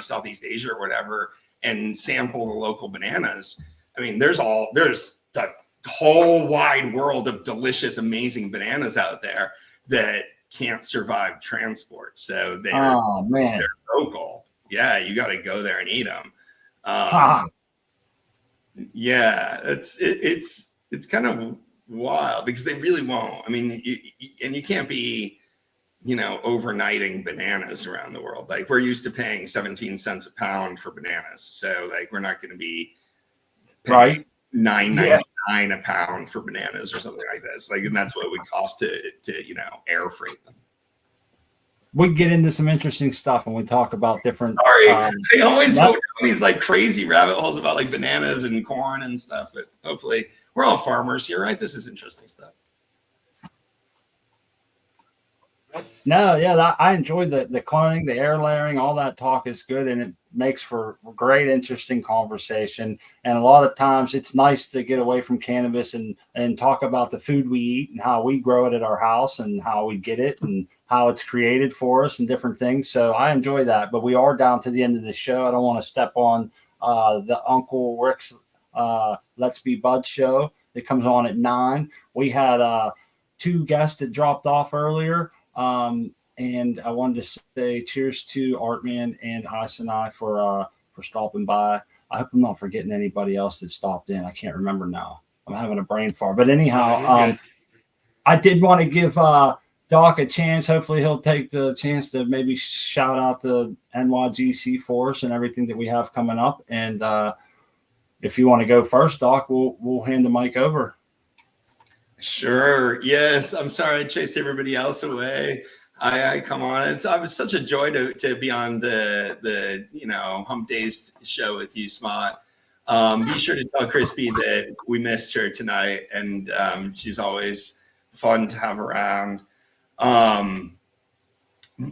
Speaker 5: Southeast Asia or whatever, and sample the local bananas. I mean, there's the whole wide world of delicious, amazing bananas out there that can't survive transport. So they're local. Yeah, you got to go there and eat them. Yeah, it's kind of wild because they really won't. I mean, you can't be, overnighting bananas around the world. Like, we're used to paying 17 cents a pound for bananas, so like we're not going to be paying $9.99 a pound for bananas or something like this. Like, and that's what it would cost to air freight them.
Speaker 1: We get into some interesting stuff when we talk about different.
Speaker 5: Sorry, they always go down these like crazy rabbit holes about like bananas and corn and stuff. But hopefully, we're all farmers here, right? This is interesting stuff.
Speaker 1: No, yeah, I enjoy the cloning, the air layering, all that talk is good, and it makes for great, interesting conversation. And a lot of times, it's nice to get away from cannabis and talk about the food we eat and how we grow it at our house and how we get it and how it's created for us and different things. So I enjoy that. But we are down to the end of the show. I don't want to step on the Uncle Rick's Let's Be Buds show that comes on at 9. We had 2 guests that dropped off earlier. And I wanted to say cheers to Artman and Ice and I for stopping by. I hope I'm not forgetting anybody else that stopped in. I can't remember now. I'm having a brain fart. But anyhow, I did want to give Doc a chance. Hopefully he'll take the chance to maybe shout out the NYGC for us and everything that we have coming up. And if you want to go first, Doc, we'll hand the mic over.
Speaker 5: Sure. Yes. I'm sorry I chased everybody else away. I come on. It was such a joy to be on the Humpdazed show with you, Smot. Be sure to tell Crispy that we missed her tonight, and she's always fun to have around.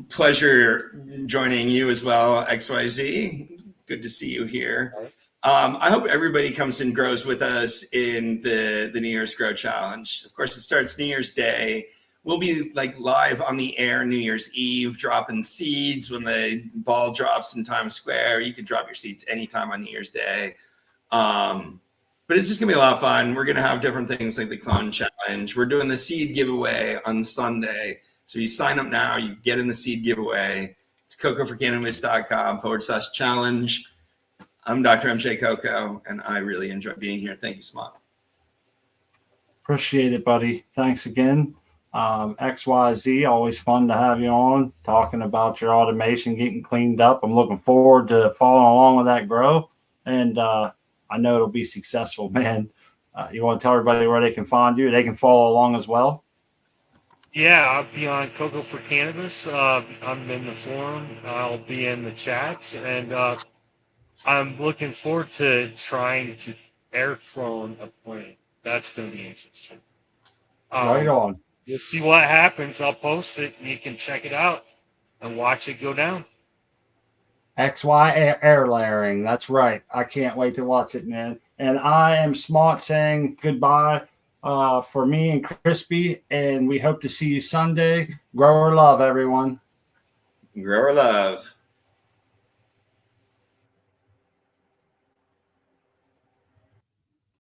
Speaker 5: Pleasure joining you as well, XYZ. Good to see you here. I hope everybody comes and grows with us in the New Year's Grow Challenge. Of course, it starts New Year's Day. We'll be like live on the air New Year's Eve, dropping seeds when the ball drops in Times Square. You can drop your seeds anytime on New Year's Day. But it's just gonna be a lot of fun. We're gonna have different things like the Clone Challenge. We're doing the seed giveaway on Sunday. So you sign up now, you get in the seed giveaway. It's cocoforcannabis.com/challenge. I'm Dr. MJ Coco, and I really enjoy being here. Thank you, Smot.
Speaker 1: Appreciate it, buddy. Thanks again. XYZ, always fun to have you on, talking about your automation getting cleaned up. I'm looking forward to following along with that grow, and I know it'll be successful, man. You want to tell everybody where they can find you? They can follow along as well?
Speaker 6: Yeah, I'll be on Cocoa for Cannabis. I'm in the forum. I'll be in the chats, and I'm looking forward to trying to air clone a plane. That's going to be interesting.
Speaker 1: Right on.
Speaker 6: You'll see what happens. I'll post it, and you can check it out and watch it go down.
Speaker 1: XY air layering. That's right. I can't wait to watch it, man. And I am Smart saying goodbye for me and Crispy, and we hope to see you Sunday. Grower love, everyone.
Speaker 5: Grower love.